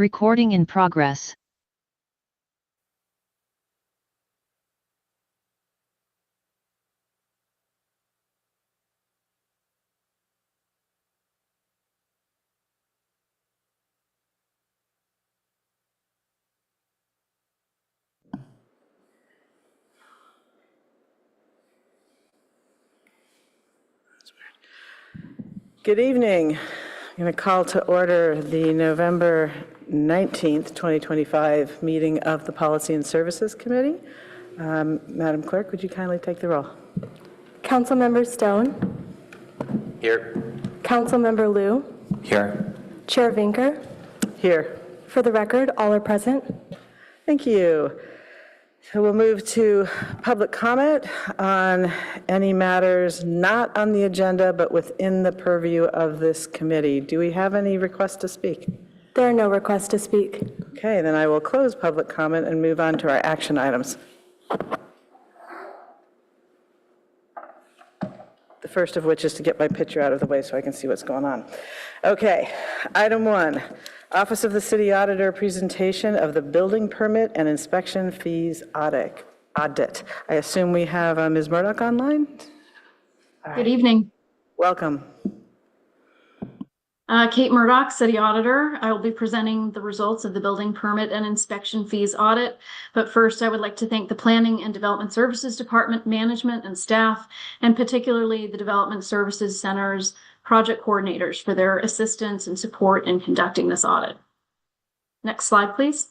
Recording in progress. Good evening. I'm going to call to order the November 19th, 2025 meeting of the Policy and Services Committee. Madam Clerk, would you kindly take the roll? Councilmember Stone. Here. Councilmember Liu. Here. Chair Vinker. Here. For the record, all are present. Thank you. So we'll move to public comment on any matters not on the agenda but within the purview of this committee. Do we have any requests to speak? There are no requests to speak. Okay, then I will close public comment and move on to our action items. The first of which is to get my picture out of the way so I can see what's going on. Okay, item 1. Office of the City Auditor presentation of the building permit and inspection fees audit. I assume we have Ms. Murdoch online? Good evening. Welcome. Kate Murdoch, City Auditor. I will be presenting the results of the building permit and inspection fees audit. But first, I would like to thank the Planning and Development Services Department management and staff, and particularly the Development Services Center's project coordinators for their assistance and support in conducting this audit. Next slide, please.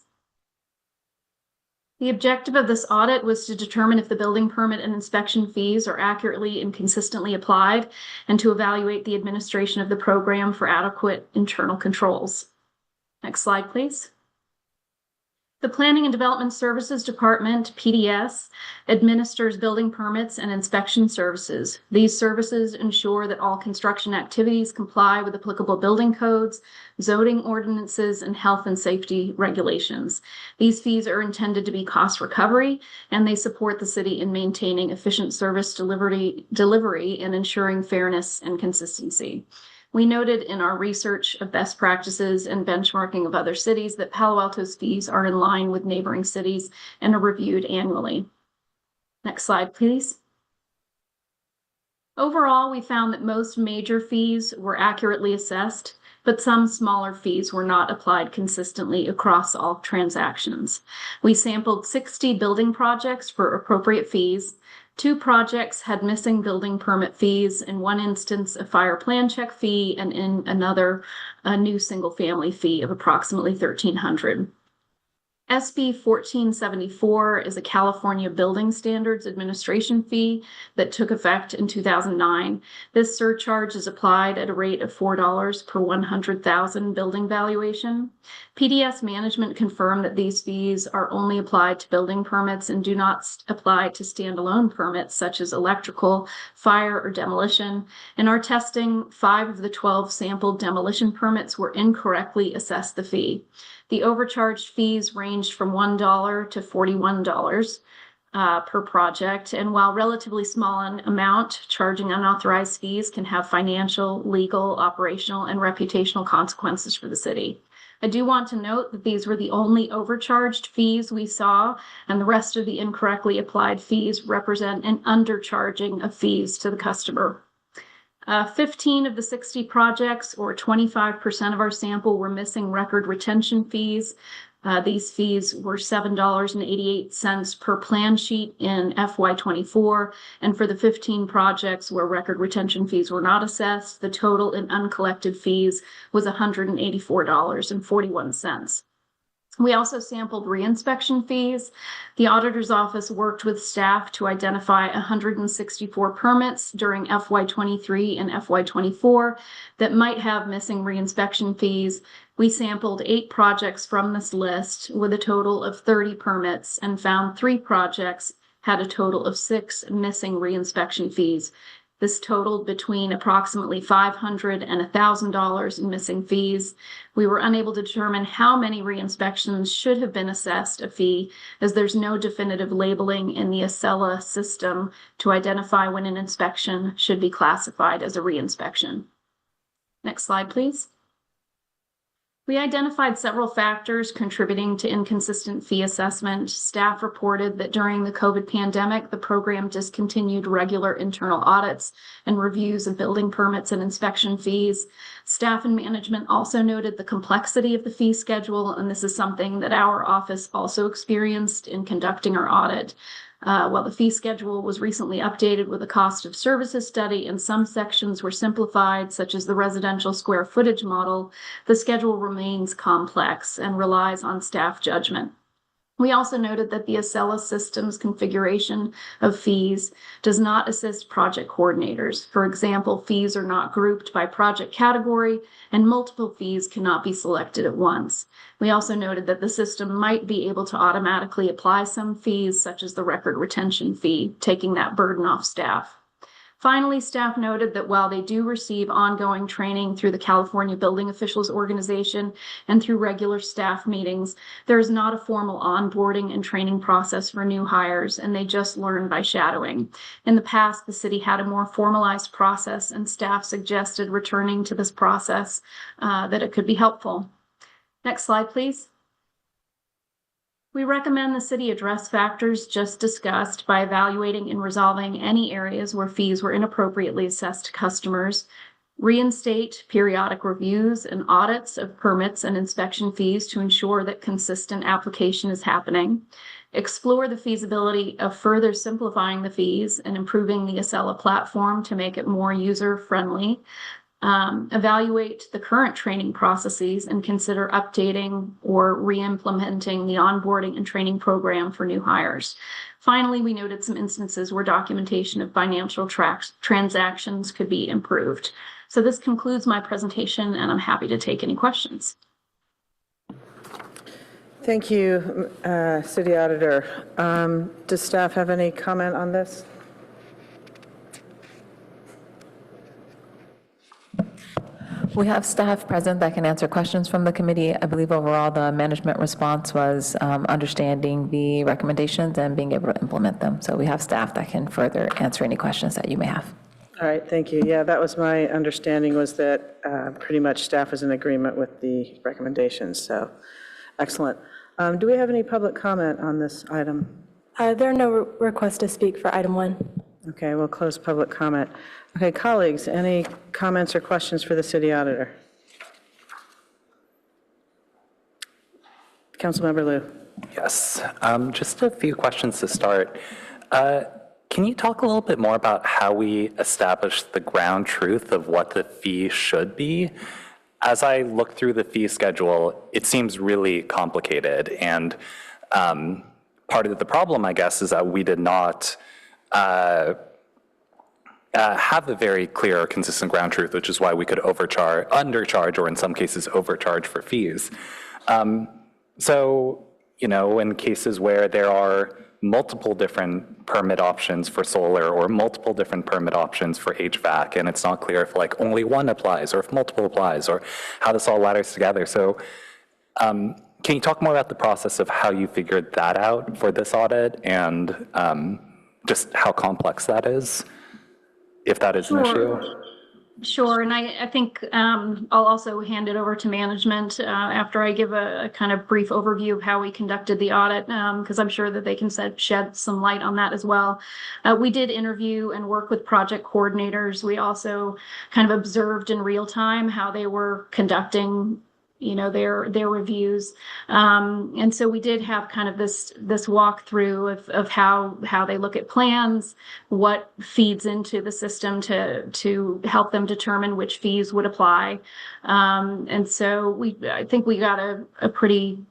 The objective of this audit was to determine if the building permit and inspection fees are accurately and consistently applied, and to evaluate the administration of the program for adequate internal controls. Next slide, please. The Planning and Development Services Department, PDS, administers building permits and inspection services. These services ensure that all construction activities comply with applicable building codes, zoning ordinances, and health and safety regulations. These fees are intended to be cost recovery, and they support the city in maintaining efficient service delivery and ensuring fairness and consistency. We noted in our research of best practices and benchmarking of other cities that Palo Alto's fees are in line with neighboring cities and are reviewed annually. Next slide, please. Overall, we found that most major fees were accurately assessed, but some smaller fees were not applied consistently across all transactions. We sampled 60 building projects for appropriate fees. 2 projects had missing building permit fees, in one instance a fire plan check fee, and in another a new single family fee of approximately $1,300. SB 1474 is a California Building Standards Administration fee that took effect in 2009. This surcharge is applied at a rate of $4 per 100,000 building valuation. PDS management confirmed that these fees are only applied to building permits and do not apply to standalone permits such as electrical, fire, or demolition. In our testing, 5 of the 12 sampled demolition permits were incorrectly assessed the fee. The overcharged fees ranged from $1 to $41 per project, and while relatively small in amount, charging unauthorized fees can have financial, legal, operational, and reputational consequences for the city. I do want to note that these were the only overcharged fees we saw, and the rest of the incorrectly applied fees represent an undercharging of fees to the customer. 15 of the 60 projects, or 25% of our sample, were missing record retention fees. These fees were $7.88 per plan sheet in FY24, and for the 15 projects where record retention fees were not assessed, the total in uncollected fees was $184.41. We also sampled reinspection fees. The auditor's office worked with staff to identify 164 permits during FY23 and FY24 that might have missing reinspection fees. We sampled 8 projects from this list with a total of 30 permits and found 3 projects had a total of 6 missing reinspection fees. This totaled between approximately $500 and $1,000 in missing fees. We were unable to determine how many reinspections should have been assessed a fee, as there's no definitive labeling in the Acela system to identify when an inspection should be classified as a reinspection. Next slide, please. We identified several factors contributing to inconsistent fee assessment. Staff reported that during the COVID pandemic, the program discontinued regular internal audits and reviews of building permits and inspection fees. Staff and management also noted the complexity of the fee schedule, and this is something that our office also experienced in conducting our audit. While the fee schedule was recently updated with a cost of services study and some sections were simplified, such as the residential square footage model, the schedule remains complex and relies on staff judgment. We also noted that the Acela system's configuration of fees does not assist project coordinators. For example, fees are not grouped by project category, and multiple fees cannot be selected at once. We also noted that the system might be able to automatically apply some fees, such as the record retention fee, taking that burden off staff. Finally, staff noted that while they do receive ongoing training through the California Building Officials Organization and through regular staff meetings, there is not a formal onboarding and training process for new hires, and they just learn by shadowing. In the past, the city had a more formalized process, and staff suggested returning to this process, that it could be helpful. Next slide, please. We recommend the city address factors just discussed by evaluating and resolving any areas where fees were inappropriately assessed to customers, reinstate periodic reviews and audits of permits and inspection fees to ensure that consistent application is happening, explore the feasibility of further simplifying the fees and improving the Acela platform to make it more user-friendly, evaluate the current training processes and consider updating or re-implementing the onboarding and training program for new hires. Finally, we noted some instances where documentation of financial transactions could be improved. So this concludes my presentation, and I'm happy to take any questions. Thank you, City Auditor. Does staff have any comment on this? We have staff present that can answer questions from the committee. I believe overall the management response was understanding the recommendations and being able to implement them. So we have staff that can further answer any questions that you may have. All right, thank you. Yeah, that was my understanding, was that pretty much staff is in agreement with the recommendations, so excellent. Do we have any public comment on this item? There are no requests to speak for item 1. Okay, we'll close public comment. Okay, colleagues, any comments or questions for the city auditor? Councilmember Liu. Yes, just a few questions to start. Can you talk a little bit more about how we establish the ground truth of what the fee should be? As I look through the fee schedule, it seems really complicated, and part of the problem, I guess, is that we did not have a very clear, consistent ground truth, which is why we could undercharge, or in some cases overcharge for fees. So, you know, in cases where there are multiple different permit options for solar or multiple different permit options for HVAC, and it's not clear if like only one applies or if multiple applies or how this all ladders together. So can you talk more about the process of how you figured that out for this audit, and just how complex that is, if that is an issue? Sure, and I think I'll also hand it over to management after I give a kind of brief overview of how we conducted the audit, because I'm sure that they can shed some light on that as well. We did interview and work with project coordinators. We also kind of observed in real time how they were conducting, you know, their reviews, and so we did have kind of this walkthrough of how they look at plans, what feeds into the system to help them determine which fees would apply, and so I think we got a pretty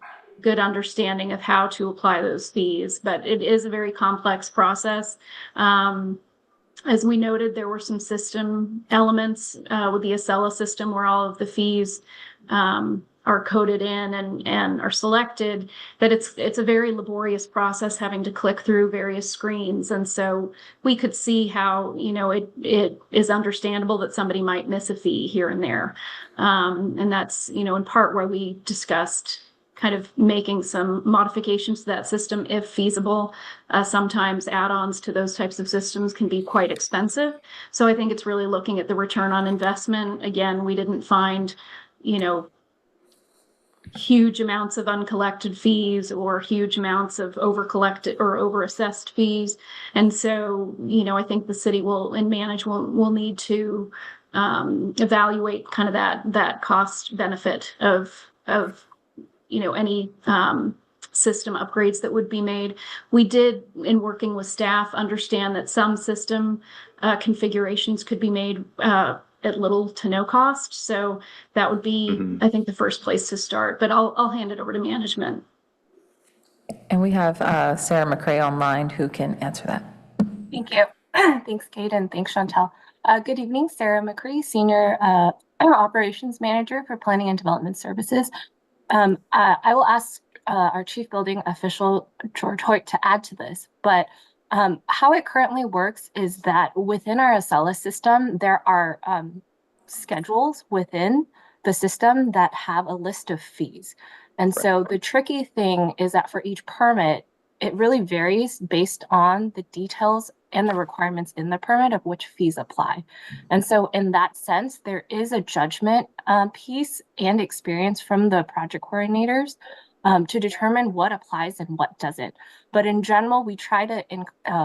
good understanding of how to apply those fees, but it is a very complex process. As we noted, there were some system elements with the Acela system where all of the fees are coded in and are selected, that it's a very laborious process having to click through various screens. And so we could see how, you know, it is understandable that somebody might miss a fee here and there. And that's, you know, in part where we discussed kind of making some modifications to that system if feasible. Sometimes add-ons to those types of systems can be quite expensive. So I think it's really looking at the return on investment. Again, we didn't find, you know, huge amounts of uncollected fees or huge amounts of overcollected or overassessed fees. And so, I think the city and management will need to evaluate kind of that cost benefit of any system upgrades that would be made. We did, in working with staff, understand that some system configurations could be made at little to no cost. So that would be, I think, the first place to start. But I'll hand it over to management. And we have Sarah McCray online who can answer that. Thank you. Thanks, Kate, and thanks, Chantel. Good evening, Sarah McCree, Senior Operations Manager for Planning and Development Services. I will ask our Chief Building Official, George Hoyt, to add to this, but how it currently works is that within our Acela system, there are schedules within the system that have a list of fees. And so the tricky thing is that for each permit, it really varies based on the details and the requirements in the permit of which fees apply. And so in that sense, there is a judgment piece and experience from the project coordinators to determine what applies and what doesn't. But in general, we try to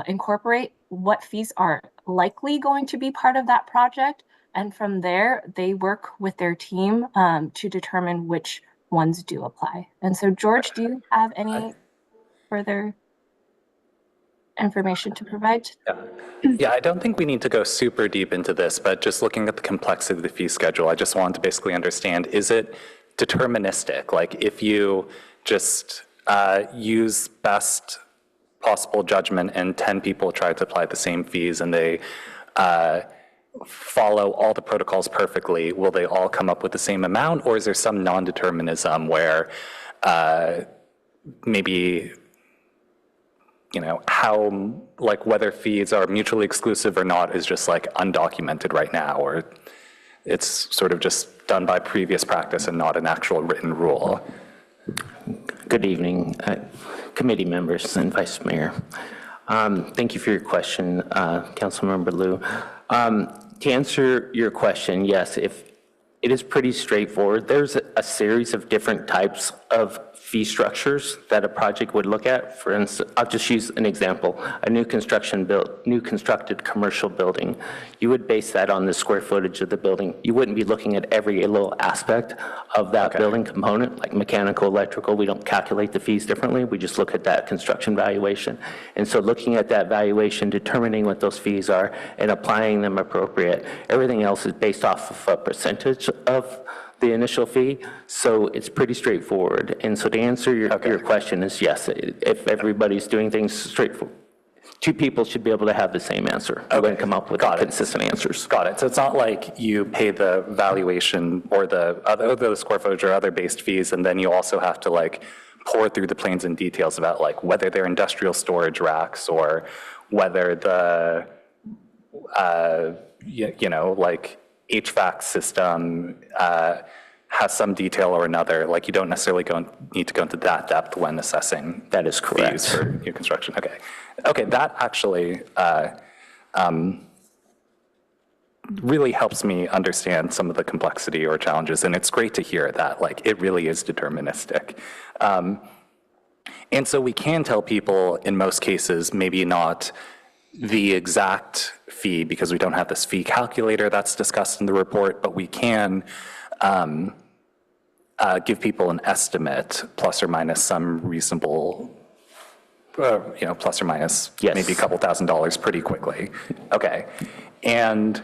incorporate what fees are likely going to be part of that project. And from there, they work with their team to determine which ones do apply. And so, George, do you have any further information to provide? Yeah, I don't think we need to go super deep into this, but just looking at the complexity of the fee schedule, I just want to basically understand, is it deterministic? Like if you just use best possible judgment and 10 people try to apply the same fees and they follow all the protocols perfectly, will they all come up with the same amount? Or is there some non-determinism where maybe, how, like whether fees are mutually exclusive or not is just like undocumented right now, or it's sort of just done by previous practice and not an actual written rule? Good evening, committee members and Vice Mayor. Thank you for your question, Councilmember Liu. To answer your question, yes, if it is pretty straightforward. There's a series of different types of fee structures that a project would look at. For instance, I'll just use an example, a new constructed commercial building. You would base that on the square footage of the building. You wouldn't be looking at every little aspect of that building component, like mechanical, electrical. We don't calculate the fees differently. We just look at that construction valuation. And so looking at that valuation, determining what those fees are and applying them appropriate. Everything else is based off of a percentage of the initial fee, so it's pretty straightforward. And so to answer your question is yes, if everybody's doing things straightforward, two people should be able to have the same answer. We're going to come up with consistent answers. Got it. So it's not like you pay the valuation or the square footage or other based fees, and then you also have to like pour through the plans and details about like whether they're industrial storage racks or whether the like HVAC system has some detail or another. Like you don't necessarily need to go into that depth when assessing. That is correct. Fees for new construction. Okay, that actually really helps me understand some of the complexity or challenges, and it's great to hear that like it really is deterministic. And so we can tell people in most cases, maybe not the exact fee because we don't have this fee calculator that's discussed in the report, but we can give people an estimate plus or minus some reasonable, plus or minus maybe a couple $1,000s pretty quickly. Okay. And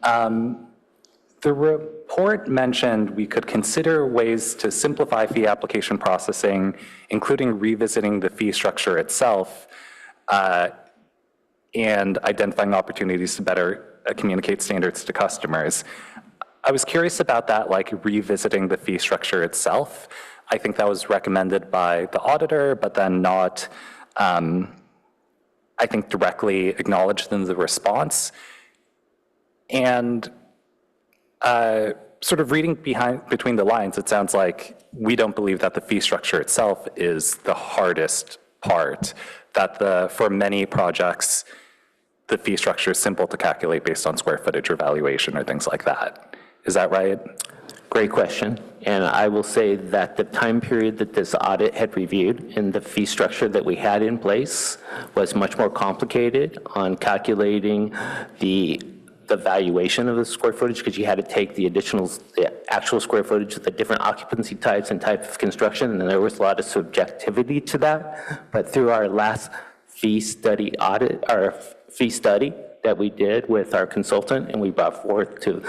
the report mentioned we could consider ways to simplify fee application processing, including revisiting the fee structure itself, and identifying opportunities to better communicate standards to customers. I was curious about that, like revisiting the fee structure itself. I think that was recommended by the auditor, but then not, I think, directly acknowledged in the response. And sort of reading between the lines, it sounds like we don't believe that the fee structure itself is the hardest part, that for many projects, the fee structure is simple to calculate based on square footage or valuation or things like that. Is that right? Great question. And I will say that the time period that this audit had reviewed and the fee structure that we had in place was much more complicated on calculating the valuation of the square footage, because you had to take the actual square footage of the different occupancy types and type of construction, and there was a lot of subjectivity to that. But through our last fee study that we did with our consultant, and we brought forth to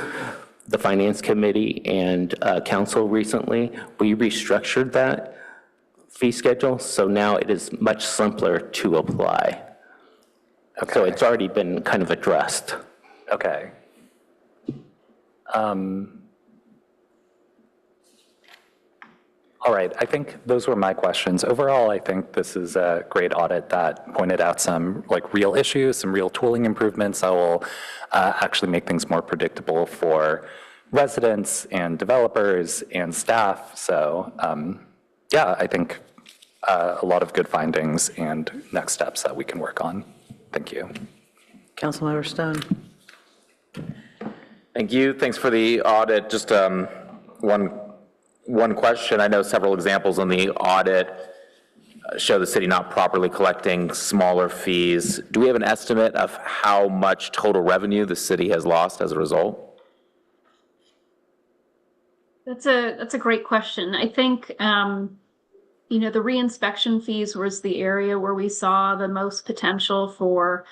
the Finance Committee and Council recently, we restructured that fee schedule, so now it is much simpler to apply. Okay. So it's already been kind of addressed. Okay. All right, I think those were my questions. Overall, I think this is a great audit that pointed out some like real issues, some real tooling improvements that will actually make things more predictable for residents and developers and staff. So yeah, I think a lot of good findings and next steps that we can work on. Thank you. Councilmember Stone. Thank you. Thanks for the audit. Just one question. I know several examples in the audit show the city not properly collecting smaller fees. Do we have an estimate of how much total revenue the city has lost as a result? That's a great question. I think, you know, the reinspection fees was the area where we saw the most potential for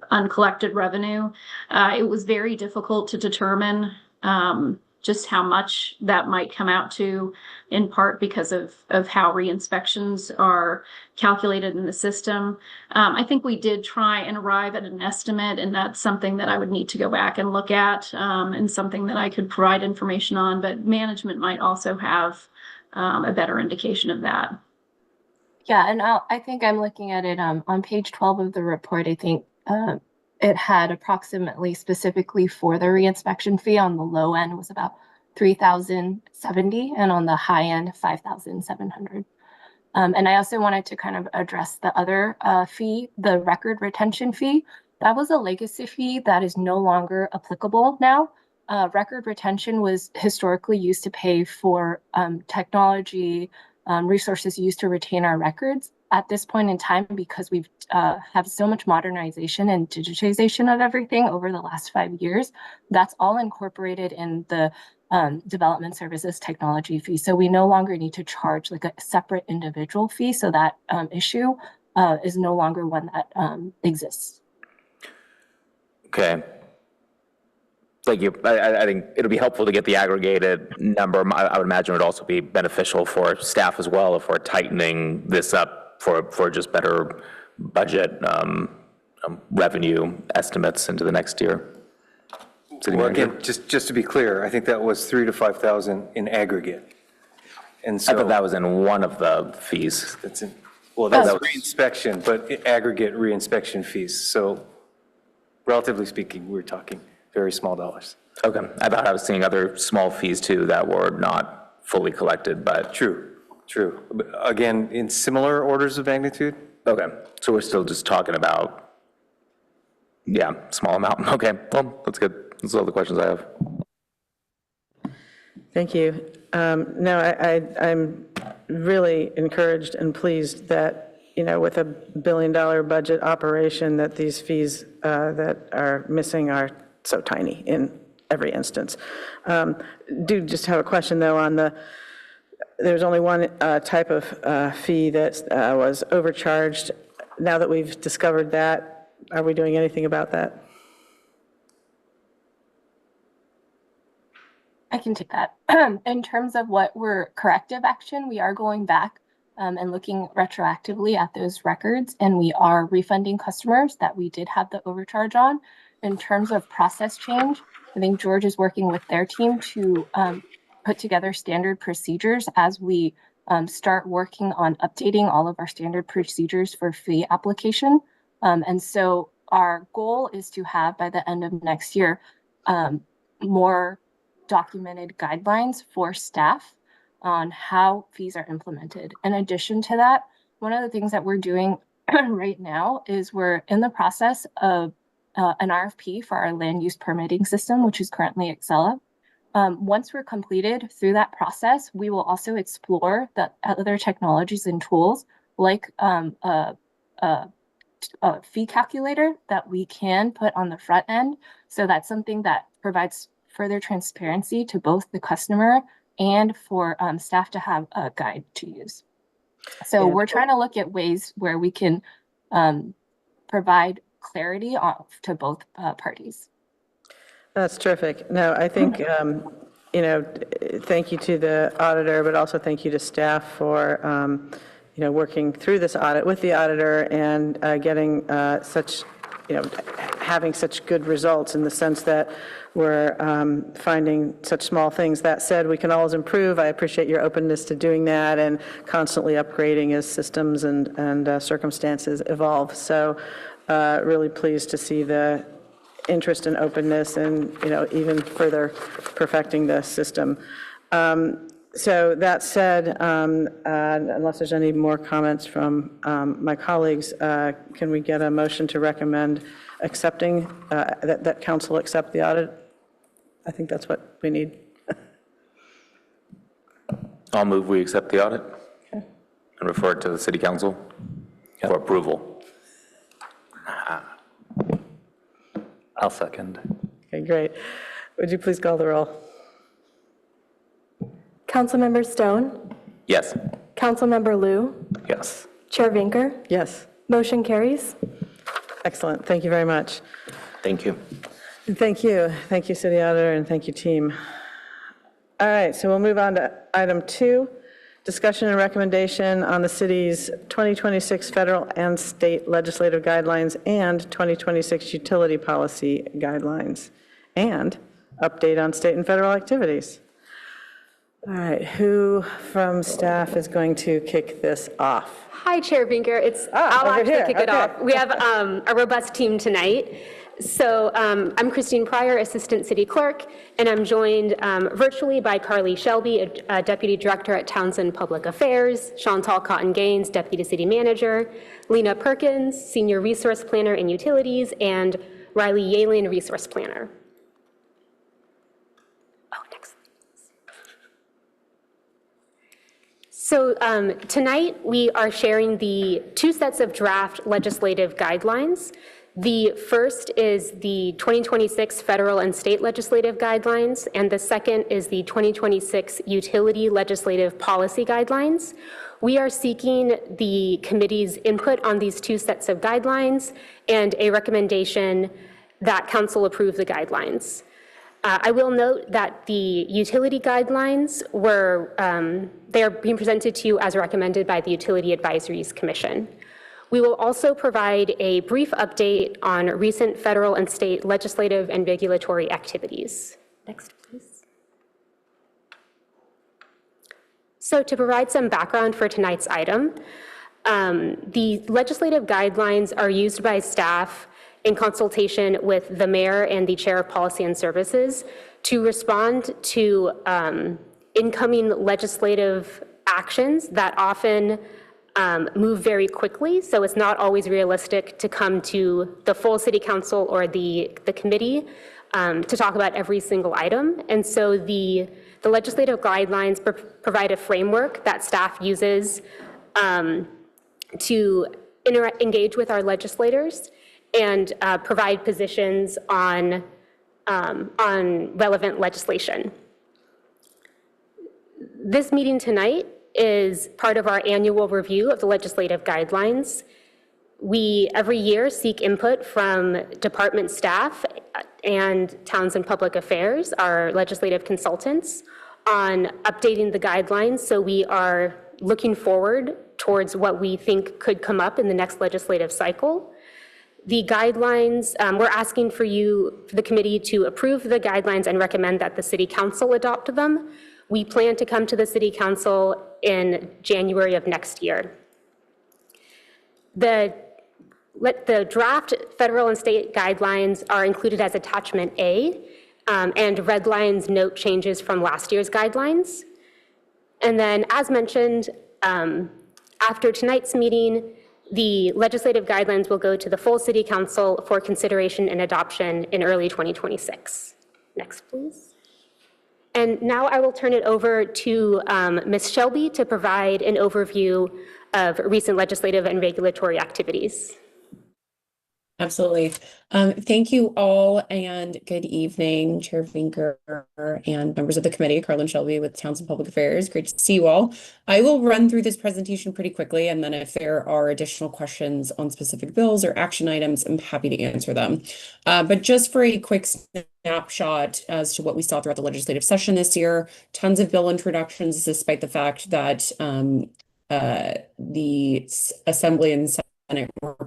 uncollected revenue. It was very difficult to determine just how much that might come out to, in part because of how re-inspections are calculated in the system. I think we did try and arrive at an estimate, and that's something that I would need to go back and look at, and something that I could provide information on, but management might also have a better indication of that. Yeah, and I think I'm looking at it on page 12 of the report. I think it had approximately specifically for the reinspection fee on the low end was about 3,070, and on the high end 5,700. And I also wanted to kind of address the other fee, the record retention fee. That was a legacy fee that is no longer applicable now. Record retention was historically used to pay for technology resources used to retain our records. At this point in time, because we've have so much modernization and digitization of everything over the last 5 years, that's all incorporated in the development services technology fee. So we no longer need to charge like a separate individual fee. So that issue is no longer one that exists. Okay. Thank you. I think it'll be helpful to get the aggregated number. I would imagine it would also be beneficial for staff as well if we're tightening this up for just better budget revenue estimates into the next year. Well, again, just to be clear, I think that was 3,000 to 5,000 in aggregate. And so I thought that was in one of the fees. that's in, well, that's reinspection, but aggregate reinspection fees. So relatively speaking, we're talking very small dollars. Okay. I thought I was seeing other small fees too that were not fully collected, but. True. But again, in similar orders of magnitude. Okay. So we're still just talking about, yeah, small amount. Okay. Well, that's good. Those are all the questions I have. Thank you. No, I'm really encouraged and pleased that, you know, with a $1 billion budget operation, that these fees that are missing are so tiny in every instance. Do just have a question though on there's only one type of fee that was overcharged. Now that we've discovered that, are we doing anything about that? I can take that. In terms of what we're corrective action, we are going back and looking retroactively at those records, and we are refunding customers that we did have the overcharge on. In terms of process change, I think George is working with their team to put together standard procedures as we start working on updating all of our standard procedures for fee application. And so our goal is to have by the end of next year more documented guidelines for staff on how fees are implemented. In addition to that, one of the things that we're doing right now is we're in the process of an RFP for our land use permitting system, which is currently Excella. Once we're completed through that process, we will also explore the other technologies and tools like a fee calculator that we can put on the front end. So that's something that provides further transparency to both the customer and for staff to have a guide to use. So Yeah. we're trying to look at ways where we can provide clarity to both parties. That's terrific. No, I think, thank you to the auditor, but also thank you to staff for, working through this audit with the auditor and getting such, having such good results in the sense that we're finding such small things. That said, we can always improve. I appreciate your openness to doing that and constantly upgrading as systems and circumstances evolve. So really pleased to see the interest and openness and, even further perfecting the system. So that said, unless there's any more comments from my colleagues, can we get a motion to recommend accepting, that council accept the audit? I think that's what we need. I'll move we accept the audit and refer it to the city council for approval. I'll second. Okay, great. Would you please call the roll? Councilmember Stone, Yes. Councilmember Liu, Yes. Chair Vinker, Yes. motion carries. Excellent. Thank you very much. Thank you. And thank you. Thank you, City Auditor, and thank you, team. All right, so we'll move on to item 2, discussion and recommendation on the city's 2026 federal and state legislative guidelines and 2026 utility policy guidelines, and update on state and federal activities. All right, who from staff is going to kick this off? Hi, Chair Vinker. I'll over actually here. kick it Okay. off. We have a robust team tonight. So I'm Christine Pryor, Assistant City Clerk, and I'm joined virtually by Carly Shelby, a Deputy Director at Townsend Public Affairs, Chantal Cotton-Gaines, Deputy City Manager, Lena Perkins, Senior Resource Planner in Utilities, and Riley Yalin, Resource Planner. Oh, next slide. So tonight we are sharing the 2 sets of draft legislative guidelines. The first is the 2026 federal and state legislative guidelines, and the second is the 2026 utility legislative policy guidelines. We are seeking the committee's input on these 2 sets of guidelines and a recommendation that council approve the guidelines. I will note that the utility guidelines they are being presented to you as recommended by the Utility Advisories Commission. We will also provide a brief update on recent federal and state legislative and regulatory activities. Next, please. So to provide some background for tonight's item, the legislative guidelines are used by staff in consultation with the mayor and the chair of policy and services to respond to incoming legislative actions that often move very quickly, so it's not always realistic to come to the full city council or the committee to talk about every single item. And so the legislative guidelines provide a framework that staff uses to engage with our legislators and provide positions on relevant legislation. This meeting tonight is part of our annual review of the legislative guidelines. We, every year, seek input from department staff and Townsend Public Affairs, our legislative consultants, on updating the guidelines. So we are looking forward towards what we think could come up in the next legislative cycle. The guidelines, we're asking for you, the committee, to approve the guidelines and recommend that the city council adopt them. We plan to come to the city council in January of next year. The draft federal and state guidelines are included as attachment A, and red lines note changes from last year's guidelines. And then, as mentioned, after tonight's meeting, the legislative guidelines will go to the full city council for consideration and adoption in early 2026. Next, please. And now I will turn it over to Ms. Shelby to provide an overview of recent legislative and regulatory activities. Absolutely. Thank you all, and good evening, Chair Finker and members of the committee. Carlin Shelby with Townsend Public Affairs. Great to see you all. I will run through this presentation pretty quickly, and then if there are additional questions on specific bills or action items, I'm happy to answer them. But just for a quick snapshot as to what we saw throughout the legislative session this year, tons of bill introductions, despite the fact that the Assembly and Senate were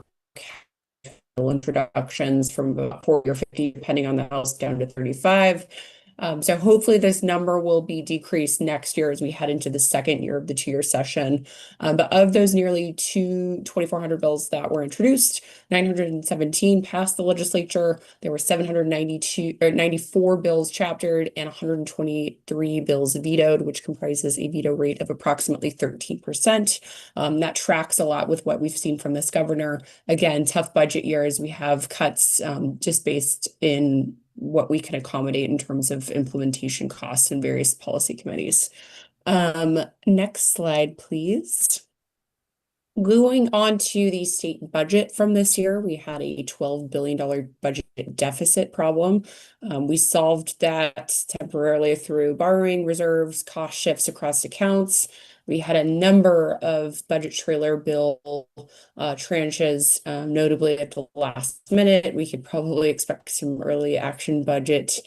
introductions from about 40 or 50, depending on the House, down to 35. So hopefully this number will be decreased next year as we head into the second year of the two-year session. But of those nearly 2,400 bills that were introduced, 917 passed the legislature. There were 94 bills chaptered and 123 bills vetoed, which comprises a veto rate of approximately 13%. That tracks a lot with what we've seen from this governor. Again, tough budget years. We have cuts just based in what we can accommodate in terms of implementation costs in various policy committees. Next slide, please. Going on to the state budget from this year, we had a $12 billion budget deficit problem. We solved that temporarily through borrowing reserves, cost shifts across accounts. We had a number of budget trailer bill tranches, notably at the last minute. We could probably expect some early action budget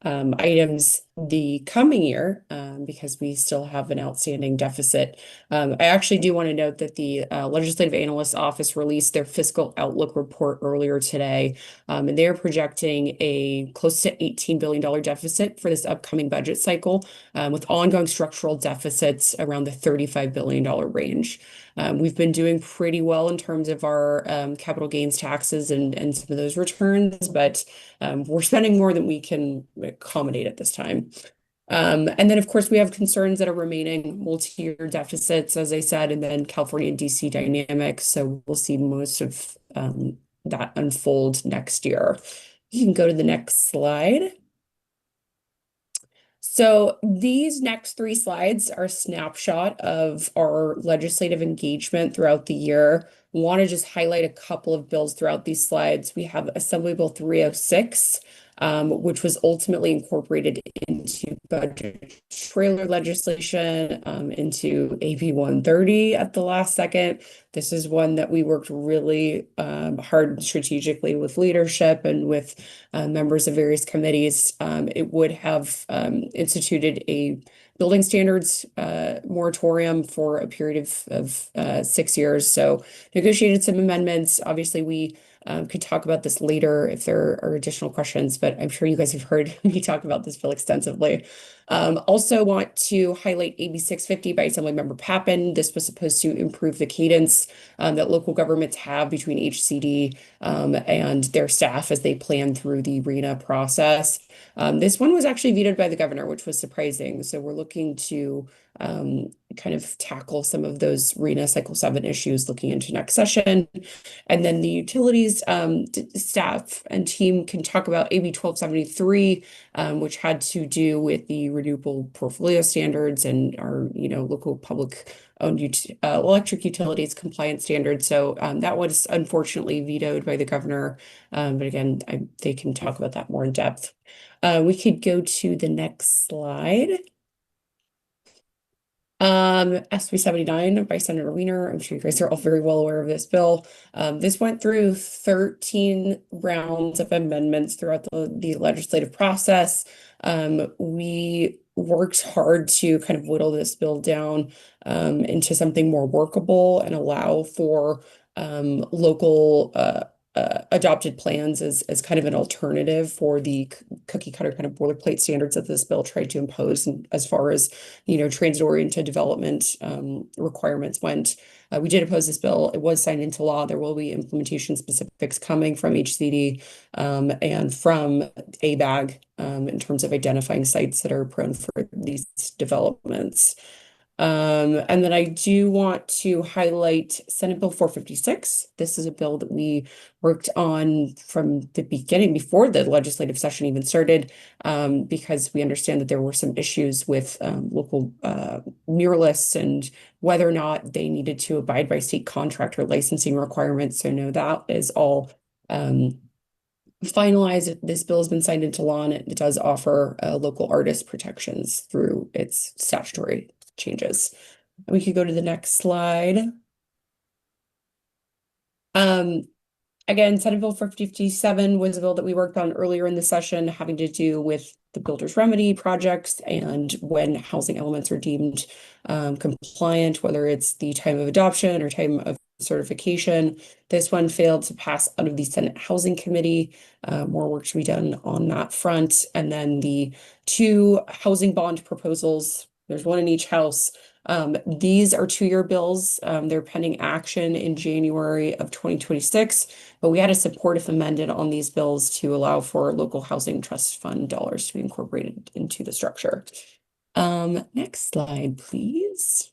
items the coming year because we still have an outstanding deficit. I actually do want to note that the Legislative Analyst's Office released their fiscal outlook report earlier today, and they're projecting a close to $18 billion deficit for this upcoming budget cycle, with ongoing structural deficits around the $35 billion range. We've been doing pretty well in terms of our capital gains taxes and some of those returns, but we're spending more than we can accommodate at this time. And then, of course, we have concerns that are remaining, multi-year deficits, as I said, and then California and DC dynamics. So we'll see most of that unfold next year. You can go to the next slide. So these next three slides are a snapshot of our legislative engagement throughout the year. Want to just highlight a couple of bills throughout these slides. We have Assembly Bill 306, which was ultimately incorporated into budget trailer legislation, into AB 130 at the last second. This is one that we worked really hard strategically with leadership and with members of various committees. It would have instituted a building standards moratorium for a period of 6 years. So negotiated some amendments. Obviously, we could talk about this later if there are additional questions, but I'm sure you guys have heard me talk about this bill extensively. Also want to highlight AB 650 by Assemblymember Pappen. This was supposed to improve the cadence that local governments have between HCD and their staff as they plan through the RENA process. This one was actually vetoed by the governor, which was surprising. So we're looking to kind of tackle some of those RENA Cycle 7 issues looking into next session. And then the utilities staff and team can talk about AB 1273, which had to do with the renewable portfolio standards and our, local public owned electric utilities compliance standards. So that was unfortunately vetoed by the governor. But again, they can talk about that more in depth. We could go to the next slide. SB 79 by Senator Wiener. I'm sure you guys are all very well aware of this bill. This went through 13 rounds of amendments throughout the legislative process. We worked hard to kind of whittle this bill down into something more workable and allow for local adopted plans as kind of an alternative for the cookie cutter kind of boilerplate standards that this bill tried to impose, and as far as transit-oriented development requirements went. We did oppose this bill. It was signed into law. There will be implementation specifics coming from HCD and from ABAG in terms of identifying sites that are prone for these developments. And then I do want to highlight Senate Bill 456. This is a bill that we worked on from the beginning, before the legislative session even started, because we understand that there were some issues with local muralists and whether or not they needed to abide by state contract or licensing requirements. So no, that is all finalized. This bill has been signed into law, and it does offer local artist protections through its statutory changes. We could go to the next slide. Again, Senate Bill 457 was a bill that we worked on earlier in the session, having to do with the builder's remedy projects and when housing elements are deemed compliant, whether it's the time of adoption or time of certification. This one failed to pass out of the Senate Housing Committee. More work to be done on that front. And then the two housing bond proposals, there's one in each house. These are 2-year bills. They're pending action in January of 2026, but we had a support if amended on these bills to allow for local housing trust fund dollars to be incorporated into the structure. Next slide, please.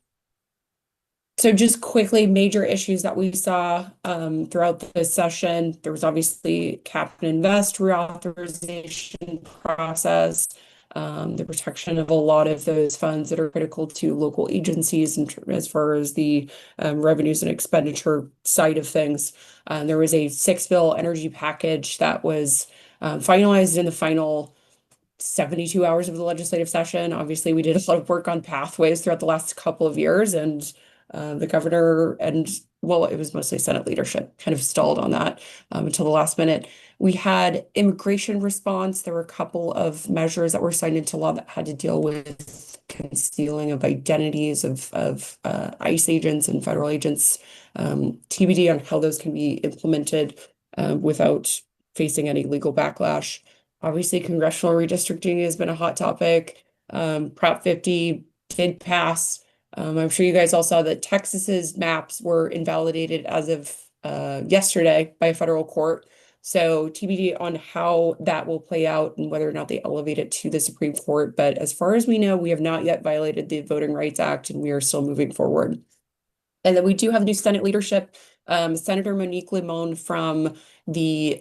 So just quickly, major issues that we saw throughout this session. There was obviously cap and invest reauthorization process, the protection of a lot of those funds that are critical to local agencies as far as the revenues and expenditure side of things. There was a 6-bill energy package that was finalized in the final 72 hours of the legislative session. Obviously, we did a lot of work on pathways throughout the last couple of years, and the governor and, well, it was mostly Senate leadership kind of stalled on that until the last minute. We had immigration response. There were a couple of measures that were signed into law that had to deal with concealing of identities of ICE agents and federal agents, TBD on how those can be implemented without facing any legal backlash. Obviously, congressional redistricting has been a hot topic. Prop 50 did pass. I'm sure you guys all saw that Texas's maps were invalidated as of yesterday by a federal court. So TBD on how that will play out and whether or not they elevate it to the Supreme Court. But as far as we know, we have not yet violated the Voting Rights Act, and we are still moving forward. And then we do have new Senate leadership. Senator Monique Limon from the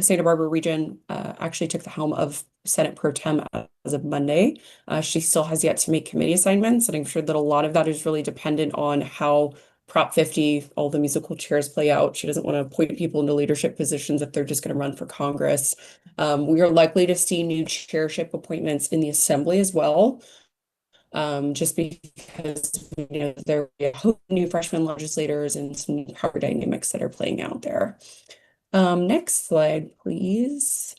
Santa Barbara region actually took the helm of Senate Pro Tem as of Monday. She still has yet to make committee assignments, and I'm sure that a lot of that is really dependent on how Prop 50, all the musical chairs play out. She doesn't want to appoint people into leadership positions if they're just going to run for Congress. We are likely to see new chairship appointments in the Assembly as well. Just because there are new freshman legislators and some new power dynamics that are playing out there. Next slide, please.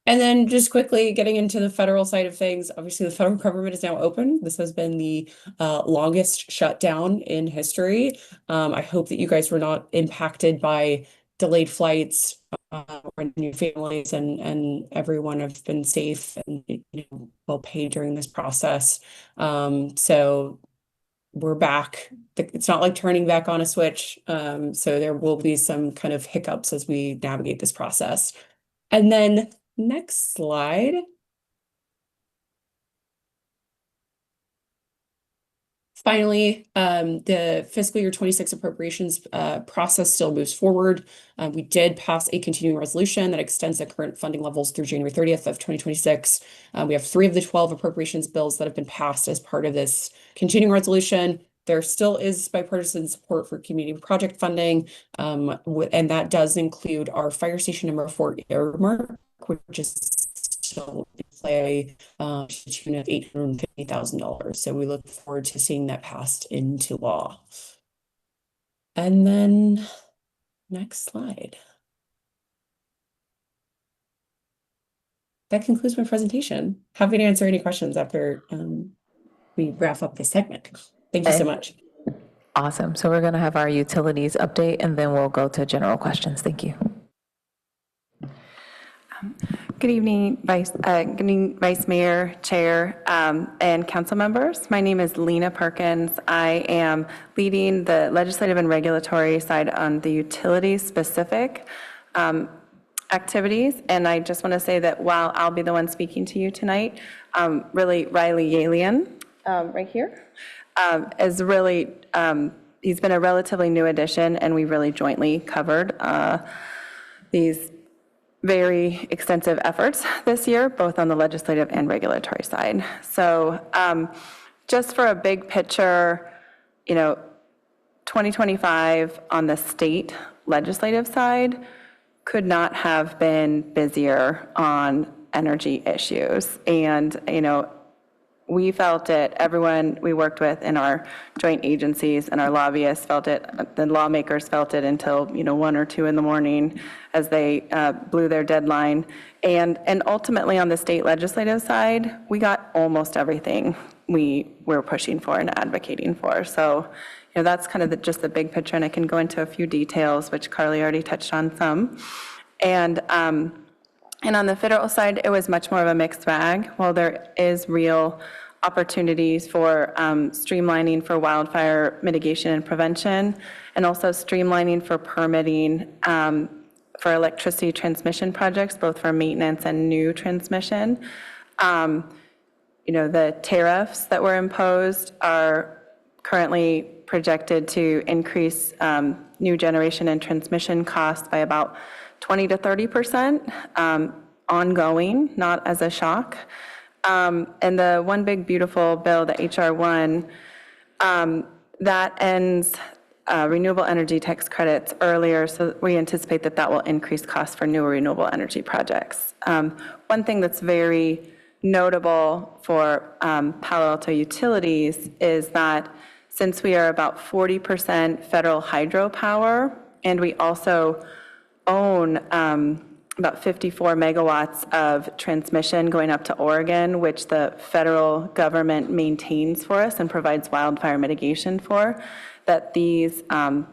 And then just quickly getting into the federal side of things, obviously the federal government is now open. This has been the longest shutdown in history. I hope that you guys were not impacted by delayed flights or new families, and everyone have been safe and well paid during this process. So we're back. It's not like turning back on a switch. So there will be some kind of hiccups as we navigate this process. And then next slide. Finally, the fiscal year 26 appropriations process still moves forward. We did pass a continuing resolution that extends the current funding levels through January 30th of 2026. We have 3 of the 12 appropriations bills that have been passed as part of this continuing resolution. There still is bipartisan support for community project funding, and that does include our fire station number 4 earmark, which is still in play to the tune of $850,000. So we look forward to seeing that passed into law. And then next slide. That concludes my presentation. Happy to answer any questions after we wrap up this segment. Thank you so much. Awesome. So we're going to have our utilities update, and then we'll go to general questions. Thank you. Good evening, Vice Mayor, Chair, and council members. My name is Lena Perkins. I am leading the legislative and regulatory side on the utilities specific. activities. And I just want to say that while I'll be the one speaking to you tonight, really Riley Yalian, right here, is really, he's been a relatively new addition, and we really jointly covered these very extensive efforts this year, both on the legislative and regulatory side. So just for a big picture, 2025 on the state legislative side could not have been busier on energy issues. And, we felt it, everyone we worked with in our joint agencies and our lobbyists felt it, the lawmakers felt it until, 1 or 2 in the morning as they blew their deadline. And ultimately on the state legislative side, we got almost everything we were pushing for and advocating for. So, that's kind of just the big picture, and I can go into a few details, which Carly already touched on some. And on the federal side, it was much more of a mixed bag. While there is real opportunities for streamlining for wildfire mitigation and prevention, and also streamlining for permitting for electricity transmission projects, both for maintenance and new transmission. The tariffs that were imposed are currently projected to increase new generation and transmission costs by about 20 to 30% ongoing, not as a shock. And the One Big Beautiful Bill, the HR 1, that ends renewable energy tax credits earlier, so we anticipate that will increase costs for new renewable energy projects. One thing that's very notable for Palo Alto utilities is that since we are about 40% federal hydropower, and we also own about 54 megawatts of transmission going up to Oregon, which the federal government maintains for us and provides wildfire mitigation for, that these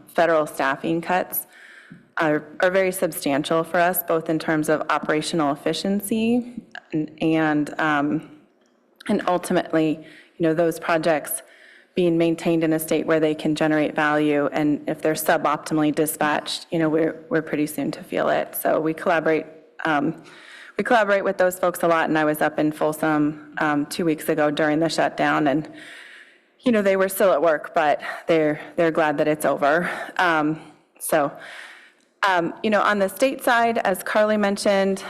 federal staffing cuts are very substantial for us, both in terms of operational efficiency and ultimately, those projects being maintained in a state where they can generate value, and if they're suboptimally dispatched, we're pretty soon to feel it. So we collaborate with those folks a lot, and I was up in Folsom 2 weeks ago during the shutdown, and they were still at work, but they're glad that it's over. On the state side, as Carly mentioned,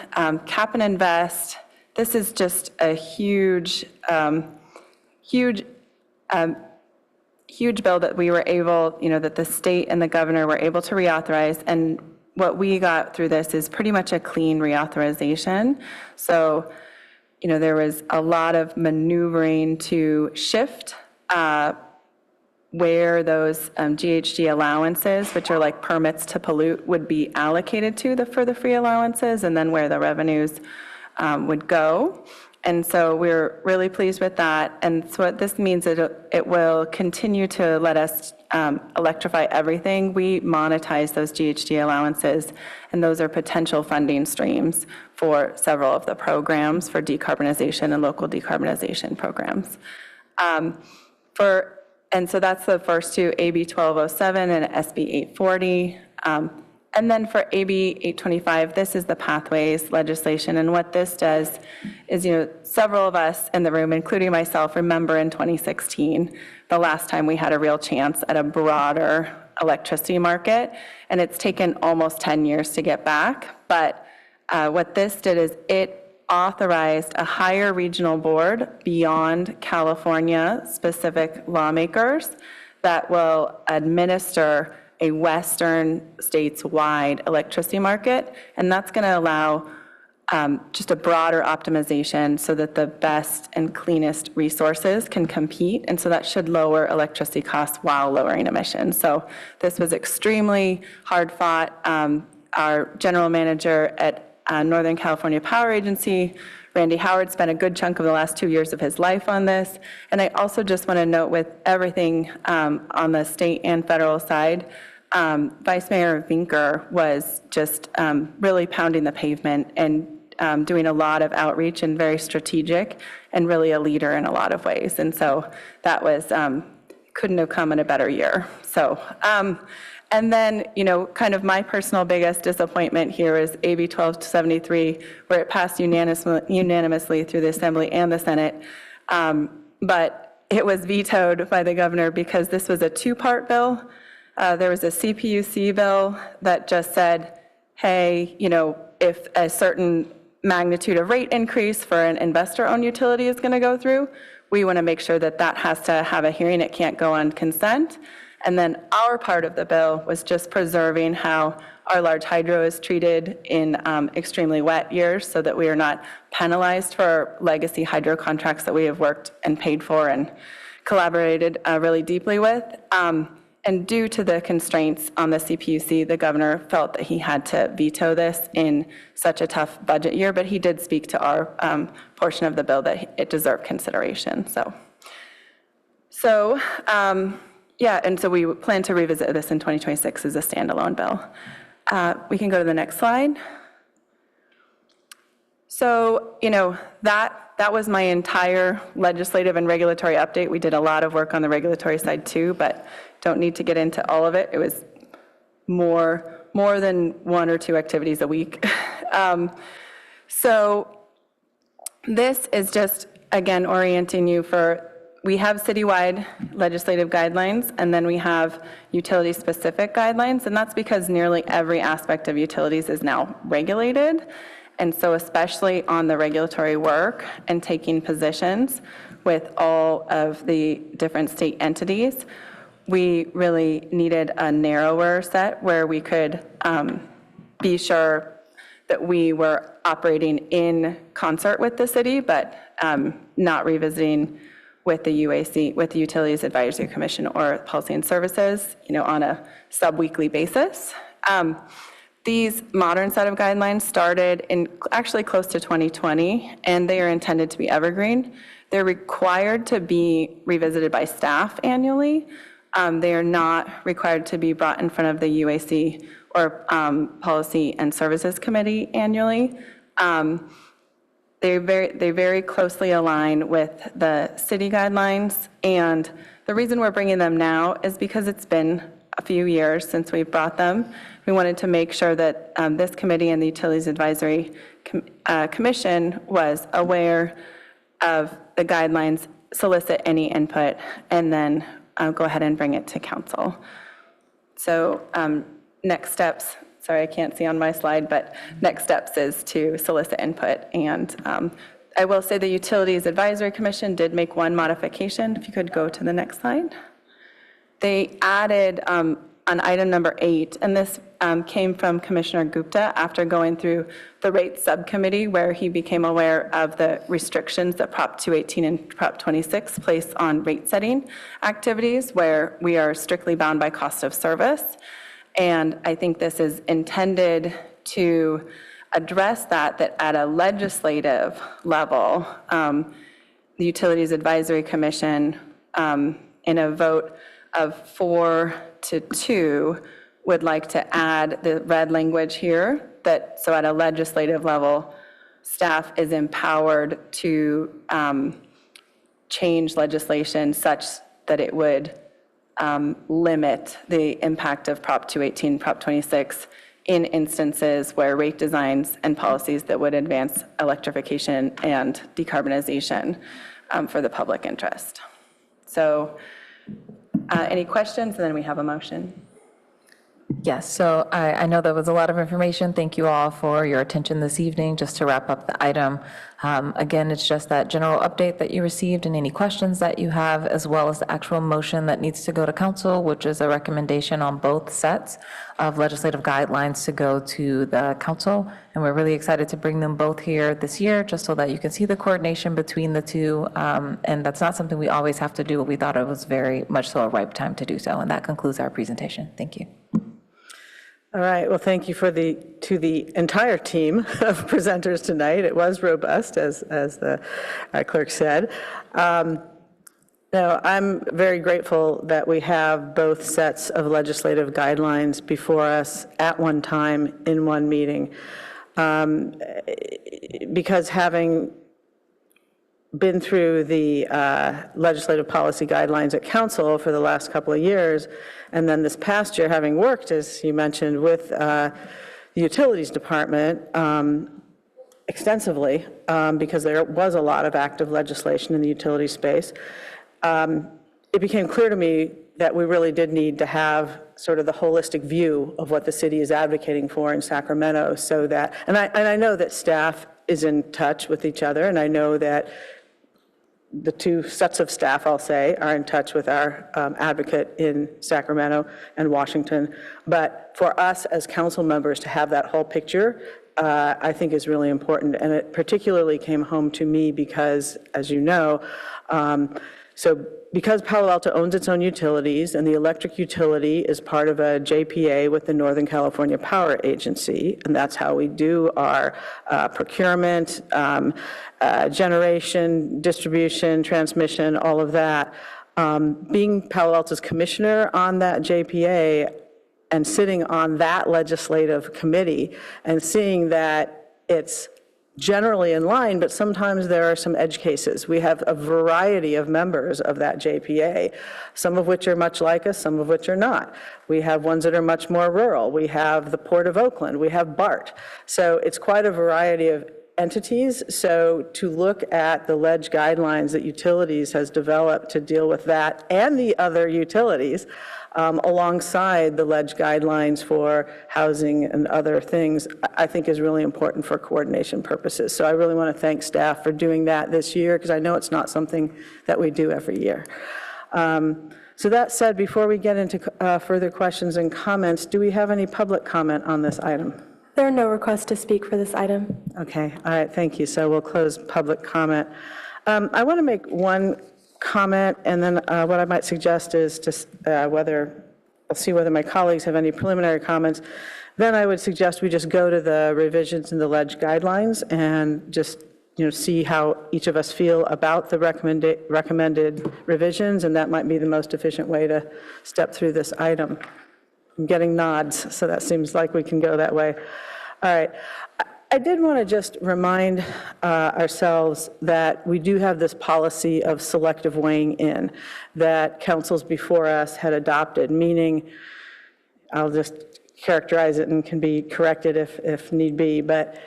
Cap and Invest. This is just a huge bill that we were able, that the state and the governor were able to reauthorize. And what we got through this is pretty much a clean reauthorization. So, there was a lot of maneuvering to shift where those GHG allowances, which are like permits to pollute, would be allocated to for the free allowances, and then where the revenues would go. And so we're really pleased with that. And so what this means is it will continue to let us electrify everything. We monetize those GHG allowances, and those are potential funding streams for several of the programs for decarbonization and local decarbonization programs. And so that's the first two, AB 1207 and SB 840. And then for AB 825, this is the pathways legislation. And what this does is, several of us in the room, including myself, remember in 2016, the last time we had a real chance at a broader electricity market. And it's taken almost 10 years to get back. But what this did is it authorized a higher regional board beyond California-specific lawmakers that will administer a Western states-wide electricity market, and that's going to allow just a broader optimization so that the best and cleanest resources can compete, and so that should lower electricity costs while lowering emissions. So this was extremely hard fought. Our general manager at Northern California Power Agency, Randy Howard, spent a good chunk of the last 2 years of his life on this. And I also just want to note, with everything on the state and federal side, Vice Mayor Vinker was just really pounding the pavement and doing a lot of outreach and very strategic and really a leader in a lot of ways. And so that was, couldn't have come in a better year. So, And then, kind of my personal biggest disappointment here is AB 1273, where it passed unanimously through the Assembly and the Senate. But it was vetoed by the governor because this was a two-part bill. There was a CPUC bill that just said, hey, if a certain magnitude of rate increase for an investor-owned utility is going to go through, we want to make sure that that has to have a hearing. It can't go on consent. And then our part of the bill was just preserving how our large hydro is treated in extremely wet years so that we are not penalized for our legacy hydro contracts that we have worked and paid for and collaborated really deeply with. And due to the constraints on the CPUC, the governor felt that he had to veto this in such a tough budget year, but he did speak to our portion of the bill that it deserved consideration. Yeah, and so we plan to revisit this in 2026 as a standalone bill. We can go to the next slide. So, that was my entire legislative and regulatory update. We did a lot of work on the regulatory side too, but don't need to get into all of it. It was more than 1 or 2 activities a week. So this is just, again, orienting you for, we have citywide legislative guidelines, and then we have utility-specific guidelines, and that's because nearly every aspect of utilities is now regulated. And so especially on the regulatory work and taking positions with all of the different state entities, we really needed a narrower set where we could be sure that we were operating in concert with the city, but not revisiting with the UAC, with the Utilities Advisory Commission or Policy and Services, on a sub-weekly basis. These modern set of guidelines started in actually close to 2020, and they are intended to be evergreen. They're required to be revisited by staff annually. They are not required to be brought in front of the UAC or Policy and Services Committee annually. They very closely align with the city guidelines, and the reason we're bringing them now is because it's been a few years since we've brought them. We wanted to make sure that this committee and the Utilities Advisory Commission was aware of the guidelines, solicit any input, and then go ahead and bring it to council. So next steps, sorry, I can't see on my slide, but next steps is to solicit input. And I will say the Utilities Advisory Commission did make one modification. If you could go to the next slide. They added on item number 8, and this came from Commissioner Gupta after going through the rates subcommittee where he became aware of the restrictions that Prop 218 and Prop 26 place on rate setting activities where we are strictly bound by cost of service. And I think this is intended to address that at a legislative level, the Utilities Advisory Commission, in a vote of 4-2, would like to add the red language here, so at a legislative level, staff is empowered to change legislation such that it would limit the impact of Prop 218, Prop 26 in instances where rate designs and policies that would advance electrification and decarbonization for the public interest. So any questions? And then we have a motion. Yes, so I know there was a lot of information. Thank you all for your attention this evening. Just to wrap up the item, again, it's just that general update that you received and any questions that you have, as well as the actual motion that needs to go to council, which is a recommendation on both sets of legislative guidelines to go to the council. And we're really excited to bring them both here this year, just so that you can see the coordination between the two. And that's not something we always have to do, but we thought it was very much so a ripe time to do so. And that concludes our presentation. Thank you. All right, well, thank you to the entire team of presenters tonight. It was robust, as the clerk said. Now, I'm very grateful that we have both sets of legislative guidelines before us at one time in one meeting, because having been through the legislative policy guidelines at council for the last couple of years, and then this past year, having worked, as you mentioned, with the utilities department extensively, because there was a lot of active legislation in the utility space, it became clear to me that we really did need to have sort of the holistic view of what the city is advocating for in Sacramento, so that, and I know that staff is in touch with each other, and I know that the two sets of staff, I'll say, are in touch with our advocate in Sacramento and Washington. But for us as council members to have that whole picture, I think is really important. And it particularly came home to me because, as you know, because Palo Alto owns its own utilities, and the electric utility is part of a JPA with the Northern California Power Agency, and that's how we do our procurement, generation, distribution, transmission, all of that. Being Palo Alto's commissioner on that JPA and sitting on that legislative committee and seeing that it's generally in line, but sometimes there are some edge cases. We have a variety of members of that JPA, some of which are much like us, some of which are not. We have ones that are much more rural. We have the Port of Oakland. We have BART. So it's quite a variety of entities. So to look at the ledge guidelines that utilities has developed to deal with that and the other utilities, alongside the ledge guidelines for housing and other things, I think is really important for coordination purposes. So I really want to thank staff for doing that this year, because I know it's not something that we do every year. So that said, before we get into further questions and comments, do we have any public comment on this item? There are no requests to speak for this item. Okay, all right, thank you. So we'll close public comment. I want to make one comment, and then what I might suggest is to I'll see whether my colleagues have any preliminary comments. Then I would suggest we just go to the revisions in the ledge guidelines and just see how each of us feel about the recommended revisions, and that might be the most efficient way to step through this item. I'm getting nods, so that seems like we can go that way. All right. I did want to just remind ourselves that we do have this policy of selective weighing in that councils before us had adopted, meaning, I'll just characterize it and can be corrected if need be, but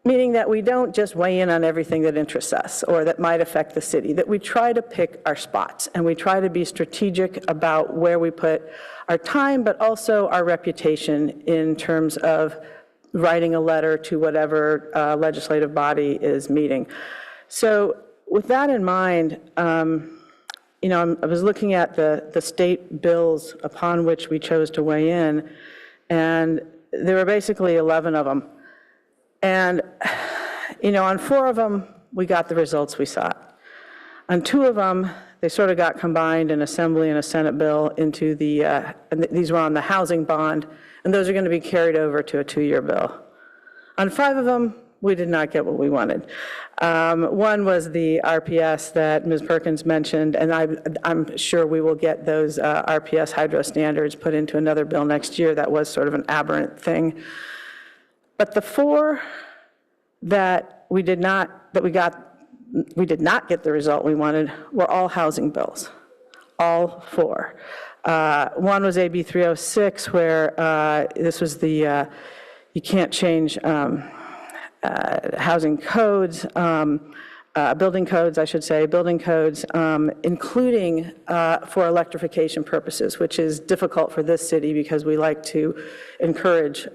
meaning that we don't just weigh in on everything that interests us or that might affect the city, that we try to pick our spots and we try to be strategic about where we put our time, but also our reputation in terms of writing a letter to whatever legislative body is meeting. So with that in mind, I was looking at the state bills upon which we chose to weigh in, and there were basically 11 of them. And, on 4 of them, we got the results we sought. On 2 of them, they sort of got combined, an Assembly and a Senate bill, into the, and these were on the housing bond, and those are going to be carried over to a 2-year bill. On 5 of them, we did not get what we wanted. One was the RPS that Ms. Perkins mentioned, and I'm sure we will get those RPS hydro standards put into another bill next year. That was sort of an aberrant thing. But the 4 that we did not get the result we wanted were all housing bills, all 4. One was AB 306, where this was the, you can't change housing codes, building codes, I should say, building codes, including for electrification purposes, which is difficult for this city because we like to encourage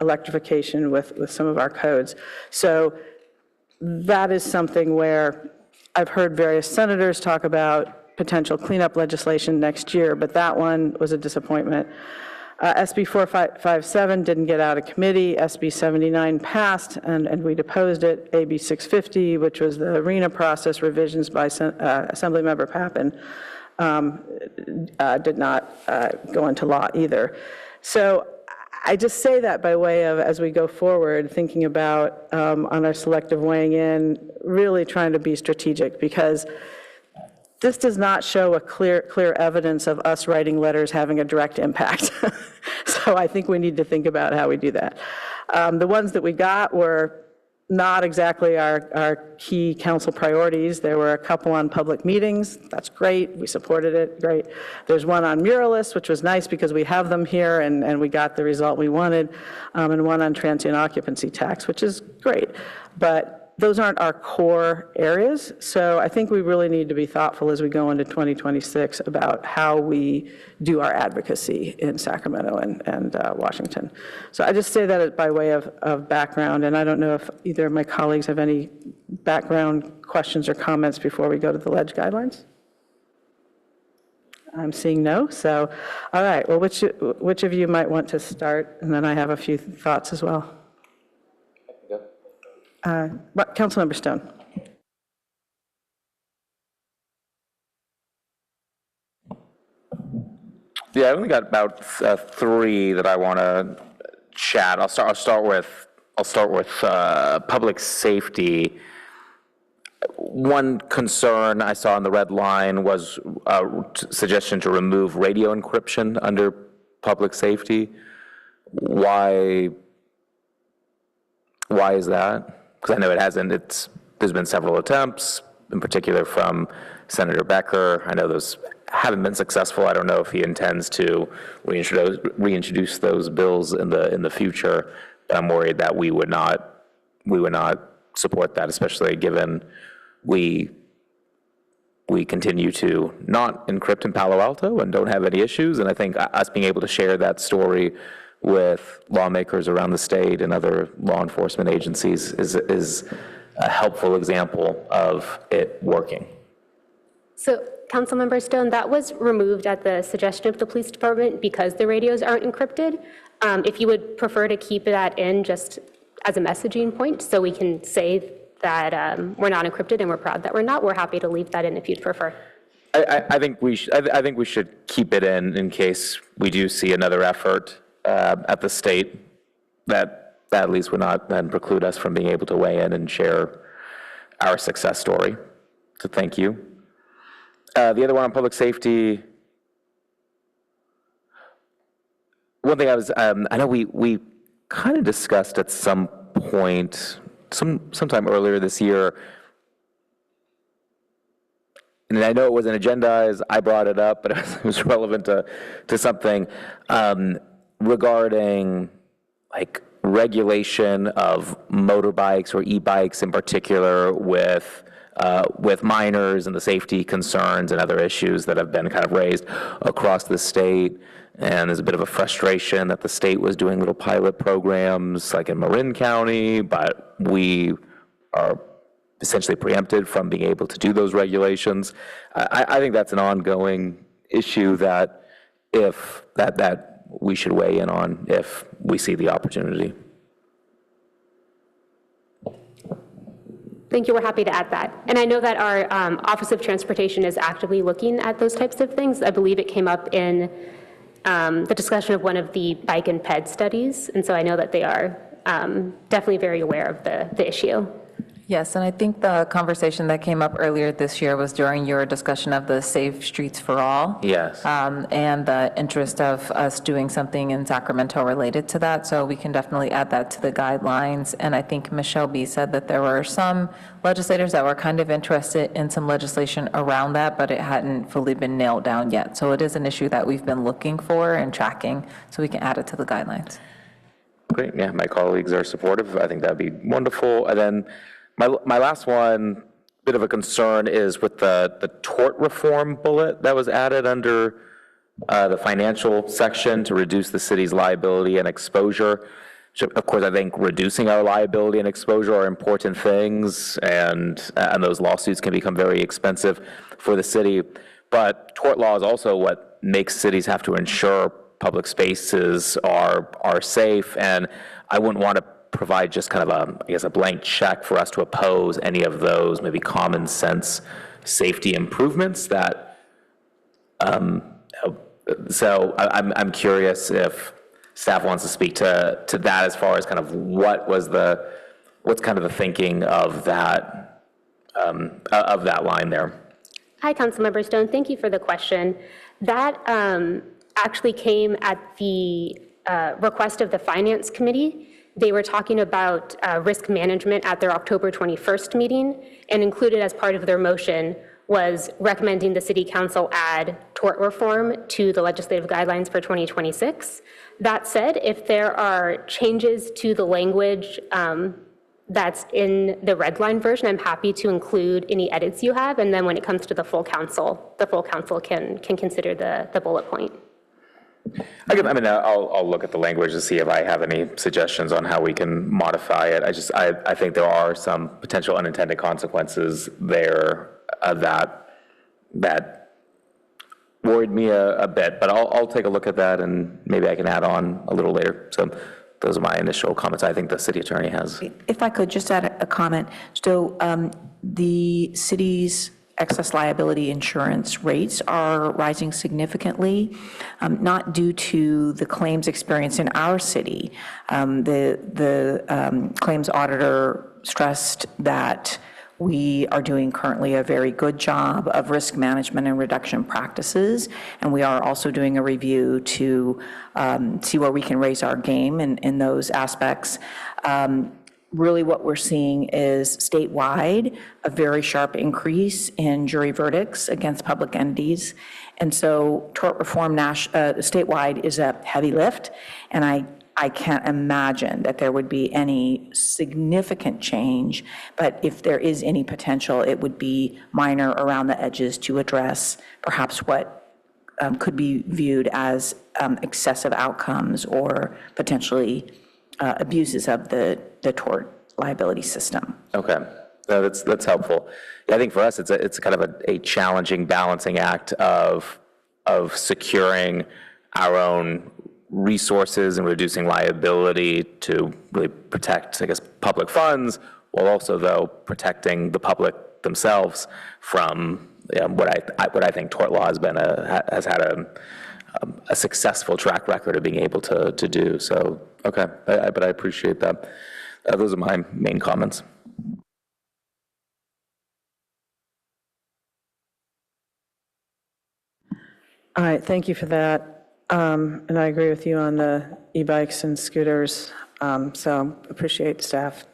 electrification with some of our codes. So that is something where I've heard various senators talk about potential cleanup legislation next year, but that one was a disappointment. SB 457 didn't get out of committee. SB 79 passed, and we deposed it. AB 650, which was the ARENA process revisions by Assemblymember Pappen, did not go into law either. So I just say that by way of, as we go forward, thinking about on our selective weighing in, really trying to be strategic, because this does not show a clear evidence of us writing letters having a direct impact. So I think we need to think about how we do that. The ones that we got were not exactly our key council priorities. There were a couple on public meetings. That's great. We supported it. Great. There's one on muralists, which was nice because we have them here and we got the result we wanted, and one on transient occupancy tax, which is great. But those aren't our core areas. So I think we really need to be thoughtful as we go into 2026 about how we do our advocacy in Sacramento and Washington. So I just say that by way of background, and I don't know if either of my colleagues have any background questions or comments before we go to the ledge guidelines. I'm seeing no, so, all right, well, which of you might want to start? And then I have a few thoughts as well. Councilmember Stone. Yeah, I've only got about three that I want to chat. I'll start with public safety. One concern I saw in the red line was a suggestion to remove radio encryption under public safety. Why is that? Because I know it hasn't. There's been several attempts, in particular from Senator Becker. I know those haven't been successful. I don't know if he intends to reintroduce those bills in the future. But I'm worried that we would not support that, especially given we continue to not encrypt in Palo Alto and don't have any issues. And I think us being able to share that story with lawmakers around the state and other law enforcement agencies is a helpful example of it working. So, Councilmember Stone, that was removed at the suggestion of the police department because the radios aren't encrypted. If you would prefer to keep that in just as a messaging point so we can say that we're not encrypted and we're proud that we're not, we're happy to leave that in if you'd prefer. I think we should keep it in case we do see another effort at the state that at least would not then preclude us from being able to weigh in and share our success story. So thank you. The other one on public safety. One thing I know we kind of discussed at some point, sometime earlier this year, and I know it wasn't agendized, I brought it up, but it was relevant to something regarding like regulation of motorbikes or e-bikes in particular with minors and the safety concerns and other issues that have been kind of raised across the state. And there's a bit of a frustration that the state was doing little pilot programs like in Marin County, but we are essentially preempted from being able to do those regulations. I think that's an ongoing issue that we should weigh in on if we see the opportunity. Thank you. We're happy to add that. And I know that our Office of Transportation is actively looking at those types of things. I believe it came up in the discussion of one of the bike and ped studies. And so I know that they are definitely very aware of the issue. Yes, and I think the conversation that came up earlier this year was during your discussion of the Safe Streets for All. Yes. And the interest of us doing something in Sacramento related to that. So we can definitely add that to the guidelines. And I think Michelle B. said that there were some legislators that were kind of interested in some legislation around that, but it hadn't fully been nailed down yet. So it is an issue that we've been looking for and tracking, so we can add it to the guidelines. Great. Yeah, my colleagues are supportive. I think that'd be wonderful. And then my last one, bit of a concern, is with the tort reform bullet that was added under the financial section to reduce the city's liability and exposure. So, of course, I think reducing our liability and exposure are important things, and those lawsuits can become very expensive for the city. But tort law is also what makes cities have to ensure public spaces are safe, and I wouldn't want to provide just kind of a blank check for us to oppose any of those maybe common sense safety improvements that, so I'm curious if staff wants to speak to that as far as kind of what's kind of the thinking of that line there. Hi, Councilmember Stone. Thank you for the question. That actually came at the request of the Finance Committee. they were talking about risk management at their October 21st meeting, and included as part of their motion was recommending the City Council add tort reform to the legislative guidelines for 2026. That said, if there are changes to the language that's in the red line version, I'm happy to include any edits you have, and then when it comes to the full council can consider the bullet point. I'll look at the language to see if I have any suggestions on how we can modify it. I think there are some potential unintended consequences there that worried me a bit, but I'll take a look at that and maybe I can add on a little later. So those are my initial comments. I think the city attorney has. If I could just add a comment. So the city's excess liability insurance rates are rising significantly, not due to the claims experience in our city. The claims auditor stressed that we are doing currently a very good job of risk management and reduction practices, and we are also doing a review to see where we can raise our game in those aspects. Really what we're seeing is statewide a very sharp increase in jury verdicts against public entities. And so tort reform statewide is a heavy lift, and I can't imagine that there would be any significant change, but if there is any potential, it would be minor around the edges to address perhaps what could be viewed as excessive outcomes or potentially abuses of the tort liability system. Okay, that's helpful. Yeah, I think for us, it's kind of a challenging balancing act of securing our own resources and reducing liability to really protect, I guess, public funds, while also, though, protecting the public themselves from what I think tort law has had a successful track record of being able to do. So, okay, but I appreciate that. Those are my main comments. All right, thank you for that. And I agree with you on the e-bikes and scooters. So appreciate staff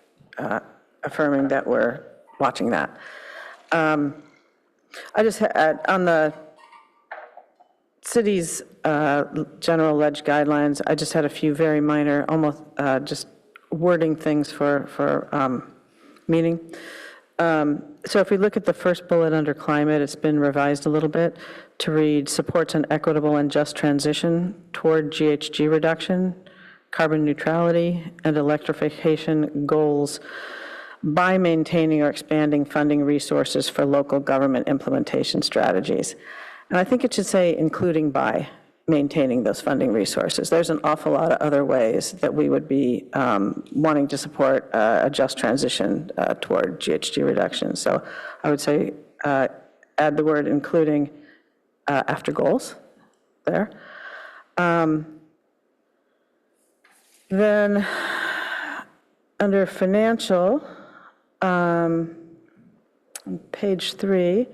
affirming that we're watching that. I just had, on the city's general ledge guidelines, I just had a few very minor, almost just wording things for meeting. So if we look at the first bullet under climate, it's been revised a little bit to read supports an equitable and just transition toward GHG reduction, carbon neutrality, and electrification goals by maintaining or expanding funding resources for local government implementation strategies. And I think it should say including by maintaining those funding resources. There's an awful lot of other ways that we would be wanting to support a just transition toward GHG reduction. So I would say add the word including after goals there. Then under financial, on page 3,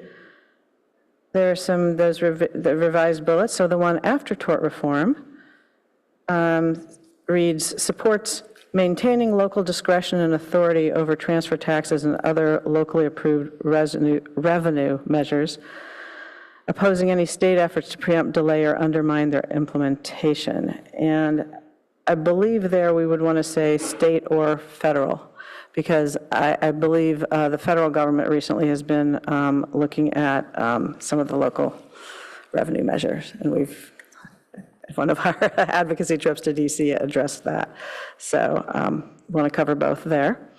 there are some the revised bullets. So the one after tort reform reads supports maintaining local discretion and authority over transfer taxes and other locally approved revenue measures, opposing any state efforts to preempt, delay, or undermine their implementation. And I believe there we would want to say state or federal, because I believe the federal government recently has been looking at some of the local revenue measures, and we've, one of our advocacy trips to DC addressed that. So want to cover both there.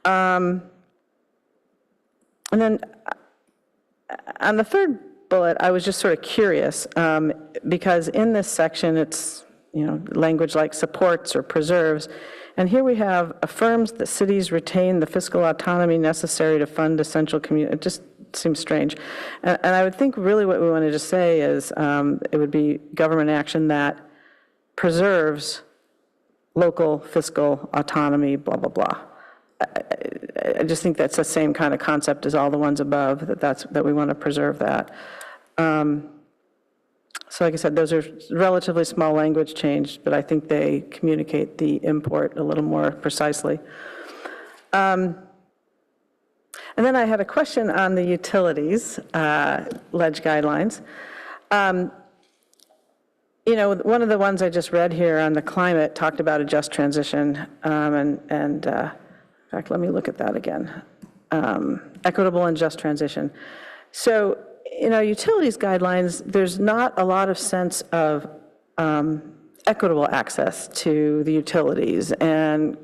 And then on the third bullet, I was just sort of curious, because in this section, it's, language like supports or preserves. And here we have affirms that cities retain the fiscal autonomy necessary to fund essential community. It just seems strange. And I would think really what we wanted to say is it would be government action that preserves local fiscal autonomy, blah, blah, blah. I just think that's the same kind of concept as all the ones above, that we want to preserve that. So So like I said, those are relatively small language change, but I think they communicate the import a little more precisely. And then I had a question on the utilities ledge guidelines. One of the ones I just read here on the climate talked about a just transition, and in fact, let me look at that again. Equitable and just transition. So in our utilities guidelines, there's not a lot of sense of equitable access to the utilities and,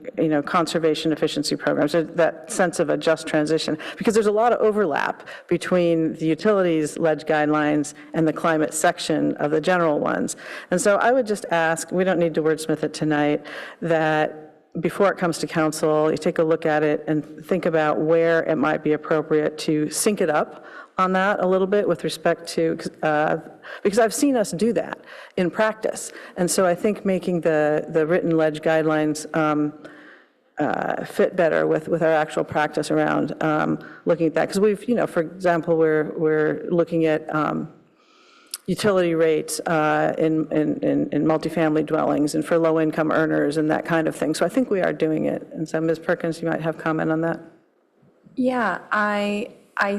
conservation efficiency programs, that sense of a just transition, because there's a lot of overlap between the utilities ledge guidelines and the climate section of the general ones. And so I would just ask, we don't need to wordsmith it tonight, that before it comes to council, you take a look at it and think about where it might be appropriate to sync it up on that a little bit with respect to, because I've seen us do that in practice. And so I think making the written ledge guidelines fit better with our actual practice around looking at that. Because we've, for example, we're looking at utility rates in multifamily dwellings and for low-income earners and that kind of thing. So I think we are doing it. And so Ms. Perkins, you might have comment on that. Yeah, I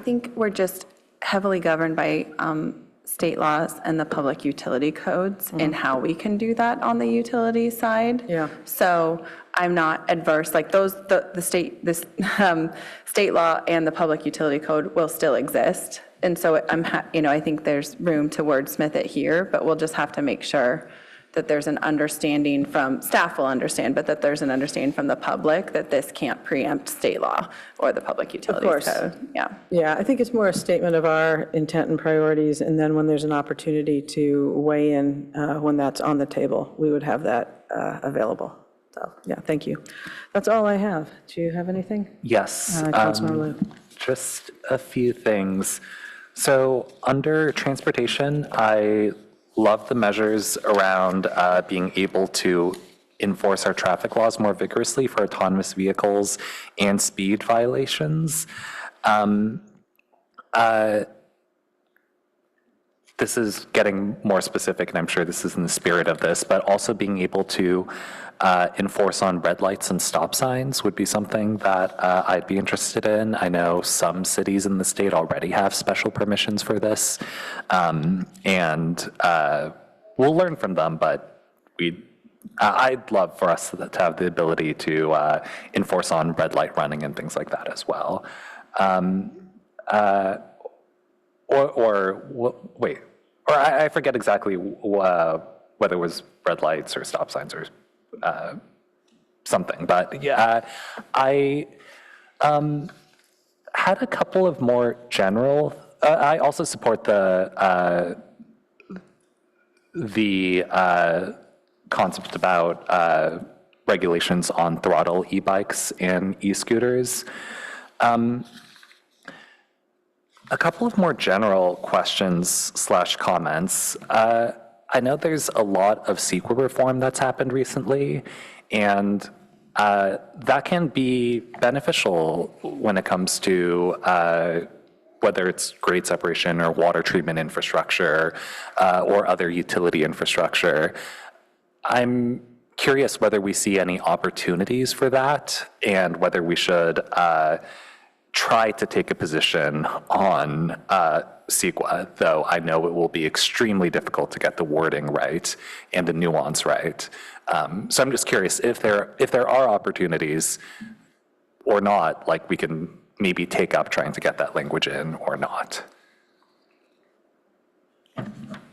think we're just heavily governed by state laws and the public utility codes in how we can do that on the utility side. Yeah. So I'm not adverse, like the state law and the public utility code will still exist. And so I think there's room to wordsmith it here, but we'll just have to make sure that there's an understanding from, staff will understand, but that there's an understanding from the public that this can't preempt state law or the public utilities code. Yeah. Yeah, I think it's more a statement of our intent and priorities, and then when there's an opportunity to weigh in when that's on the table, we would have that available. So, yeah, thank you. That's all I have. Do you have anything? Yes. Councilmember Liu. Just a few things. So under transportation, I love the measures around being able to enforce our traffic laws more vigorously for autonomous vehicles and speed violations. This is getting more specific, and I'm sure this is in the spirit of this, but also being able to enforce on red lights and stop signs would be something that I'd be interested in. I know some cities in the state already have special permissions for this, and we'll learn from them, but I'd love for us to have the ability to enforce on red light running and things like that as well. I forget exactly whether it was red lights or stop signs or something, but yeah, I had a couple of more general. I also support the concept about regulations on throttle e-bikes and e-scooters. A couple of more general questions / comments. I know there's a lot of CEQA reform that's happened recently, and that can be beneficial when it comes to whether it's grade separation or water treatment infrastructure or other utility infrastructure. I'm curious whether we see any opportunities for that and whether we should try to take a position on CEQA, though I know it will be extremely difficult to get the wording right and the nuance right. So I'm just curious if there are opportunities or not, like we can maybe take up trying to get that language in or not.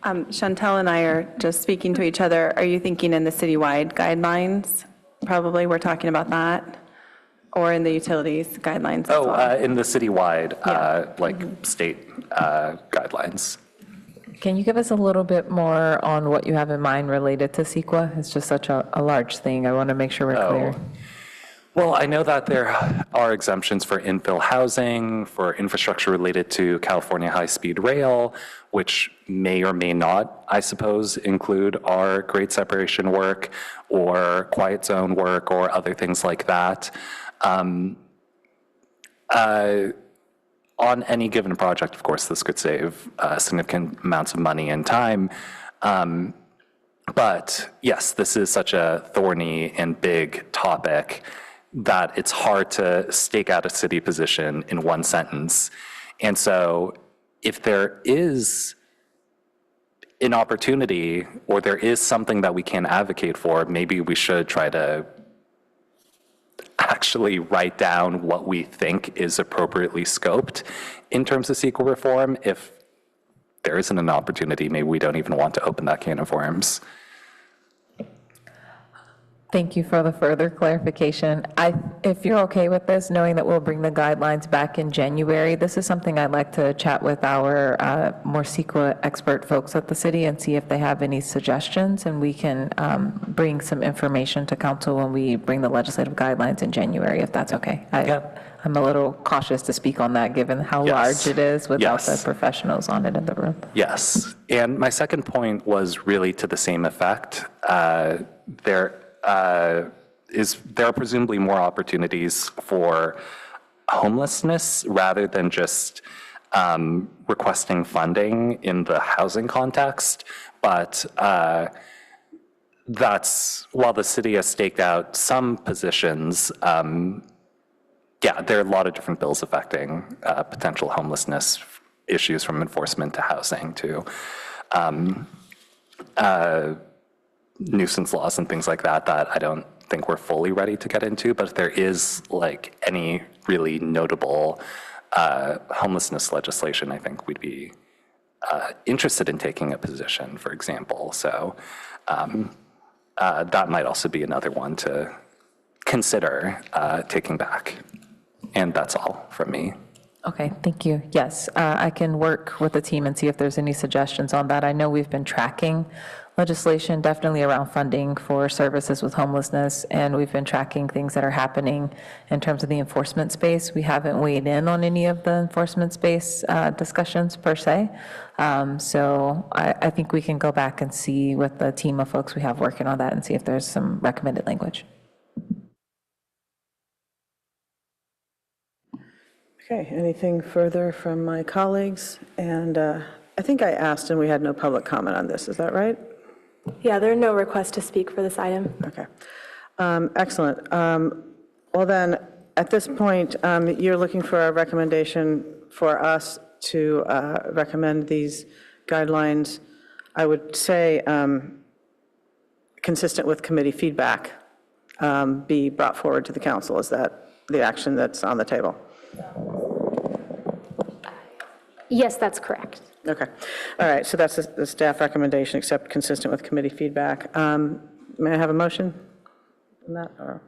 Chantel and I are just speaking to each other. Are you thinking in the citywide guidelines? Probably we're talking about that. Or in the utilities guidelines as well? In the citywide, state guidelines. Can you give us a little bit more on what you have in mind related to CEQA? It's just such a large thing. I want to make sure we're clear. Well, I know that there are exemptions for infill housing, for infrastructure related to California high-speed rail, which may or may not, I suppose, include our grade separation work or quiet zone work or other things like that. On any given project, of course, this could save significant amounts of money and time. But yes, this is such a thorny and big topic that it's hard to stake out a city position in one sentence. And so if there is an opportunity or there is something that we can advocate for, maybe we should try to actually write down what we think is appropriately scoped in terms of CEQA reform. If there isn't an opportunity, maybe we don't even want to open that can of worms. Thank you for the further clarification. If you're okay with this, knowing that we'll bring the guidelines back in January, this is something I'd like to chat with our more CEQA expert folks at the city and see if they have any suggestions, and we can bring some information to council when we bring the legislative guidelines in January, if that's okay. I'm a little cautious to speak on that, given how large it is without the professionals on it in the room. Yes, and my second point was really to the same effect. There are presumably more opportunities for homelessness rather than just requesting funding in the housing context. But that's, while the city has staked out some positions, there are a lot of different bills affecting potential homelessness issues, from enforcement to housing to nuisance laws and things like that, that I don't think we're fully ready to get into. But if there is like any really notable homelessness legislation, I think we'd be interested in taking a position, for example. So that might also be another one to consider taking back. And that's all from me. Okay, thank you. Yes, I can work with the team and see if there's any suggestions on that. I know we've been tracking legislation definitely around funding for services with homelessness, and we've been tracking things that are happening in terms of the enforcement space. We haven't weighed in on any of the enforcement space discussions per se. So I think we can go back and see with the team of folks we have working on that and see if there's some recommended language. Okay, anything further from my colleagues? And I think I asked and we had no public comment on this, is that right? Yeah, there are no requests to speak for this item. Okay, excellent. Well then, at this point, you're looking for a recommendation for us to recommend these guidelines, I would say, consistent with committee feedback, be brought forward to the council. Is that the action that's on the table? Yes, that's correct. Okay. All right. So that's the staff recommendation, except consistent with committee feedback. May I have a motion on that? Or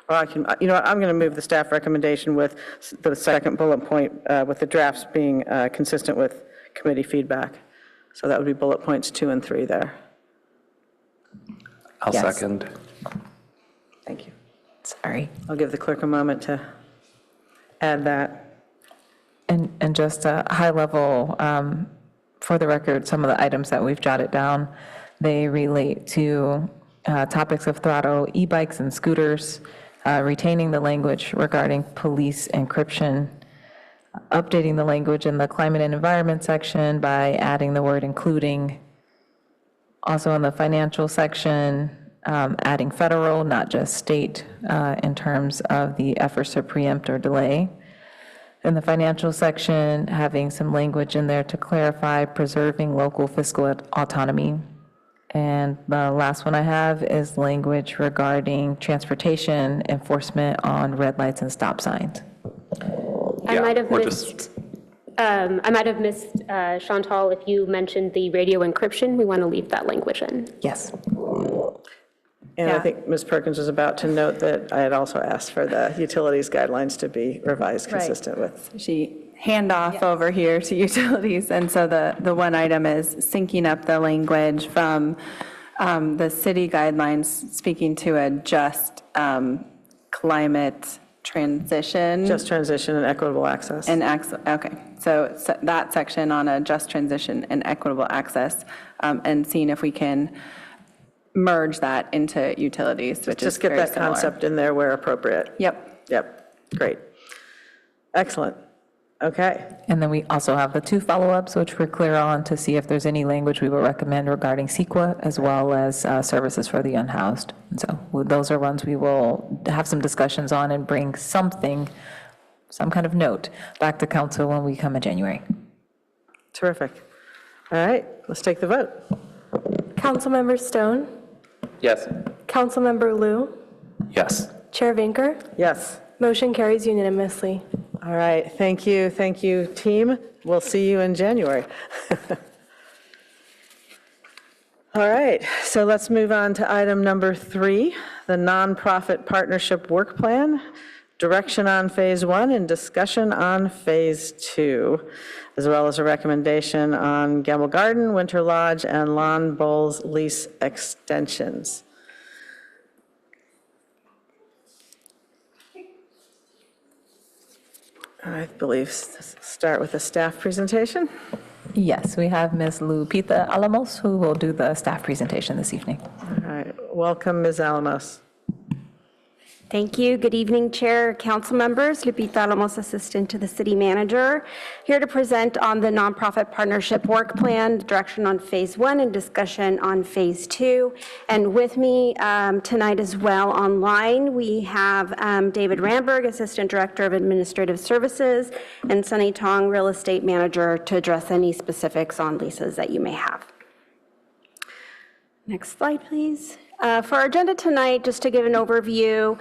I can, you know what, I'm going to move the staff recommendation with the second bullet point, with the drafts being consistent with committee feedback. So that would be bullet points 2 and 3 there. I'll second. Thank you. Sorry. I'll give the clerk a moment to add that. And just a high level, for the record, some of the items that we've jotted down, they relate to topics of throttle, e-bikes and scooters, retaining the language regarding police encryption, updating the language in the climate and environment section by adding the word including. Also in the financial section, adding federal, not just state, in terms of the efforts to preempt or delay. In the financial section, having some language in there to clarify preserving local fiscal autonomy. And the last one I have is language regarding transportation enforcement on red lights and stop signs. I might have missed, Chantal, if you mentioned the radio encryption, we want to leave that language in. Yes. And I think Ms. Perkins was about to note that I had also asked for the utilities guidelines to be revised consistent with. She hand off over here to utilities, and so the one item is syncing up the language from the city guidelines speaking to a just climate transition. Just transition and equitable access. Okay, so that section on a just transition and equitable access, and seeing if we can merge that into utilities, which Just is get very that similar. concept in there where appropriate. Yep. Yep, great. Excellent. Okay, And then we also have the 2 follow-ups, which we're clear on, to see if there's any language we would recommend regarding CEQA, as well as services for the unhoused. And so those are ones we will have some discussions on and bring something, some kind of note, back to council when we come in January. terrific. All right, let's take the vote. Councilmember Stone, Yes. Councilmember Liu, Yes. Chair Vinker, Yes. motion carries unanimously. All right, thank you, team. We'll see you in January. All right, so let's move on to item number 3, the nonprofit partnership work plan, direction on phase 1 and discussion on phase 2, as well as a recommendation on Gamble Garden, Winter Lodge, and Lawn Bowls lease extensions. I believe start with a staff presentation. Yes, we have Ms. Lupita Alamos, who will do the staff presentation this evening. All right, welcome, Ms. Alamos. Thank you. Good evening, Chair, Council members. Lupita Alamos, Assistant to the City Manager, here to present on the Nonprofit Partnership Work Plan, direction on Phase 1 and discussion on Phase 2. And with me tonight as well online, we have David Ramberg, Assistant Director of Administrative Services, and Sunny Tong, Real Estate Manager, to address any specifics on leases that you may have. Next slide, please. For our agenda tonight, just to give an overview,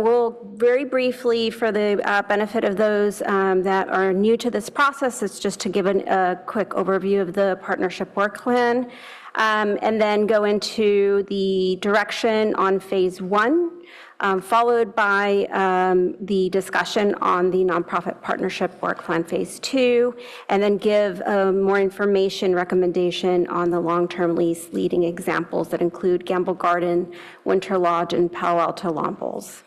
we'll very briefly, for the benefit of those that are new to this process, it's just to give a quick overview of the partnership work plan, and then go into the direction on phase 1, followed by the discussion on the nonprofit partnership work plan phase 2, and then give more information recommendation on the long-term lease leading examples that include Gamble Garden, Winter Lodge, and Palo Alto Lawn Bowls.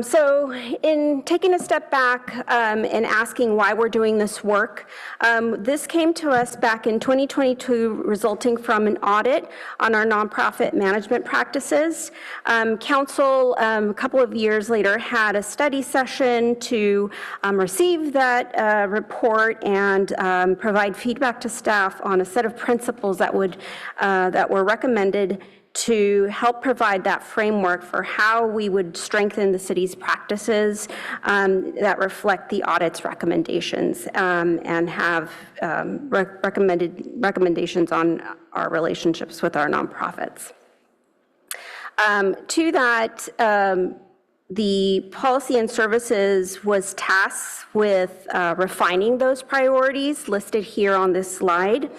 So in taking a step back and asking why we're doing this work, this came to us back in 2022 resulting from an audit on our nonprofit management practices. Council, a couple of years later, had a study session to receive that report and provide feedback to staff on a set of principles that were recommended to help provide that framework for how we would strengthen the city's practices that reflect the audit's recommendations and have recommendations on our relationships with our nonprofits. To that, the policy and services was tasked with refining those priorities listed here on this slide.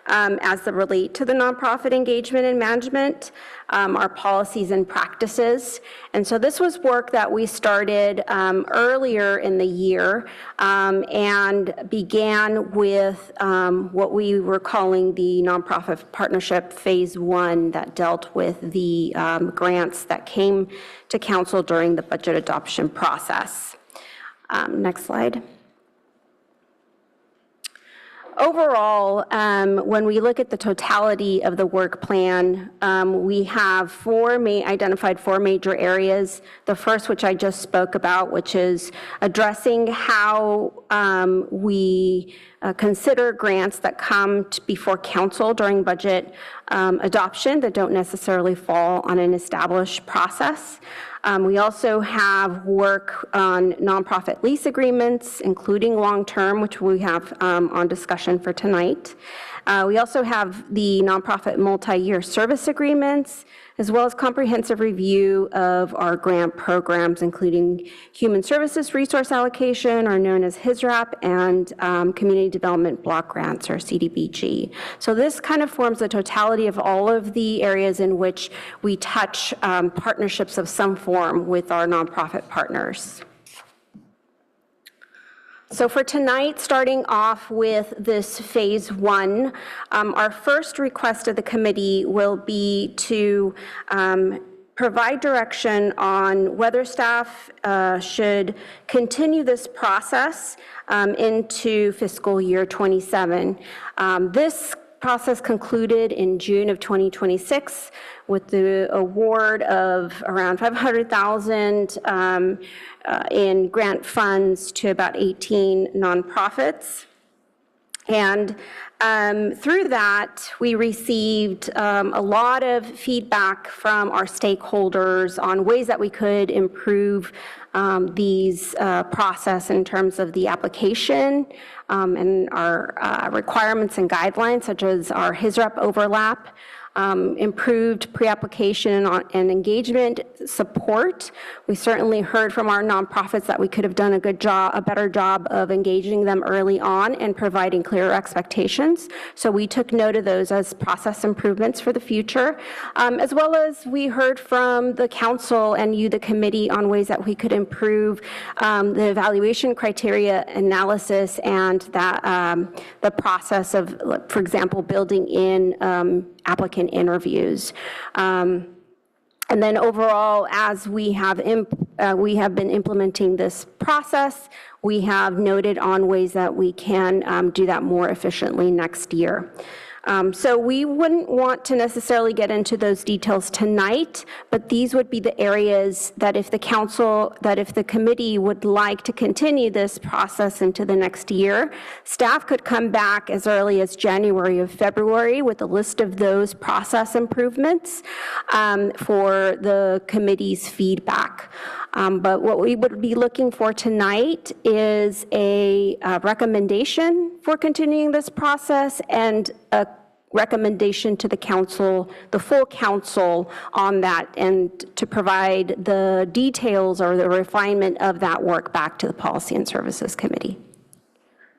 As they relate to the nonprofit engagement and management, our policies and practices. And so this was work that we started earlier in the year and began with what we were calling the nonprofit partnership phase 1 that dealt with the grants that came to council during the budget adoption process. Next slide. Overall, when we look at the totality of the work plan, we have identified four major areas. The first, which I just spoke about, which is addressing how we consider grants that come before council during budget adoption that don't necessarily fall on an established process. We also have work on nonprofit lease agreements, including long-term, which we have on discussion for tonight. We also have the nonprofit multi-year service agreements, as well as comprehensive review of our grant programs, including Human Services Resource Allocation, or known as HSRAP, and Community Development Block Grants, or CDBG. So this kind of forms the totality of all of the areas in which we touch partnerships of some form with our nonprofit partners. So for tonight, starting off with this phase 1, our first request of the committee will be to provide direction on whether staff should continue this process into fiscal year 27. This process concluded in June of 2026 with the award of around $500,000 in grant funds to about 18 nonprofits. And through that, we received a lot of feedback from our stakeholders on ways that we could improve these process in terms of the application and our requirements and guidelines, such as our HISREP overlap, improved pre-application and engagement support. We certainly heard from our nonprofits that we could have done a better job of engaging them early on and providing clearer expectations. So we took note of those as process improvements for the future, as well as we heard from the council and you, the committee, on ways that we could improve the evaluation criteria analysis and that the process of, for example, building in applicant interviews. And then overall, as we have been implementing this process, we have noted on ways that we can do that more efficiently next year. So we wouldn't want to necessarily get into those details tonight, but these would be the areas that if the committee would like to continue this process into the next year, staff could come back as early as January or February with a list of those process improvements for the committee's feedback. But what we would be looking for tonight is a recommendation for continuing this process and a recommendation to the council, the full council, on that, and to provide the details or the refinement of that work back to the Policy and Services Committee.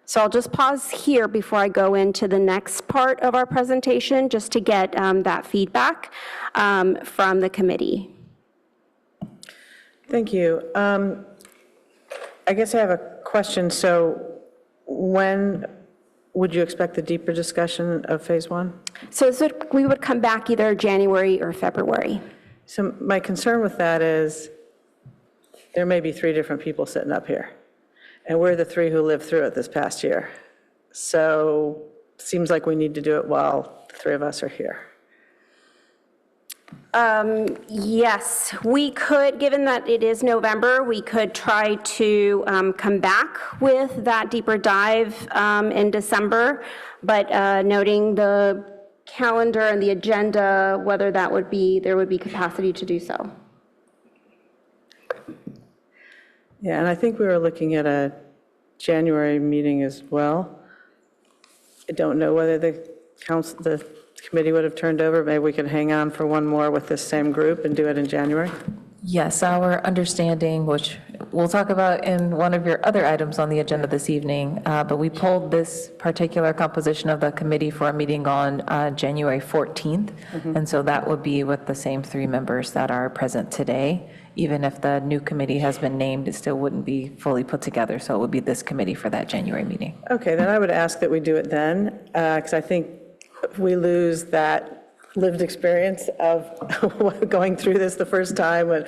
So I'll just pause here before I go into the next part of our presentation, just to get that feedback from the committee. Thank you. I guess I have a question. So when would you expect the deeper discussion of phase one? So we would come back either January or February. So my concern with that is there may be 3 different people sitting up here, and we're the 3 who lived through it this past year. So it seems like we need to do it while the 3 of us are here. Yes, we could, given that it is November, we could try to come back with that deeper dive in December, but noting the calendar and the agenda, whether that would be, there would be capacity to do so. Yeah, and I think we were looking at a January meeting as well. I don't know whether the committee would have turned over. Maybe we could hang on for one more with this same group and do it in January. Yes, our understanding, which we'll talk about in one of your other items on the agenda this evening, but we pulled this particular composition of the committee for a meeting on January 14th. And so that would be with the same 3 members that are present today. Even if the new committee has been named, it still wouldn't be fully put together. So it would be this committee for that January meeting. Okay, then I would ask that we do it then, because I think if we lose that lived experience of going through this the first time, and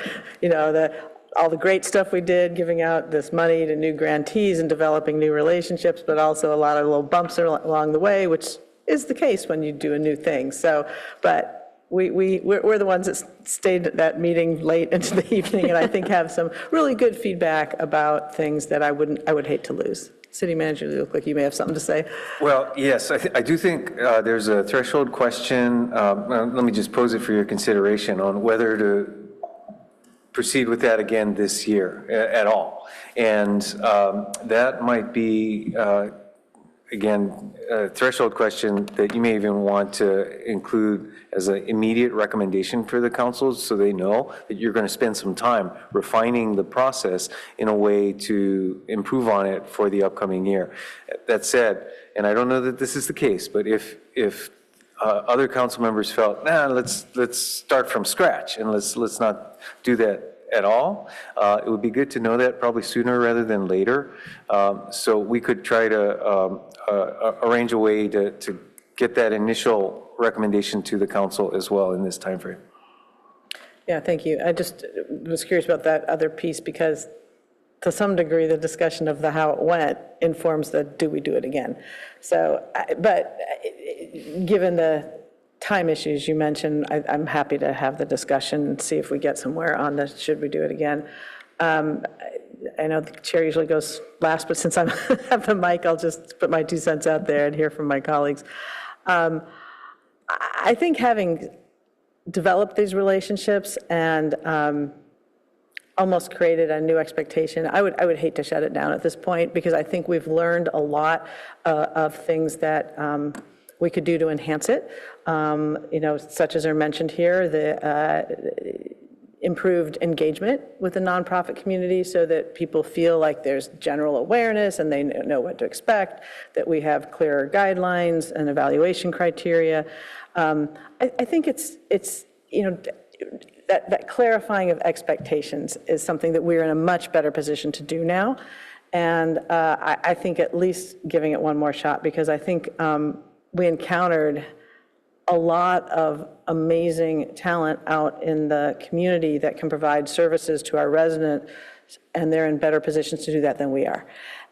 all the great stuff we did, giving out this money to new grantees and developing new relationships, but also a lot of little bumps along the way, which is the case when you do a new thing. So, but we're the ones that stayed at that meeting late into the evening, and I think have some really good feedback about things that I would hate to lose. City Manager, you look like you may have something to say. Well, yes, I do think there's a threshold question. Let me just pose it for your consideration on whether to proceed with that again this year at all. And that might be, again, a threshold question that you may even want to include as an immediate recommendation for the council, so they know that you're going to spend some time refining the process in a way to improve on it for the upcoming year. That said, and I don't know that this is the case, but if other council members felt, let's start from scratch and let's not do that at all, it would be good to know that probably sooner rather than later. So we could try to arrange a way to get that initial recommendation to the council as well in this time frame. Yeah, thank you. I just was curious about that other piece because to some degree, the discussion of the how it went informs the do we do it again. So, but given the time issues you mentioned, I'm happy to have the discussion and see if we get somewhere on the should we do it again. I know the chair usually goes last, but since I have the mic, I'll just put my 2 cents out there and hear from my colleagues. I think having developed these relationships and almost created a new expectation, I would hate to shut it down at this point, because I think we've learned a lot of things that we could do to enhance it, such as are mentioned here, the improved engagement with the nonprofit community so that people feel like there's general awareness and they know what to expect, that we have clearer guidelines and evaluation criteria. I think it's that clarifying of expectations is something that we're in a much better position to do now. And I think at least giving it one more shot, because I think we encountered a lot of amazing talent out in the community that can provide services to our residents, and they're in better positions to do that than we are.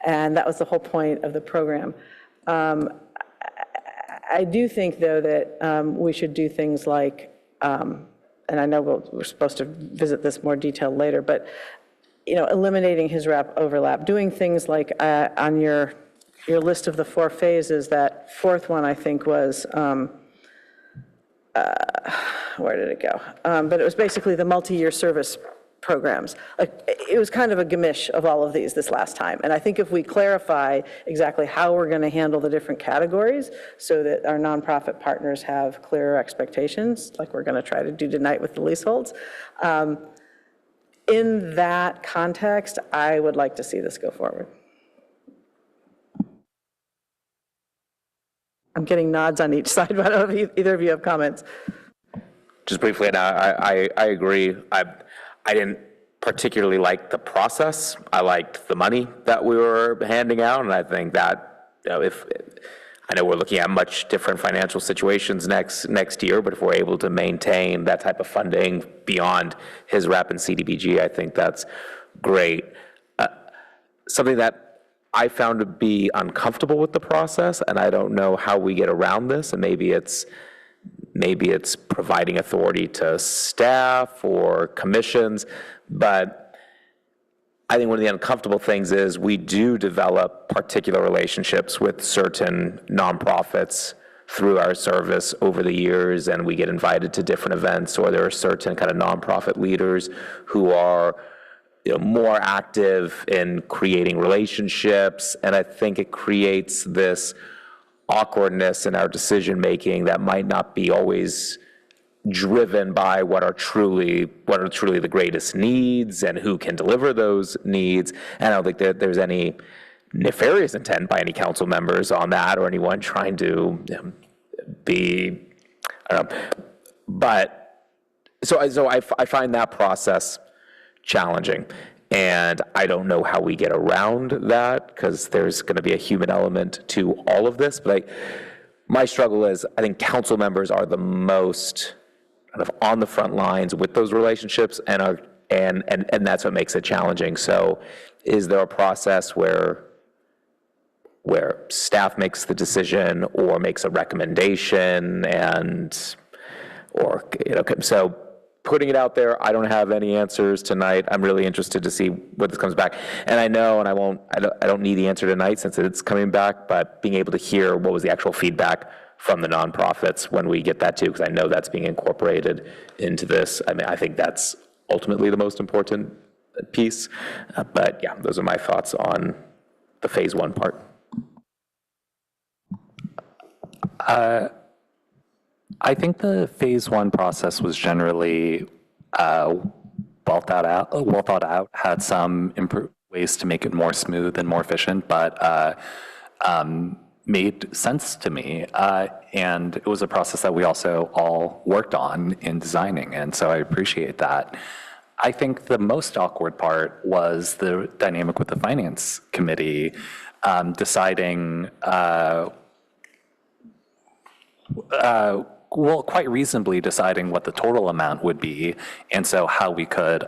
And that was the whole point of the program. I do think, though, that we should do things like, and I know we're supposed to visit this more detailed later, but eliminating his rep overlap, doing things like on your list of the 4 phases, that 4th one I think was, where did it go? But it was basically the multi-year service programs. It was kind of a gamish of all of these this last time. And I think if we clarify exactly how we're going to handle the different categories so that our nonprofit partners have clearer expectations, like we're going to try to do tonight with the leaseholds, in that context, I would like to see this go forward. I'm getting nods on each side, but I don't know if either of you have comments. Just briefly, and I agree. I didn't particularly like the process. I liked the money that we were handing out, and I think that I know we're looking at much different financial situations next year, but if we're able to maintain that type of funding beyond his rep and CDBG, I think that's great. Something that I found to be uncomfortable with the process, and I don't know how we get around this, and maybe it's providing authority to staff or commissions, but I think one of the uncomfortable things is we do develop particular relationships with certain nonprofits through our service over the years, and we get invited to different events, or there are certain kind of nonprofit leaders who are more active in creating relationships, and I think it creates this awkwardness in our decision-making that might not be always driven by what are truly the greatest needs and who can deliver those needs. And I don't think that there's any nefarious intent by any council members on that, or anyone trying to be, I don't know. But so I find that process challenging, and I don't know how we get around that, because there's going to be a human element to all of this. But my struggle is, I think council members are the most kind of on the front lines with those relationships, and that's what makes it challenging. So is there a process where staff makes the decision or makes a recommendation, so putting it out there, I don't have any answers tonight. I'm really interested to see what this comes back. And I know, and I don't need the answer tonight since it's coming back, but being able to hear what was the actual feedback from the nonprofits when we get that too, because I know that's being incorporated into this. I mean, I think that's ultimately the most important piece. But yeah, those are my thoughts on the phase 1 part. I think the phase 1 process was generally well thought out, had some ways to make it more smooth and more efficient, but made sense to me. And it was a process that we also all worked on in designing, and so I appreciate that. I think the most awkward part was the dynamic with the finance committee, deciding quite reasonably deciding what the total amount would be, and so how we could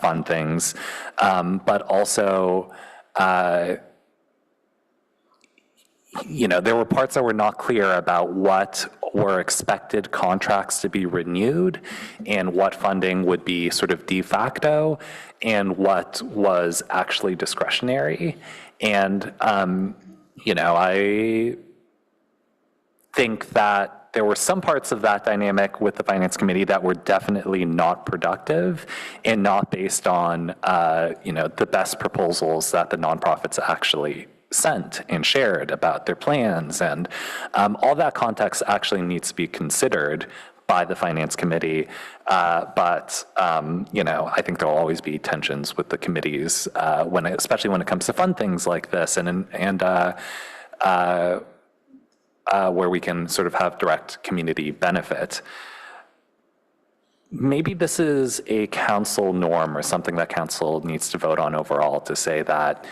fund things, but also there were parts that were not clear about what were expected contracts to be renewed and what funding would be sort of de facto and what was actually discretionary. And, I think that there were some parts of that dynamic with the Finance Committee that were definitely not productive and not based on, the best proposals that the nonprofits actually sent and shared about their plans. And all that context actually needs to be considered by the Finance Committee. But I think there'll always be tensions with the committees, especially when it comes to fun things like this and where we can sort of have direct community benefit. Maybe this is a council norm or something that council needs to vote on overall, to say that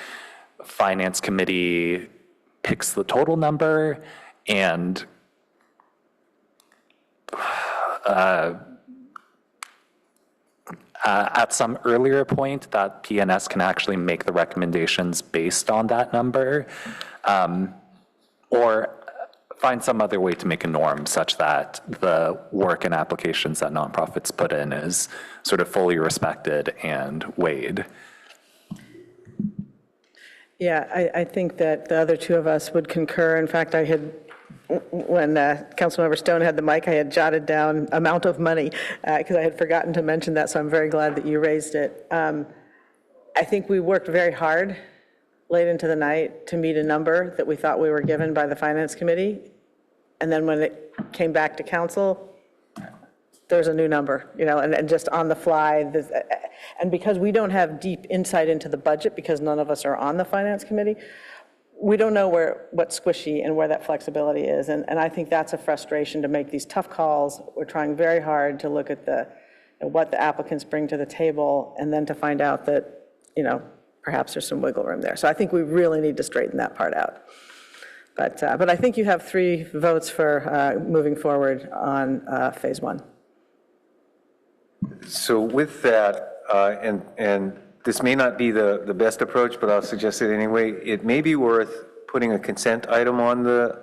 Finance Committee picks the total number and at some earlier point that PNS can actually make the recommendations based on that number, or find some other way to make a norm such that the work and applications that nonprofits put in is sort of fully respected and weighed. Yeah, I think that the other two of us would concur. In fact, when Councilmember Stone had the mic, I had jotted down amount of money because I had forgotten to mention that, so I'm very glad that you raised it. I think we worked very hard late into the night to meet a number that we thought we were given by the Finance Committee. And then when it came back to council, there's a new number, and just on the fly. And because we don't have deep insight into the budget, because none of us are on the Finance Committee, we don't know what's squishy and where that flexibility is. And I think that's a frustration to make these tough calls. We're trying very hard to look at what the applicants bring to the table, and then to find out that, perhaps there's some wiggle room there. So I think we really need to straighten that part out. But I think you have 3 votes for moving forward on phase 1. So with that, and this may not be the best approach, but I'll suggest it anyway, it may be worth putting a consent item on the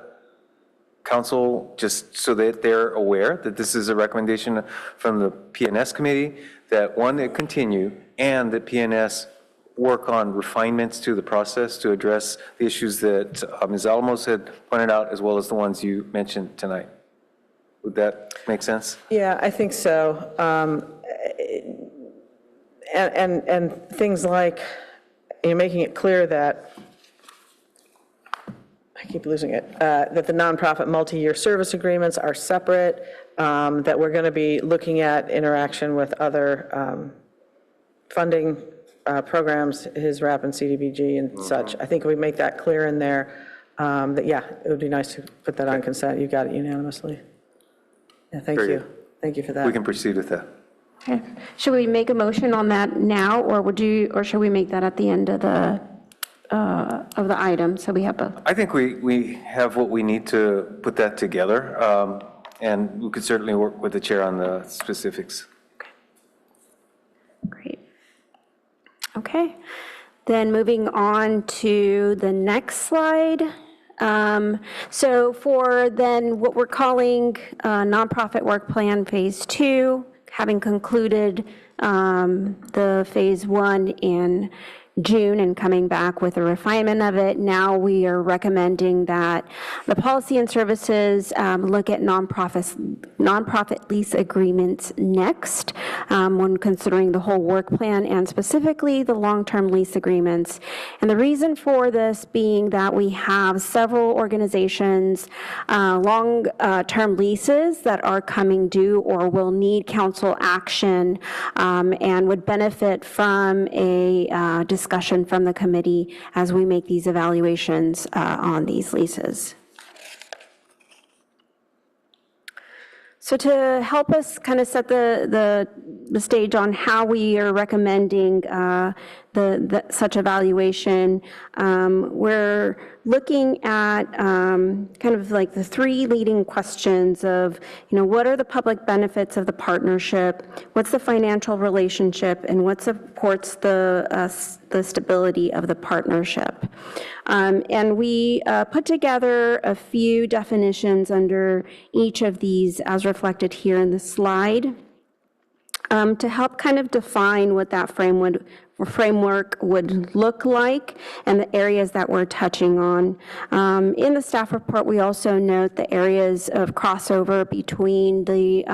council just so that they're aware that this is a recommendation from the PNS committee, that one, it continue, and that PNS work on refinements to the process to address the issues that Ms. Alamos had pointed out, as well as the ones you mentioned tonight. Would that make sense? Yeah, I think so. And things like, making it clear that, I keep losing it, that the nonprofit multi-year service agreements are separate, that we're going to be looking at interaction with other funding programs, his RAP and CDBG and such. I think we make that clear in there, that, yeah, it would be nice to put that on consent. You got it unanimously. Yeah, thank Very you. good. Thank you for that. We can proceed with that. Okay. Should we make a motion on that now, or should we make that at the end of the item, so we have a? I think we have what we need to put that together, and we could certainly work with the chair on the specifics. Great. Okay, then moving on to the next slide. So for then what we're calling nonprofit work plan phase 2, having concluded the phase 1 in June and coming back with a refinement of it, now we are recommending that the policy and services look at nonprofit lease agreements next when considering the whole work plan, and specifically the long-term lease agreements. And the reason for this being that we have several organizations long-term leases that are coming due or will need council action and would benefit from a discussion from the committee as we make these evaluations on these leases. So to help us kind of set the stage on how we are recommending such evaluation, we're looking at kind of like the three leading questions of, what are the public benefits of the partnership, what's the financial relationship, and what supports the stability of the partnership. And we put together a few definitions under each of these as reflected here in the slide to help kind of define what that framework would look like and the areas that we're touching on. In the staff report, we also note the areas of crossover between the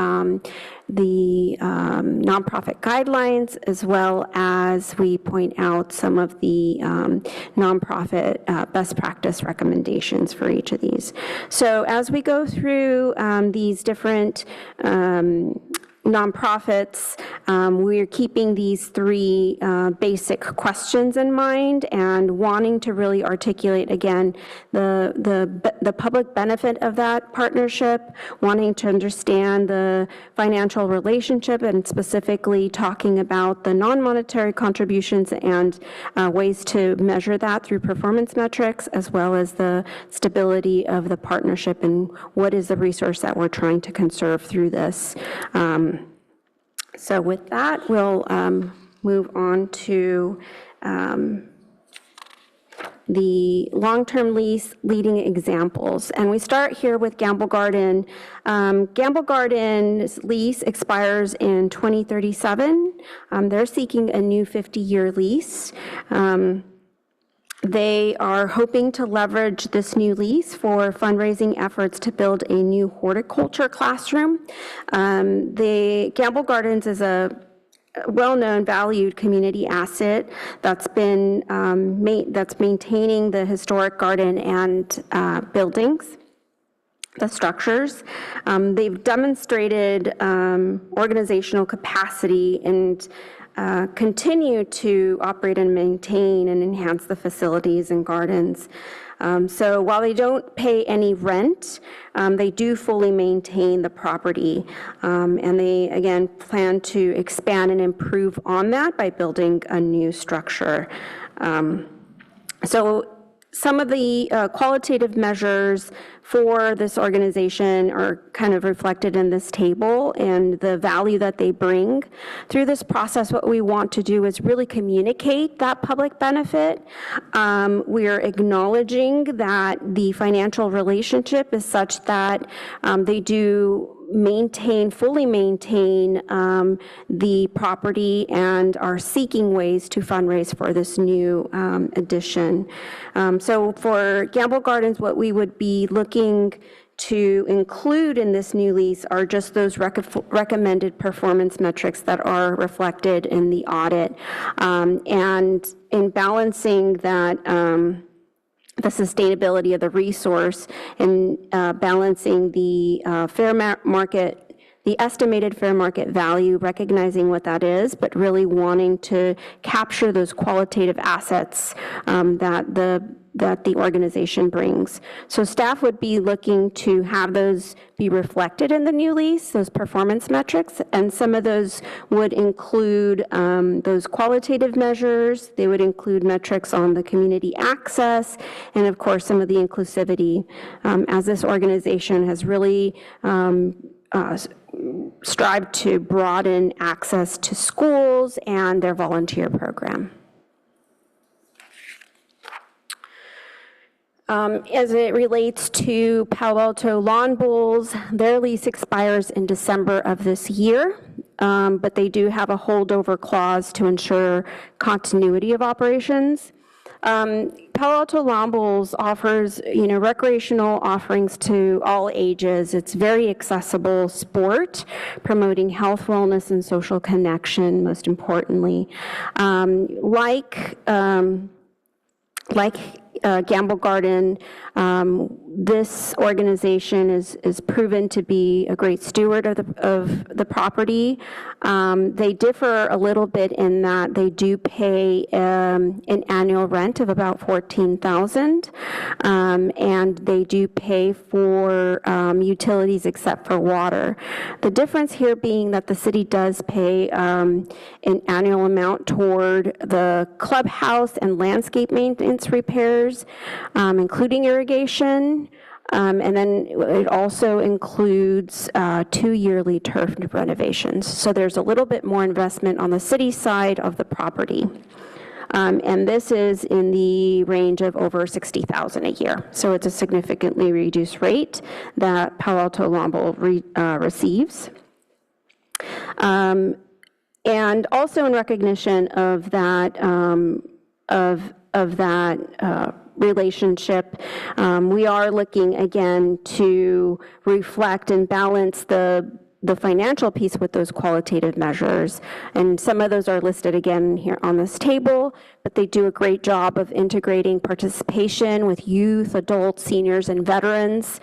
nonprofit guidelines, as well as we point out some of the nonprofit best practice recommendations for each of these. So as we go through these different nonprofits, we're keeping these three basic questions in mind and wanting to really articulate, again, the public benefit of that partnership, wanting to understand the financial relationship, and specifically talking about the non-monetary contributions and ways to measure that through performance metrics, as well as the stability of the partnership and what is the resource that we're trying to conserve through this. So with that, we'll move on to the long-term lease leading examples. And we start here with Gamble Garden. Gamble Garden's lease expires in 2037. They're seeking a new 50-year lease. They are hoping to leverage this new lease for fundraising efforts to build a new horticulture classroom. The Gamble Gardens is a well-known, valued community asset that's been that's maintaining the historic garden and buildings, the structures. They've demonstrated organizational capacity and continue to operate and maintain and enhance the facilities and gardens. So while they don't pay any rent, they do fully maintain the property. And they, again, plan to expand and improve on that by building a new structure. So some of the qualitative measures for this organization are kind of reflected in this table and the value that they bring. Through this process, what we want to do is really communicate that public benefit. We are acknowledging that the financial relationship is such that they do fully maintain the property and are seeking ways to fundraise for this new addition. So for Gamble Gardens, what we would be looking to include in this new lease are just those recommended performance metrics that are reflected in the audit. And in balancing that, the sustainability of the resource and balancing the the estimated fair market value, recognizing what that is, but really wanting to capture those qualitative assets that the organization brings. So staff would be looking to have those be reflected in the new lease, those performance metrics, and some of those would include those qualitative measures. They would include metrics on the community access, and of course, some of the inclusivity, as this organization has really strived to broaden access to schools and their volunteer program. As it relates to Palo Alto Lawn Bowls, their lease expires in December of this year, but they do have a holdover clause to ensure continuity of operations. Palo Alto Lawn Bowls offers, recreational offerings to all ages. It's very accessible sport, promoting health, wellness, and social connection, most importantly. Like Gamble Garden, This organization is proven to be a great steward of the property. They differ a little bit in that they do pay an annual rent of about $14,000, and they do pay for utilities except for water. The difference here being that the city does pay an annual amount toward the clubhouse and landscape maintenance repairs, including irrigation. And then it also includes 2 yearly turf renovations. So there's a little bit more investment on the city side of the property. And this is in the range of over $60,000 a year. So it's a significantly reduced rate that Palo Alto Lombo receives. And also in recognition of that, relationship, we are looking again to reflect and balance the financial piece with those qualitative measures. And some of those are listed again here on this table, but they do a great job of integrating participation with youth, adults, seniors, and veterans.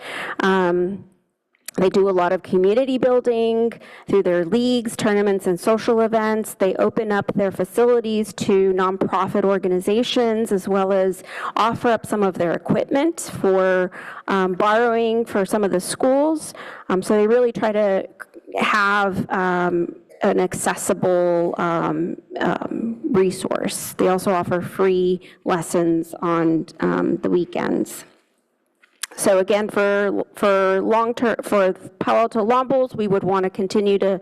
They do a lot of community building through their leagues, tournaments, and social events. They open up their facilities to nonprofit organizations, as well as offer up some of their equipment for borrowing for some of the schools. So they really try to have an accessible resource. They also offer free lessons on the weekends. So again, for long-term, for Palo Alto Lombos, we would want to continue to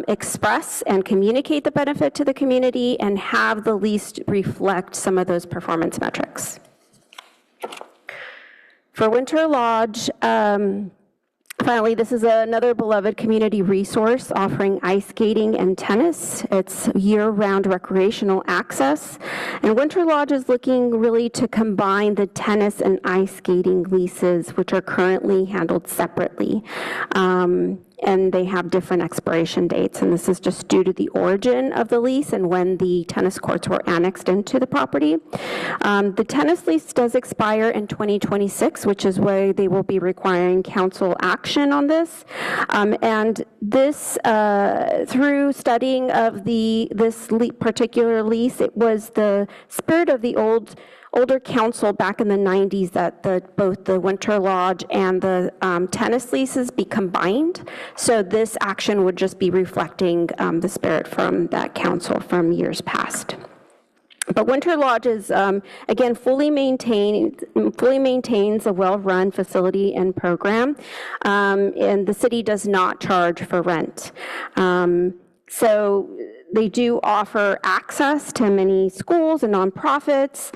express and communicate the benefit to the community and have the lease reflect some of those performance metrics. For Winter Lodge, finally, this is another beloved community resource offering ice skating and tennis. It's year-round recreational access. And Winter Lodge is looking really to combine the tennis and ice skating leases, which are currently handled separately. And they have different expiration dates, and this is just due to the origin of the lease and when the tennis courts were annexed into the property. The tennis lease does expire in 2026, which is why they will be requiring council action on this. And this, through studying of this particular lease, it was the spirit of the older council back in the 90s that both the Winter Lodge and the tennis leases be combined. So this action would just be reflecting the spirit from that council from years past. But Winter Lodge is, again, fully maintains a well-run facility and program, and the city does not charge for rent. So they do offer access to many schools and nonprofits.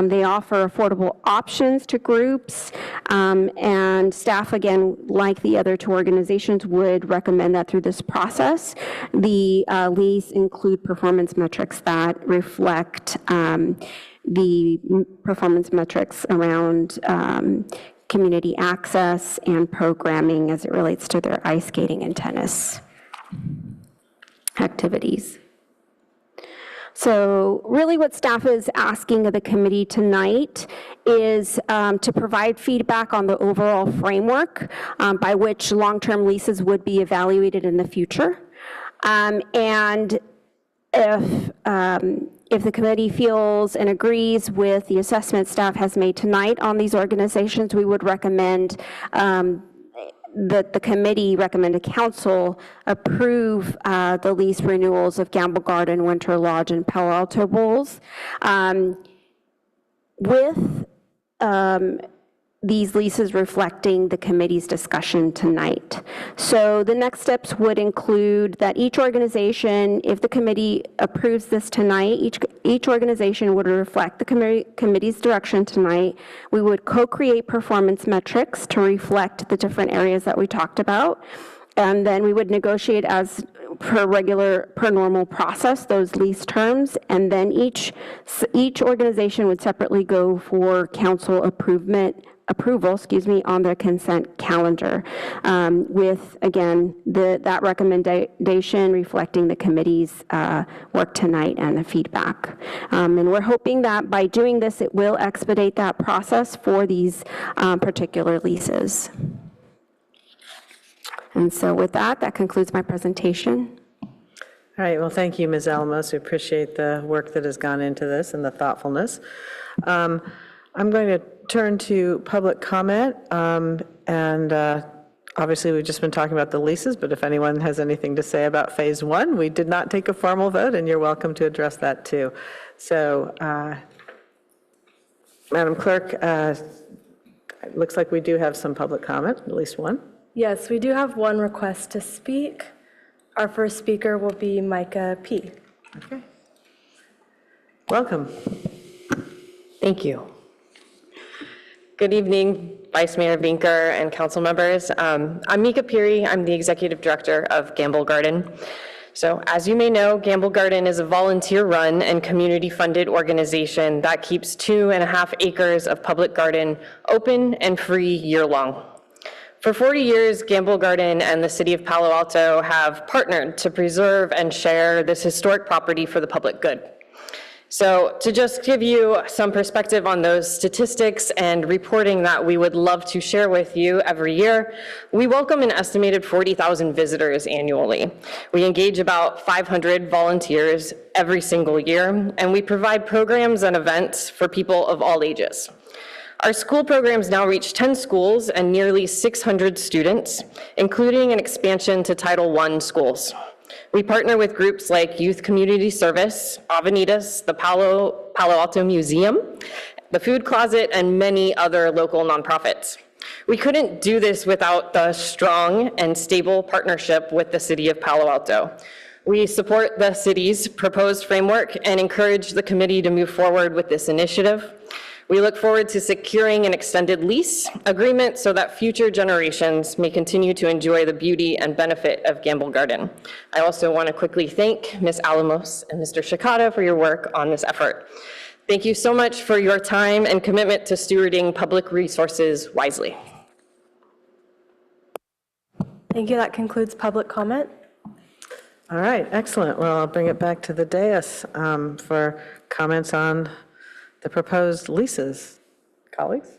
They offer affordable options to groups, and staff, again, like the other two organizations, would recommend that through this process, the lease include performance metrics that reflect the performance metrics around community access and programming as it relates to their ice skating and tennis activities. So really what staff is asking of the committee tonight is to provide feedback on the overall framework by which long-term leases would be evaluated in the future. And if the committee feels and agrees with the assessment staff has made tonight on these organizations, we would recommend that the committee recommend to council approve the lease renewals of Gamble Garden, Winter Lodge, and Palo Alto Bowls with these leases reflecting the committee's discussion tonight. So the next steps would include that each organization, if the committee approves this tonight, each organization would reflect the committee's direction tonight. We would co-create performance metrics to reflect the different areas that we talked about. And then we would negotiate as per normal process, those lease terms. And then each organization would separately go for council approval approval, on the consent calendar, with, again, that recommendation reflecting the committee's work tonight and the feedback. And we're hoping that by doing this, it will expedite that process for these particular leases. And so with that, that concludes my presentation. All right, well, thank you, Ms. Alamos. We appreciate the work that has gone into this and the thoughtfulness. I'm going to turn to public comment, and obviously, we've just been talking about the leases, but if anyone has anything to say about Phase 1, we did not take a formal vote, and you're welcome to address that too. So, Madam Clerk, it looks like we do have some public comment, at least one. Yes, we do have one request to speak. Our first speaker will be Micah P. Okay. Welcome. Thank you. Good evening, Vice Mayor Vinker and council members. I'm Mika Piri. I'm the Executive Director of Gamble Garden. So as you may know, Gamble Garden is a volunteer-run and community-funded organization that keeps 2.5 acres of public garden open and free year-long. For 40 years, Gamble Garden and the City of Palo Alto have partnered to preserve and share this historic property for the public good. So to just give you some perspective on those statistics and reporting that we would love to share with you every year, we welcome an estimated 40,000 visitors annually. We engage about 500 volunteers every single year, and we provide programs and events for people of all ages. Our school programs now reach 10 schools and nearly 600 students, including an expansion to Title I schools. We partner with groups like Youth Community Service, Avenidas, the Palo Alto Museum, the Food Closet, and many other local nonprofits. We couldn't do this without the strong and stable partnership with the City of Palo Alto. We support the city's proposed framework and encourage the committee to move forward with this initiative. We look forward to securing an extended lease agreement so that future generations may continue to enjoy the beauty and benefit of Gamble Garden. I also want to quickly thank Ms. Alamos and Mr. Shikata for your work on this effort. Thank you so much for your time and commitment to stewarding public resources wisely. Thank you. That concludes public comment. All right, excellent. Well, I'll bring it back to the dais for comments on the proposed leases. Colleagues?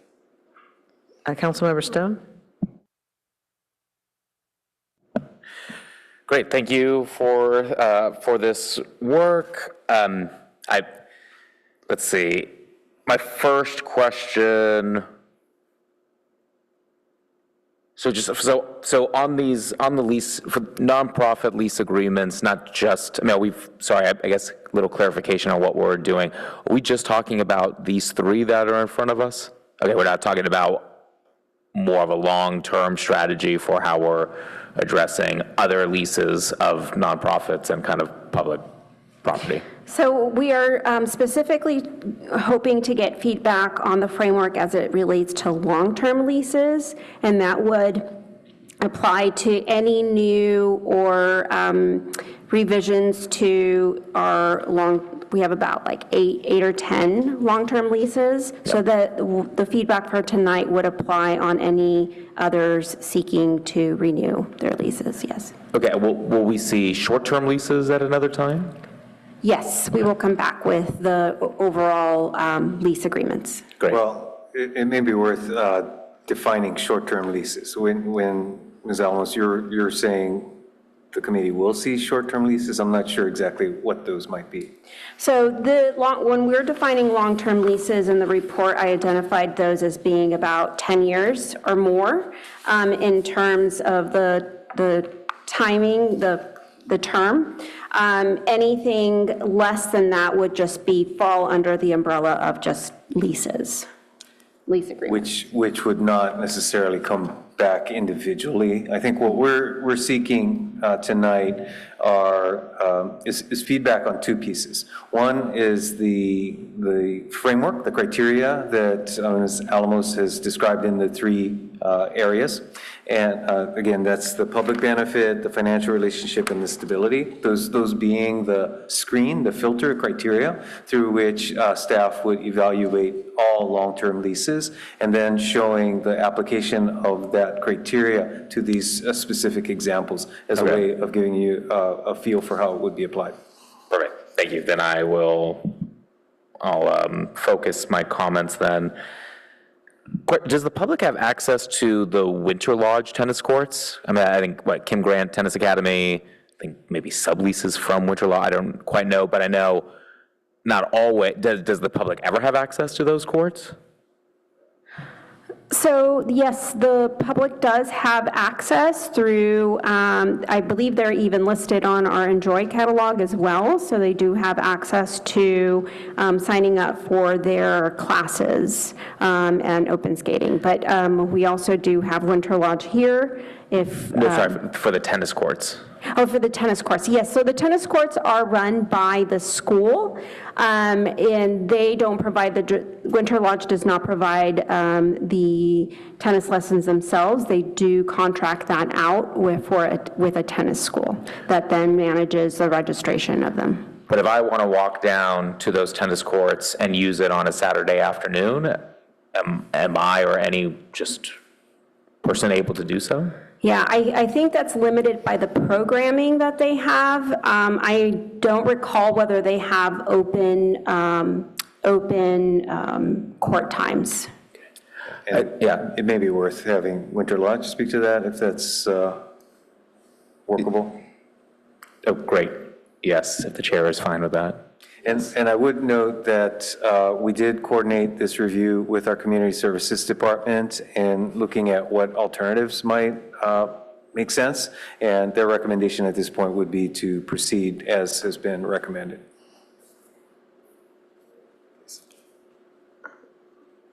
Councilmember Stone? Great, thank you for this work. Let's see. My first question. So on the lease for nonprofit lease agreements, not just. I guess a little clarification on what we're doing. Are we just talking about these three that are in front of us? Okay, we're not talking about more of a long-term strategy for how we're addressing other leases of nonprofits and kind of public property. So we are specifically hoping to get feedback on the framework as it relates to long-term leases, and that would apply to any new or revisions to our we have about like eight or 10 long-term leases. Yep. So that the feedback for tonight would apply on any others seeking to renew their leases, yes. Okay, will we see short-term leases at another time? Yes, we will come back with the overall lease agreements. Great. Well, it may be worth defining short-term leases. When Ms. Alamos, you're saying the committee will see short-term leases, I'm not sure exactly what those might be. So when we're defining long-term leases in the report, I identified those as being about 10 years or more in terms of the timing, the term. Anything less than that would just fall under the umbrella of just lease agreements. Which would not necessarily come back individually. I think what we're seeking tonight is feedback on two pieces. One is the framework, the criteria that Ms. Alamos has described in the three areas. And again, that's the public benefit, the financial relationship, and the stability. Those being the screen, the filter criteria through which staff would evaluate all long-term leases, and then showing the application of that criteria to these specific examples as a way of giving you a feel for how it would be applied. Perfect, thank you. Then I'll focus my comments then. Does the public have access to the Winter Lodge tennis courts? I mean, I think, Kim Grant Tennis Academy, I think maybe subleases from Winter Lodge, I don't quite know, but I know not always, does the public ever have access to those courts? So yes, the public does have access through, I believe they're even listed on our Enjoy catalog as well. So they do have access to signing up for their classes and open skating. But we also do have Winter Lodge here. No, sorry, for the tennis courts. Oh, for the tennis courts, yes. So the tennis courts are run by the school, and they don't provide, Winter Lodge does not provide the tennis lessons themselves. They do contract that out with a tennis school that then manages the registration of them. But if I want to walk down to those tennis courts and use it on a Saturday afternoon, am I or any just person able to do so? Yeah, I think that's limited by the programming that they have. I don't recall whether they have open court times. Yeah, it may be worth having Winter Lodge speak to that if that's workable. Oh, great. Yes, if the chair is fine with that. And I would note that we did coordinate this review with our Community Services Department and looking at what alternatives might make sense. And their recommendation at this point would be to proceed as has been recommended.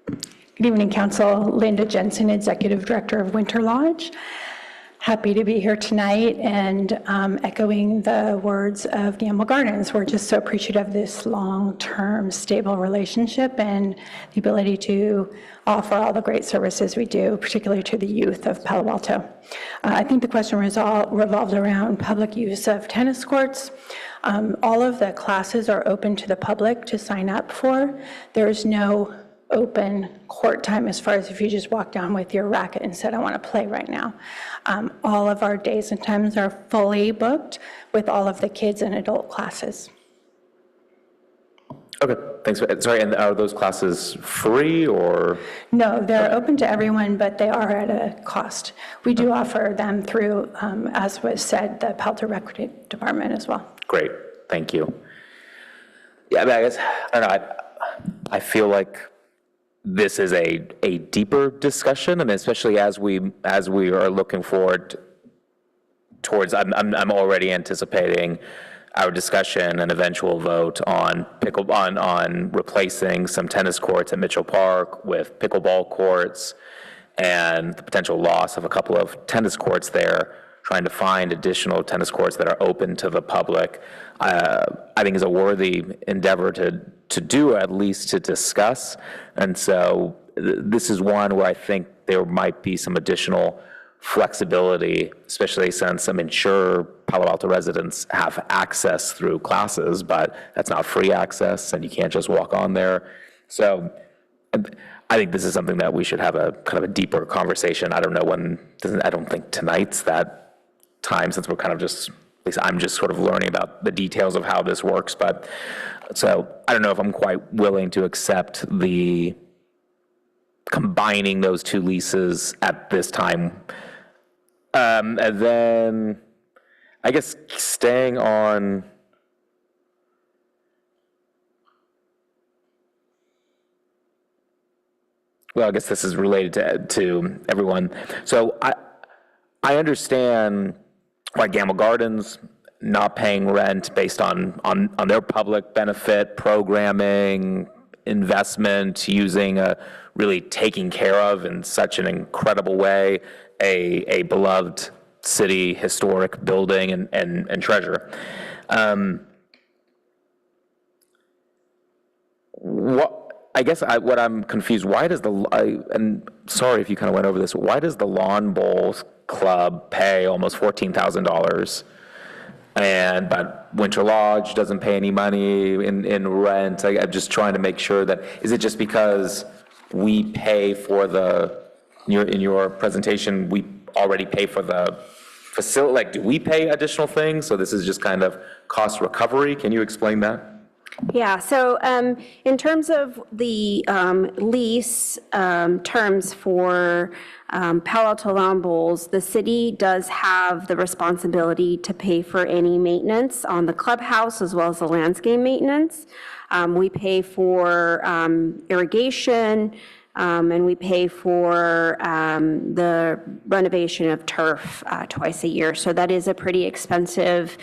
Good evening, Council. Linda Jensen, Executive Director of Winter Lodge. Happy to be here tonight and echoing the words of Gamble Gardens. We're just so appreciative of this long-term stable relationship and the ability to offer all the great services we do, particularly to the youth of Palo Alto. I think the question revolved around public use of tennis courts. All of the classes are open to the public to sign up for. There is no open court time as far as if you just walk down with your racket and said, I want to play right now. All of our days and times are fully booked with all of the kids and adult classes. Okay, thanks. Sorry, and are those classes free or? No, they're open to everyone, but they are at a cost. We do offer them through, as was said, the Palo Alto Rec Department as well. Great, thank you. Yeah, I mean, I guess, I don't know, I feel like this is a deeper discussion, and especially as we are looking forward towards, I'm already anticipating our discussion and eventual vote on replacing some tennis courts at Mitchell Park with pickleball courts, and the potential loss of a couple of tennis courts there, trying to find additional tennis courts that are open to the public. I think is a worthy endeavor to do, at least to discuss. And so this is one where I think there might be some additional flexibility, especially since I'm sure Palo Alto residents have access through classes, but that's not free access and you can't just walk on there. So I think this is something that we should have a kind of a deeper conversation. I don't know when, I don't think tonight's that time, since we're kind of just, at least I'm just sort of learning about the details of how this works. But so I don't know if I'm quite willing to accept the combining those two leases at this time. And then I guess staying on, well, I guess this is related to everyone. So I understand why Gamble Gardens not paying rent based on their public benefit, programming, investment, using really taking care of in such an incredible way a beloved city historic building and treasure. What I'm confused, why does and sorry if you kind of went over this, why does the Lawn Bowls Club pay almost $14,000? But Winter Lodge doesn't pay any money in rent. I'm just trying to make sure that, is it just because we pay for in your presentation, we already pay for the facility? Like, do we pay additional things? So this is just kind of cost recovery? Can you explain that? Yeah, so in terms of the lease terms for Palo Alto Lawn Bowls, the city does have the responsibility to pay for any maintenance on the clubhouse as well as the landscape maintenance. We pay for irrigation, and we pay for the renovation of turf twice a year. So that is a pretty expensive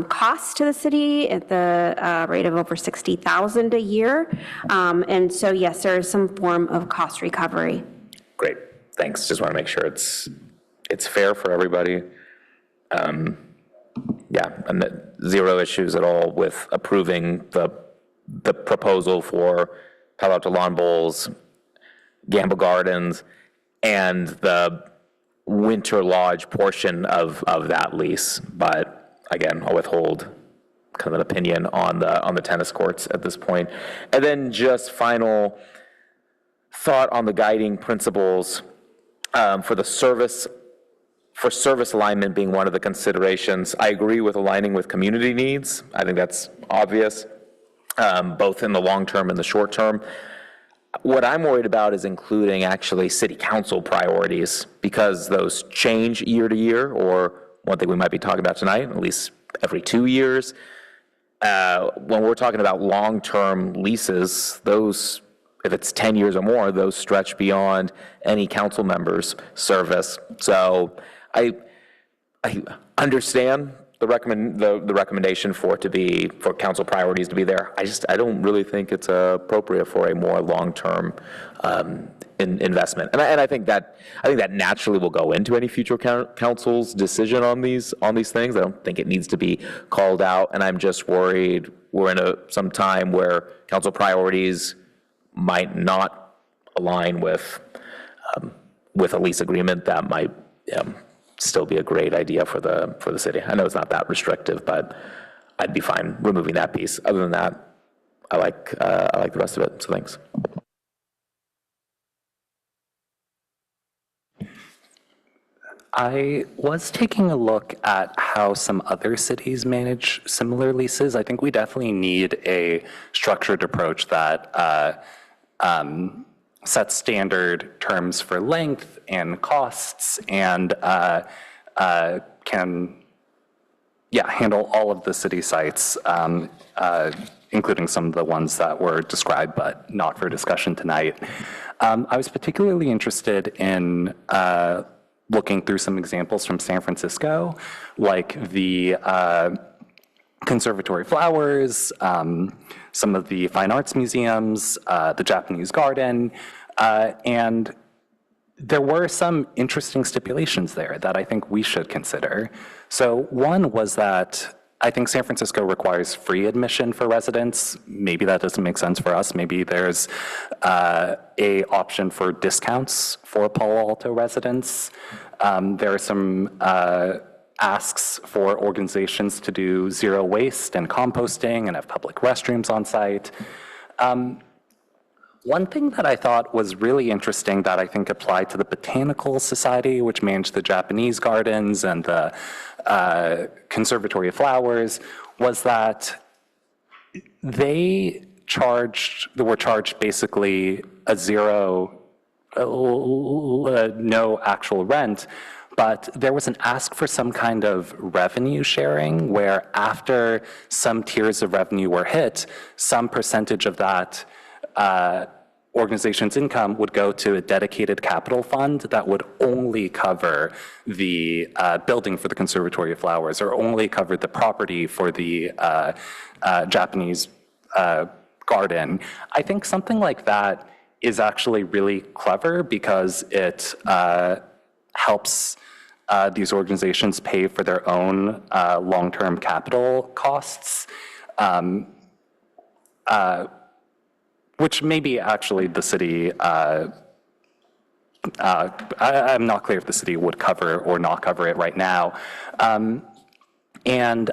cost to the city at the rate of over $60,000 a year. And so, yes, there is some form of cost recovery. Great, thanks. Just want to make sure it's fair for everybody. Yeah, and zero issues at all with approving the proposal for Palo Alto Lawn Bowls, Gamble Gardens, and the Winter Lodge portion of that lease. But again, I'll withhold kind of an opinion on the tennis courts at this point. And then just final thought on the guiding principles for service alignment being one of the considerations. I agree with aligning with community needs. I think that's obvious, both in the long term and the short term. What I'm worried about is including actually city council priorities, because those change year to year, or one thing we might be talking about tonight, at least every 2 years. When we're talking about long-term leases, those, if it's 10 years or more, those stretch beyond any council member's service. So I understand the recommendation for council priorities to be there. I don't really think it's appropriate for a more long-term investment. And I think that naturally will go into any future council's decision on these things. I don't think it needs to be called out. And I'm just worried we're in some time where council priorities might not align with a lease agreement that might still be a great idea for the city. I know it's not that restrictive, but I'd be fine removing that piece. Other than that, I like the rest of it. So thanks. I was taking a look at how some other cities manage similar leases. I think we definitely need a structured approach that sets standard terms for length and costs and can handle all of the city sites, including some of the ones that were described but not for discussion tonight. I was particularly interested in looking through some examples from San Francisco, like the Conservatory Flowers, some of the fine arts museums, the Japanese Garden, and there were some interesting stipulations there that I think we should consider. So one was that I think San Francisco requires free admission for residents. Maybe that doesn't make sense for us. Maybe there's a option for discounts for Palo Alto residents. There are some asks for organizations to do zero waste and composting and have public restrooms on site. One thing that I thought was really interesting that I think applied to the Botanical Society, which managed the Japanese gardens and the Conservatory of Flowers, was that they were charged basically a zero, no actual rent, but there was an ask for some kind of revenue sharing where after some tiers of revenue were hit, some percentage of that organization's income would go to a dedicated capital fund that would only cover the building for the Conservatory of Flowers or only cover the property for the Japanese garden. I think something like that is actually really clever because it helps these organizations pay for their own long-term capital costs, which maybe actually the city, I'm not clear if the city would cover or not cover it right now. And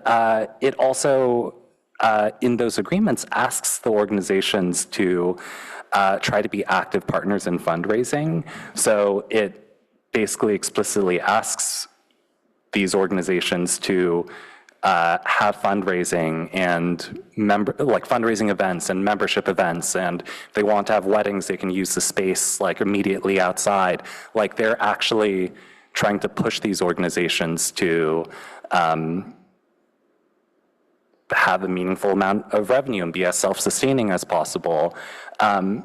it also, in those agreements, asks the organizations to try to be active partners in fundraising. So it basically explicitly asks these organizations to have fundraising and fundraising events and membership events, and if they want to have weddings, they can use the space like immediately outside. Like they're actually trying to push these organizations to have a meaningful amount of revenue and be as self-sustaining as possible, and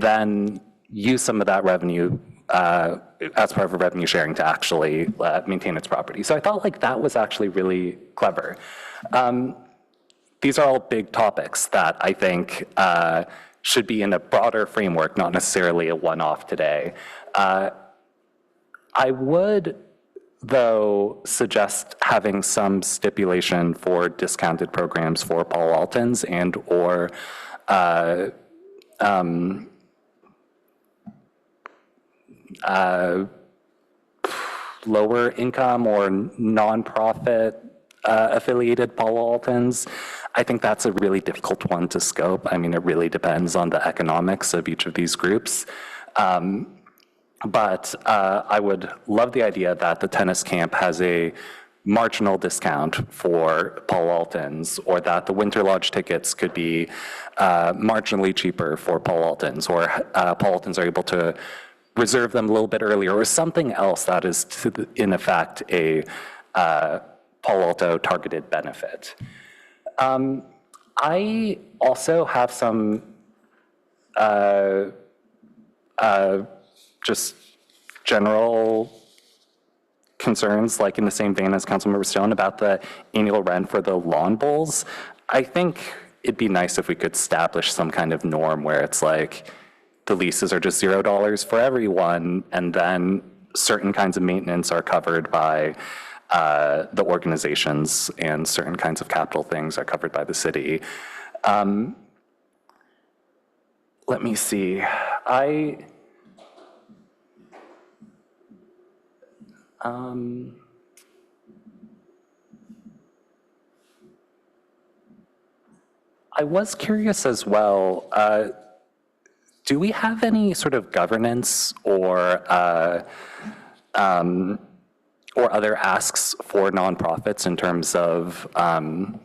then use some of that revenue as part of a revenue sharing to actually maintain its property. So I thought like that was actually really clever. These are all big topics that I think should be in a broader framework, not necessarily a one-off today. I would, though, suggest having some stipulation for discounted programs for Paul Altons and or lower income or nonprofit affiliated Paul Altons. I think that's a really difficult one to scope. I mean, it really depends on the economics of each of these groups. But I would love the idea that the tennis camp has a marginal discount for Paul Altons, or that the Winter Lodge tickets could be marginally cheaper for Paul Altons, or Paul Altons are able to reserve them a little bit earlier, or something else that is, in effect, a Paul Alto targeted benefit. I also have some just general concerns, like in the same vein as Councilmember Stone, about the annual rent for the lawn bowls. I think it'd be nice if we could establish some kind of norm where it's like the leases are just $0 for everyone, and then certain kinds of maintenance are covered by the organizations, and certain kinds of capital things are covered by the city. Let me see. I was curious as well, do we have any sort of governance or other asks for nonprofits in terms of I'm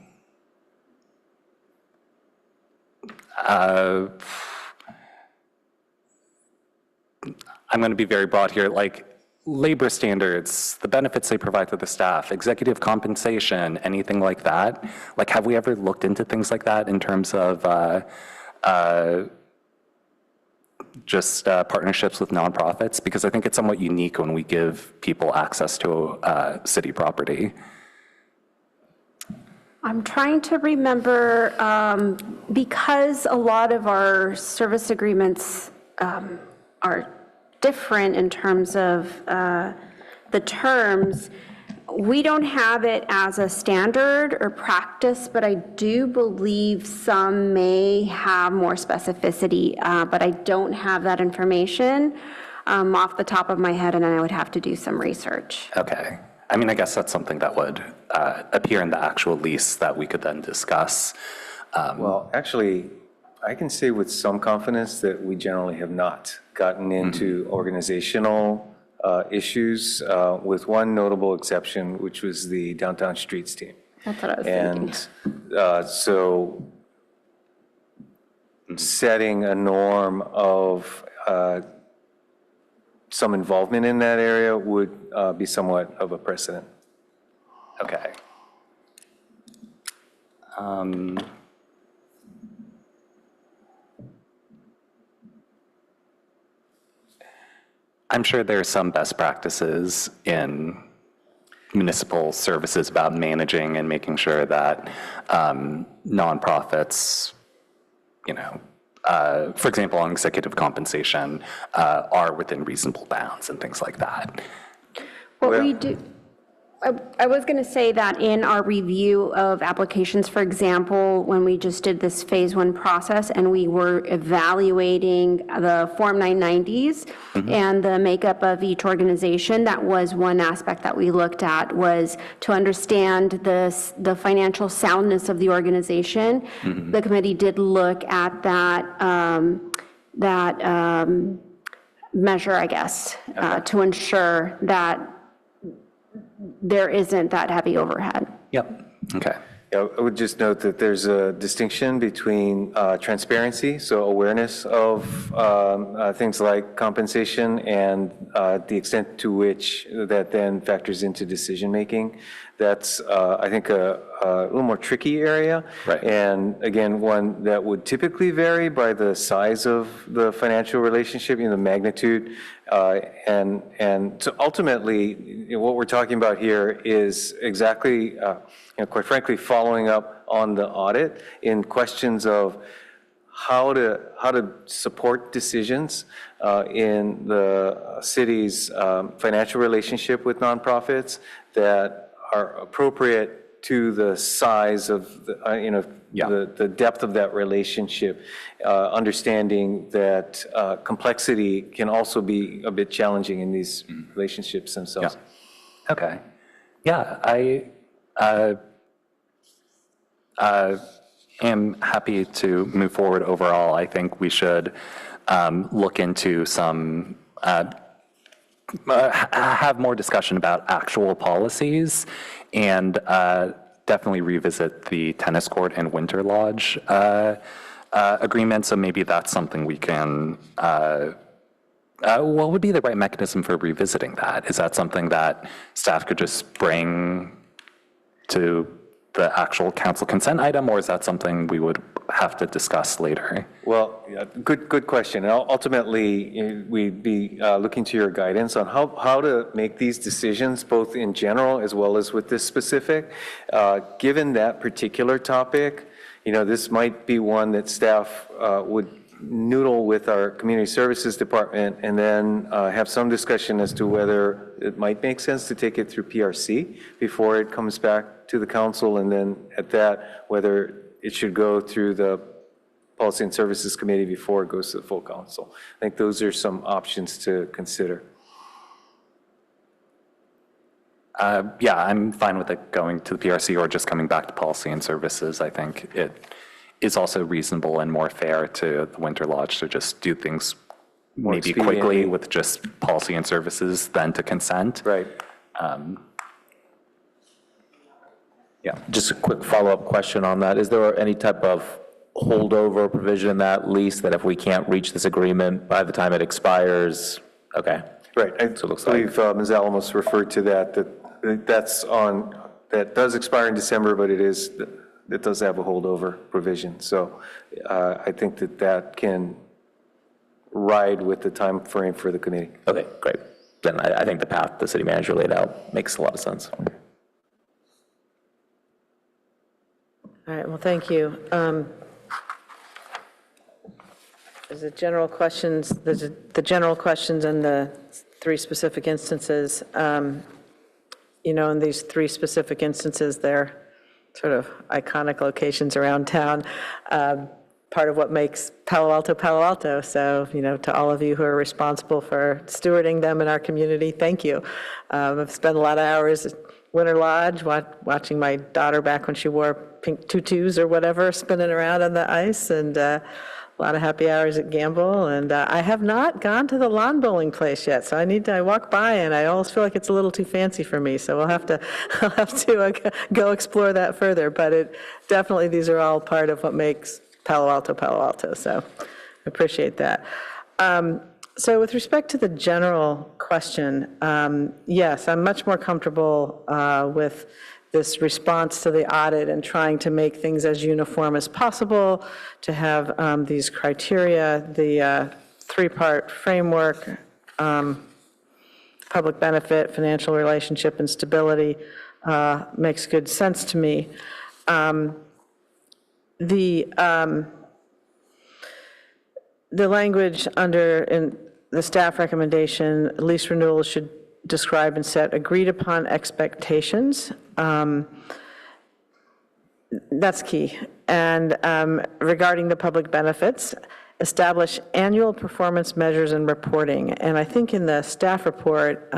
going to be very broad here, like labor standards, the benefits they provide to the staff, executive compensation, anything like that? Like, have we ever looked into things like that in terms of just partnerships with nonprofits? Because I think it's somewhat unique when we give people access to city property. I'm trying to remember, because a lot of our service agreements are different in terms of the terms. We don't have it as a standard or practice, but I do believe some may have more specificity, but I don't have that information off the top of my head, and I would have to do some research. Okay. I mean, I guess that's something that would appear in the actual lease that we could then discuss. Well, actually, I can say with some confidence that we generally have not gotten into organizational issues, with one notable exception, which was the Downtown Streets team. That's what I was thinking. And so setting a norm of some involvement in that area would be somewhat of a precedent. Okay. I'm sure there are some best practices in municipal services about managing and making sure that nonprofits, you know, for example, on executive compensation, are within reasonable bounds and things like that. What we do, I was going to say that in our review of applications, for example, when we just did this phase 1 process and we were evaluating the Form 990s and the makeup of each organization, that was one aspect that we looked at, was to understand the financial soundness of the organization. The committee did look at that measure, I guess, to ensure that there isn't that heavy overhead. Yep. Okay. Yeah, I would just note that there's a distinction between transparency, so awareness of things like compensation, and the extent to which that then factors into decision-making. That's, I think, a little more tricky area. Right. And again, one that would typically vary by the size of the financial relationship, the magnitude. And so ultimately, what we're talking about here is exactly, quite frankly, following up on the audit in questions of how to support decisions in the city's financial relationship with nonprofits that are appropriate to the size of the depth of that relationship, understanding that complexity can also be a bit challenging in these relationships themselves. Yeah. Okay. Yeah, I am happy to move forward overall. I think we should look into some have more discussion about actual policies, and definitely revisit the tennis court and Winter Lodge agreement. So maybe that's something we can, what would be the right mechanism for revisiting that? Is that something that staff could just bring to the actual council consent item, or is that something we would have to discuss later? Well, yeah, good question. And ultimately, we'd be looking to your guidance on how to make these decisions, both in general as well as with this specific. Given that particular topic, this might be one that staff would noodle with our community services department, and then have some discussion as to whether it might make sense to take it through PRC before it comes back to the council, and then at that, whether it should go through the Policy and Services Committee before it goes to the full council. I think those are some options to consider. Yeah, I'm fine with it going to the PRC or just coming back to Policy and Services. I think it is also reasonable and more fair to the Winter Lodge to just do things maybe quickly with just Policy and Services than to consent. Right. Yeah, just a quick follow-up question on that. Is there any type of holdover provision in that lease that if we can't reach this agreement by the time it expires? Okay. Right. I So it looks believe Ms. Alamos referred to that does expire in December, but it does have a holdover provision. So I think that can ride with the time frame for the committee. Okay, great. Then I think the path the city manager laid out makes a lot of sense. All right, well, thank you. There's the general questions and the three specific instances. In these three specific instances, they're sort of iconic locations around town. Part of what makes Palo Alto. So, to all of you who are responsible for stewarding them in our community, thank you. I've spent a lot of hours at Winter Lodge watching my daughter back when she wore pink tutus or whatever, spinning around on the ice, and a lot of happy hours at Gamble. And I have not gone to the lawn bowling place yet, so I walk by and I always feel like it's a little too fancy for me. So I'll have to go explore that further. But definitely, these are all part of what makes Palo Alto. So I appreciate that. So with respect to the general question, yes, I'm much more comfortable with this response to the audit and trying to make things as uniform as possible, to have these criteria, the three-part framework, public benefit, financial relationship, and stability makes good sense to me. The language in the staff recommendation, lease renewals should describe and set agreed-upon expectations. That's key. And regarding the public benefits, establish annual performance measures and reporting. And I think in the staff report,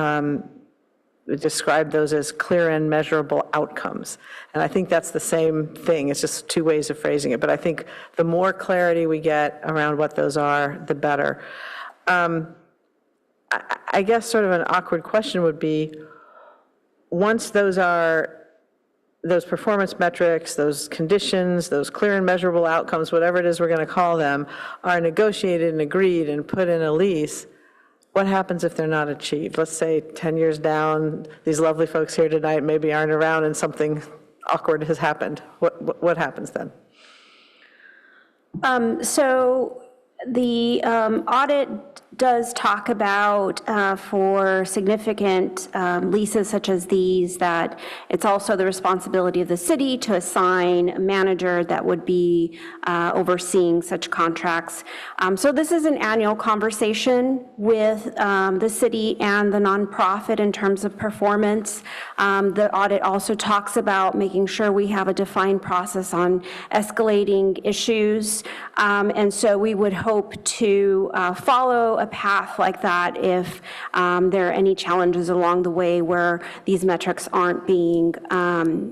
we described those as clear and measurable outcomes. And I think that's the same thing. It's just two ways of phrasing it. But I think the more clarity we get around what those are, the better. I guess sort of an awkward question would be, once those performance metrics, those conditions, those clear and measurable outcomes, whatever it is we're going to call them, are negotiated and agreed and put in a lease, what happens if they're not achieved? Let's say 10 years down, these lovely folks here tonight maybe aren't around and something awkward has happened. What happens then? So the audit does talk about for significant leases such as these, that it's also the responsibility of the city to assign a manager that would be overseeing such contracts. So this is an annual conversation with the city and the nonprofit in terms of performance. The audit also talks about making sure we have a defined process on escalating issues. And so we would hope to follow a path like that if there are any challenges along the way where these metrics aren't being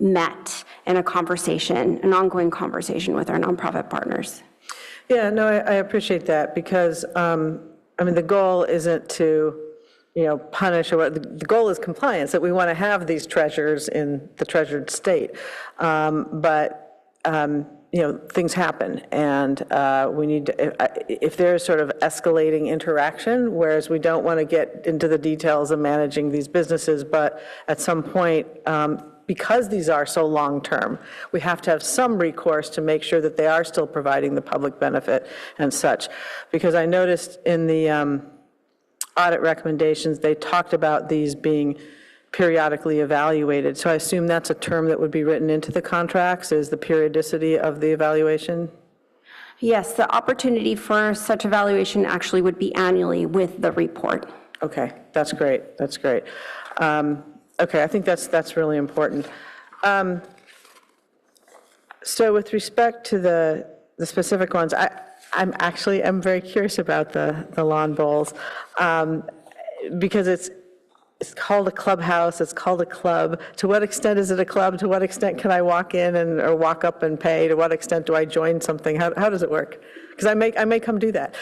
met in a conversation, an ongoing conversation with our nonprofit partners. Yeah, no, I appreciate that, because, I mean, the goal isn't to, punish, or what. The goal is compliance, that we want to have these treasures in the treasured state. Things happen, and we need to, if there's sort of escalating interaction, whereas we don't want to get into the details of managing these businesses, but at some point, because these are so long-term, we have to have some recourse to make sure that they are still providing the public benefit and such. Because I noticed in the audit recommendations, they talked about these being periodically evaluated. So I assume that's a term that would be written into the contracts, is the periodicity of the evaluation? Yes, the opportunity for such evaluation actually would be annually with the report. Okay, that's great, that's great. Okay, I think that's really important. So with respect to the specific ones, I'm very curious about the lawn bowls, because it's called a clubhouse, it's called a club. To what extent is it a club? To what extent can I walk in or walk up and pay? To what extent do I join something? How does it work? Because I may come do that.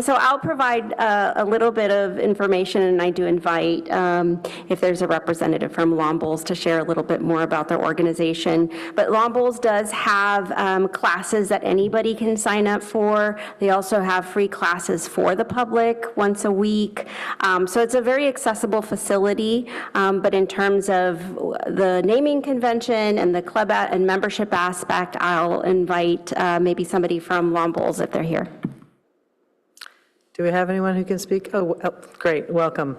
So I'll provide a little bit of information, and I do invite if there's a representative from Lawn Bowls to share a little bit more about their organization. But Lawn Bowls does have classes that anybody can sign up for. They also have free classes for the public once a week. So it's a very accessible facility, but in terms of the naming convention and the club and membership aspect, I'll invite maybe somebody from Lawn Bowls if they're here. Do we have anyone who can speak? Oh, great, welcome.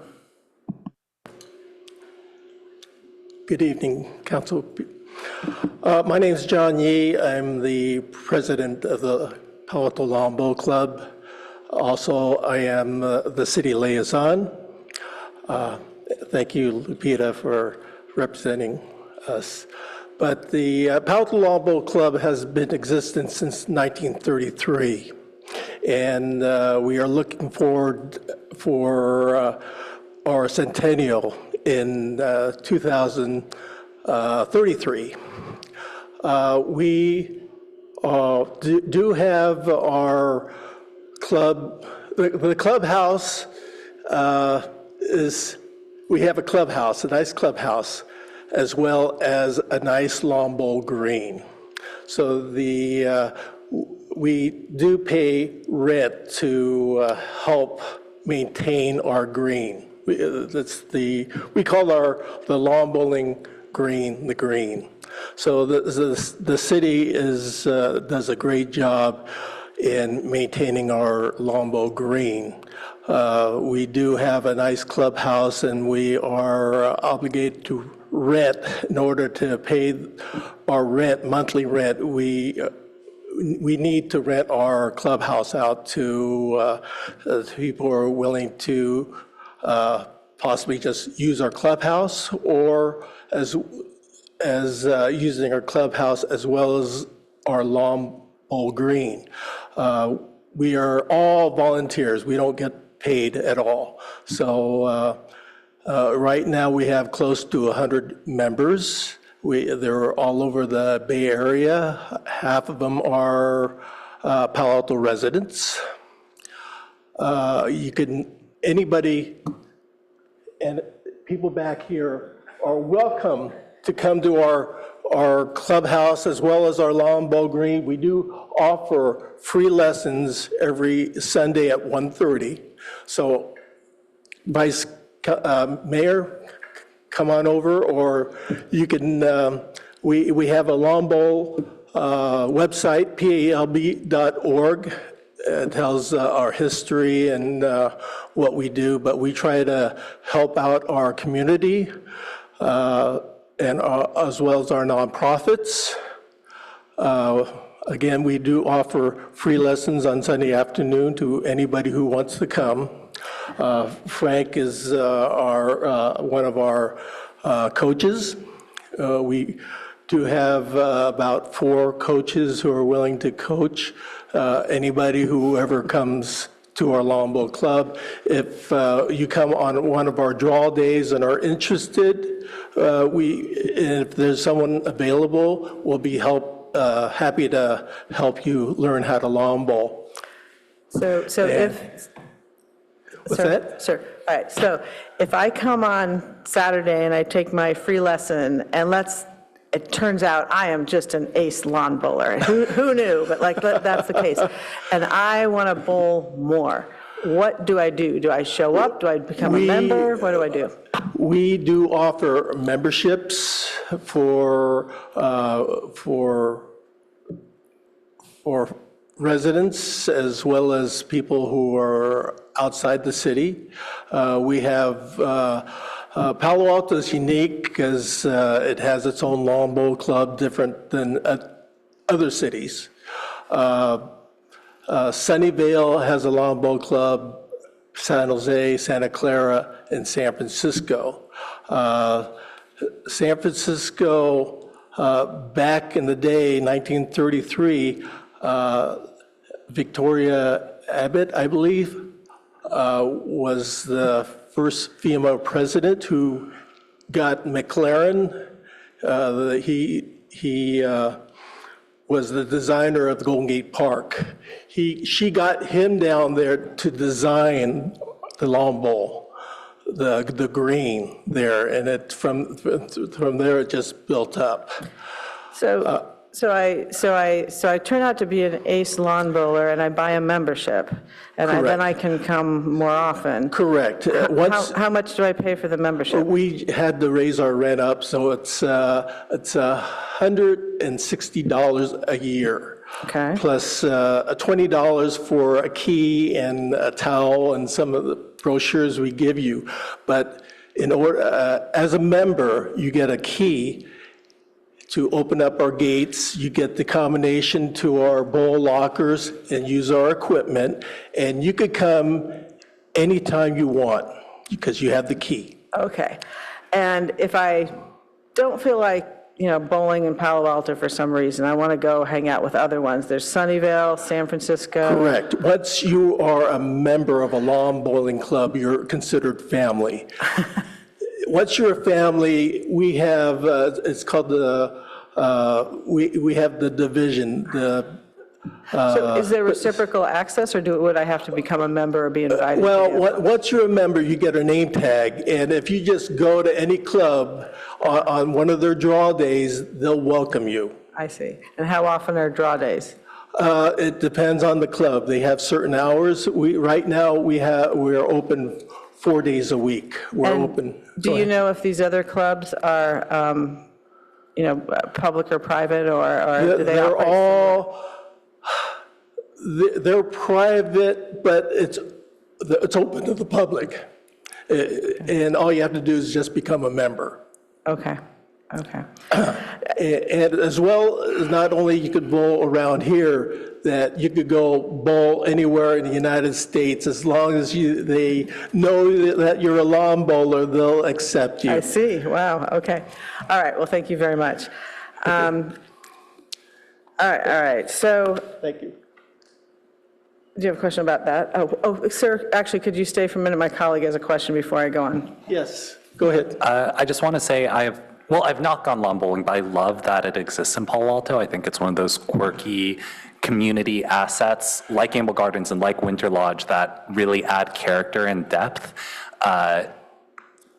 Good evening, Council. My name is John Yee. I'm the president of the Palo Alto Lawn Bowl Club. Also, I am the city liaison. Thank you, Lupita, for representing us. But the Palo Alto Lawn Bowl Club has been in existence since 1933. And we are looking forward for our centennial in 2033. We do have our club, the clubhouse we have a clubhouse, a nice clubhouse, as well as a nice lawn bowl green. So we do pay rent to help maintain our green. We call the lawn bowling green the green. So the city does a great job in maintaining our lawn bowl green. We do have a nice clubhouse, and we are obligated to rent. In order to pay our rent, monthly rent, we need to rent our clubhouse out to people who are willing to possibly just use our clubhouse, or as using our clubhouse as well as our lawn bowl green. We are all volunteers. We don't get paid at all. So right now we have close to 100 members. They're all over the Bay Area. Half of them are Palo Alto residents. Anybody and people back here are welcome to come to our clubhouse as well as our lawn bowl green. We do offer free lessons every Sunday at 1:30. So Vice Mayor, come on over, or you can, we have a lawn bowl website, palb.org. It tells our history and what we do, but we try to help out our community and as well as our nonprofits. Again, we do offer free lessons on Sunday afternoon to anybody who wants to come. Frank is one of our coaches. We do have about 4 coaches who are willing to coach anybody who ever comes to our lawn bowl club. If you come on one of our draw days and are interested, if there's someone available, we'll be happy to help you learn how to lawn bowl. What's that? Sure. All right. So if I come on Saturday and I take my free lesson, and it turns out I am just an ace lawn bowler. Who knew? But that's the case. And I want to bowl more. What do I do? Do I show up? Do I become a member? What do I do? We do offer memberships for residents as well as people who are outside the city. We have Palo Alto is unique because it has its own lawn bowl club, different than other cities. Sunnyvale has a lawn bowl club, San Jose, Santa Clara, and San Francisco. San Francisco, back in the day, 1933, Victoria Abbott, I believe, was the first female president who got McLaren. He was the designer of the Golden Gate Park. She got him down there to design the lawn bowl, the green there, and from there it just built up. So I turn out to be an ace lawn bowler, and I buy a membership, and then I can come more often. Correct. How much do I pay for the membership? We had to raise our rent up, so it's $160 a year. Okay. Plus $20 for a key and a towel and some of the brochures we give you. But in order, as a member, you get a key to open up our gates. You get the combination to our bowl lockers and use our equipment, and you could come anytime you want because you have the key. Okay. And if I don't feel like, bowling in Palo Alto for some reason, I want to go hang out with other ones. There's Sunnyvale, San Francisco. Correct. Once you are a member of a lawn bowling club, you're considered family. Once you're a family, we have, it's called we have the division. So is there reciprocal access, or would I have to become a member or be invited? Well, once you're a member, you get a name tag, and if you just go to any club on one of their draw days, they'll welcome you. I see. And how often are draw days? It depends on the club. They have certain hours. Right now we're open 4 days a week. We're open. Do you know if these other clubs are, public or private, or do they operate? They're private, but it's open to the public. And all you have to do is just become a member. Okay. Okay. And as well, not only you could bowl around here, that you could go bowl anywhere in the United States, as long as they know that you're a lawn bowler, they'll accept you. I see, wow, okay. All right, well, thank you very much. All right, so. Thank you. Do you have a question about that? Oh, sir, actually, could you stay for a minute? My colleague has a question before I go on. Yes, go ahead. I just want to say I've not gone lawn bowling, but I love that it exists in Palo Alto. I think it's one of those quirky community assets like Gamble Gardens and like Winter Lodge that really add character and depth. But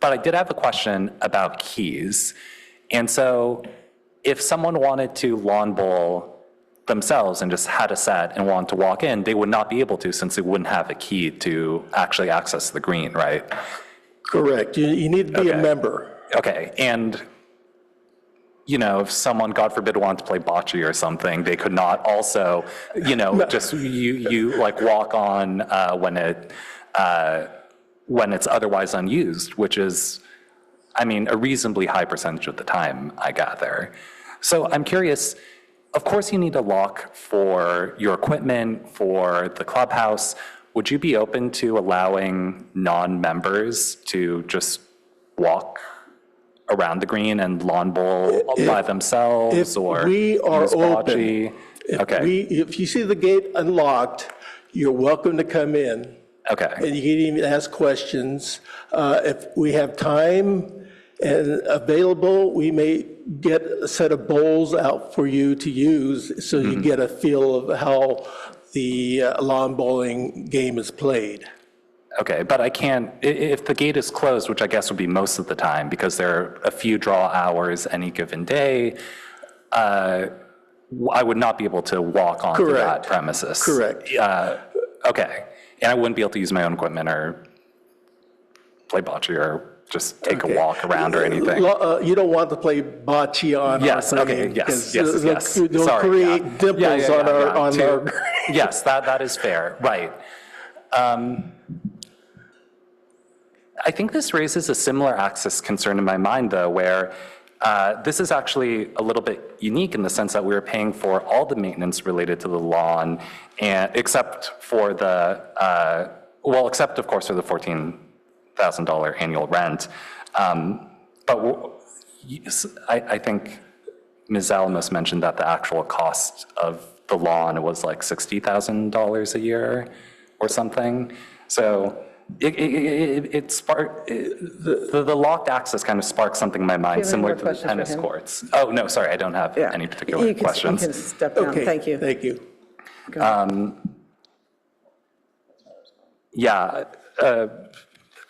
I did have a question about keys. And so if someone wanted to lawn bowl themselves and just had a set and wanted to walk in, they would not be able to since they wouldn't have a key to actually access the green, right? Correct. You need to be a member. Okay, and if someone, God forbid, wanted to play bocce or something, they could not also, just you like walk on when it's otherwise unused, which is, a reasonably high percentage of the time, I gather. So I'm curious. Of course, you need a lock for your equipment, for the clubhouse. Would you be open to allowing non-members to just walk around the green and lawn bowl by themselves, or we are use bocce? open, if you see the gate unlocked, you're welcome to come in. Okay. And you can even ask questions. If we have time and available, we may get a set of bowls out for you to use so you get a feel of how the lawn bowling game is played. Okay, but I can't, if the gate is closed, which I guess would be most of the time because there are a few draw hours any given day, I would not be able to walk onto that premises. Correct. Okay, and I wouldn't be able to use my own equipment or play bocce or just take a walk around or anything. You don't want to play bocce on our green. Yes. They'll Sorry, create dimples on our green. Yes, that is fair, right. I think this raises a similar access concern in my mind, though, where this is actually a little bit unique in the sense that we're paying for all the maintenance related to the lawn, and except of course, for the $14,000 annual rent. But I think Ms. Alamos mentioned that the actual cost of the lawn was like $60,000 a year or something. So it sparked, the locked access kind of sparked something in my mind similar to the tennis courts. Oh, no, sorry, I don't have any particular questions. You can step down, thank you. Thank you.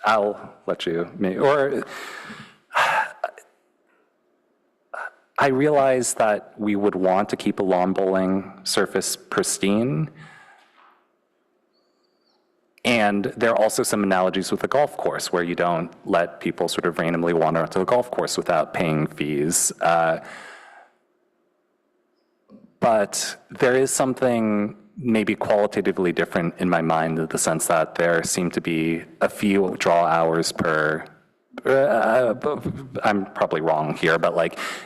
I'll let you, I realize that we would want to keep a lawn bowling surface pristine. And there are also some analogies with the golf course where you don't let people sort of randomly wander onto a golf course without paying fees. But there is something maybe qualitatively different in my mind in the sense that there seem to be a few draw hours per, I'm probably wrong here, but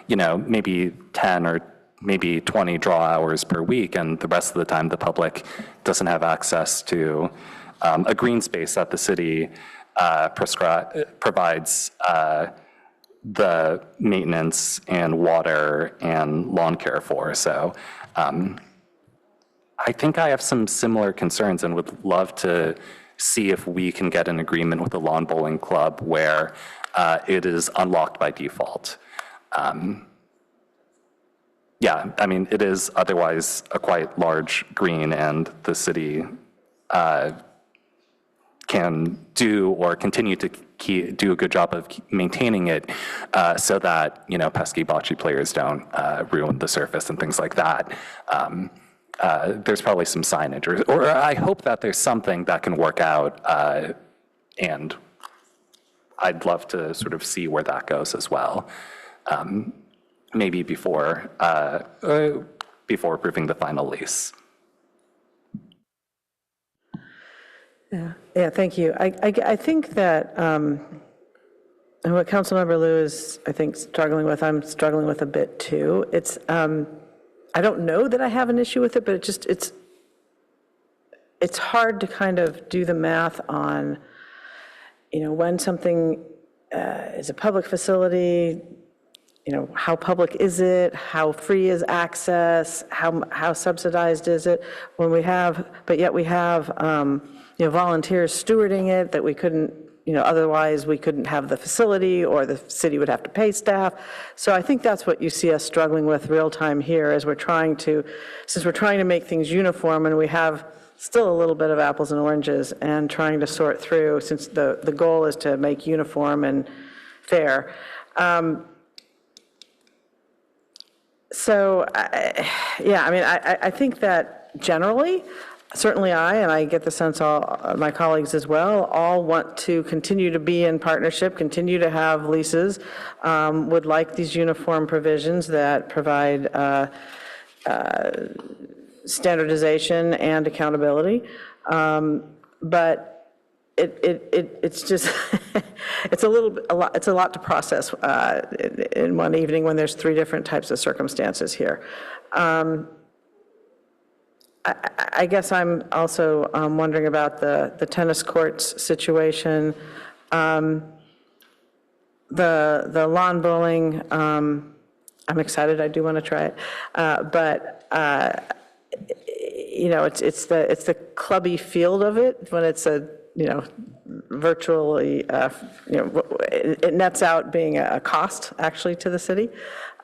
maybe 10 or maybe 20 draw hours per week, and the rest of the time the public doesn't have access to a green space that the city provides the maintenance and water and lawn care for. So I think I have some similar concerns and would love to see if we can get an agreement with the lawn bowling club where it is unlocked by default. It is otherwise a quite large green, and the city can do or continue to do a good job of maintaining it so that, pesky bocce players don't ruin the surface and things like that. There's probably some signage, or I hope that there's something that can work out, and I'd love to sort of see where that goes as well. Maybe before approving the final lease. Yeah, thank you. I think that And what Councilmember Liu is, I think, struggling with, I'm struggling with a bit too. It's, I don't know that I have an issue with it, but it's hard to kind of do the math on, when something is a public facility, how public is it? How free is access? How subsidized is it? But yet we have, volunteers stewarding it that we couldn't, otherwise we couldn't have the facility or the city would have to pay staff. So I think that's what you see us struggling with real time here as since we're trying to make things uniform and we have still a little bit of apples and oranges and trying to sort through since the goal is to make uniform fair. So, I think that generally, certainly and I get the sense all my colleagues as well, all want to continue to be in partnership, continue to have leases, would like these uniform provisions that provide standardization and accountability. But it's just, it's a lot to process in one evening when there's 3 different types of circumstances here. I guess I'm also wondering about the tennis courts situation, the lawn bowling. I'm excited. I do want to try it, but it's the clubby field of it when it's a virtually, it nets out being a cost actually to the city.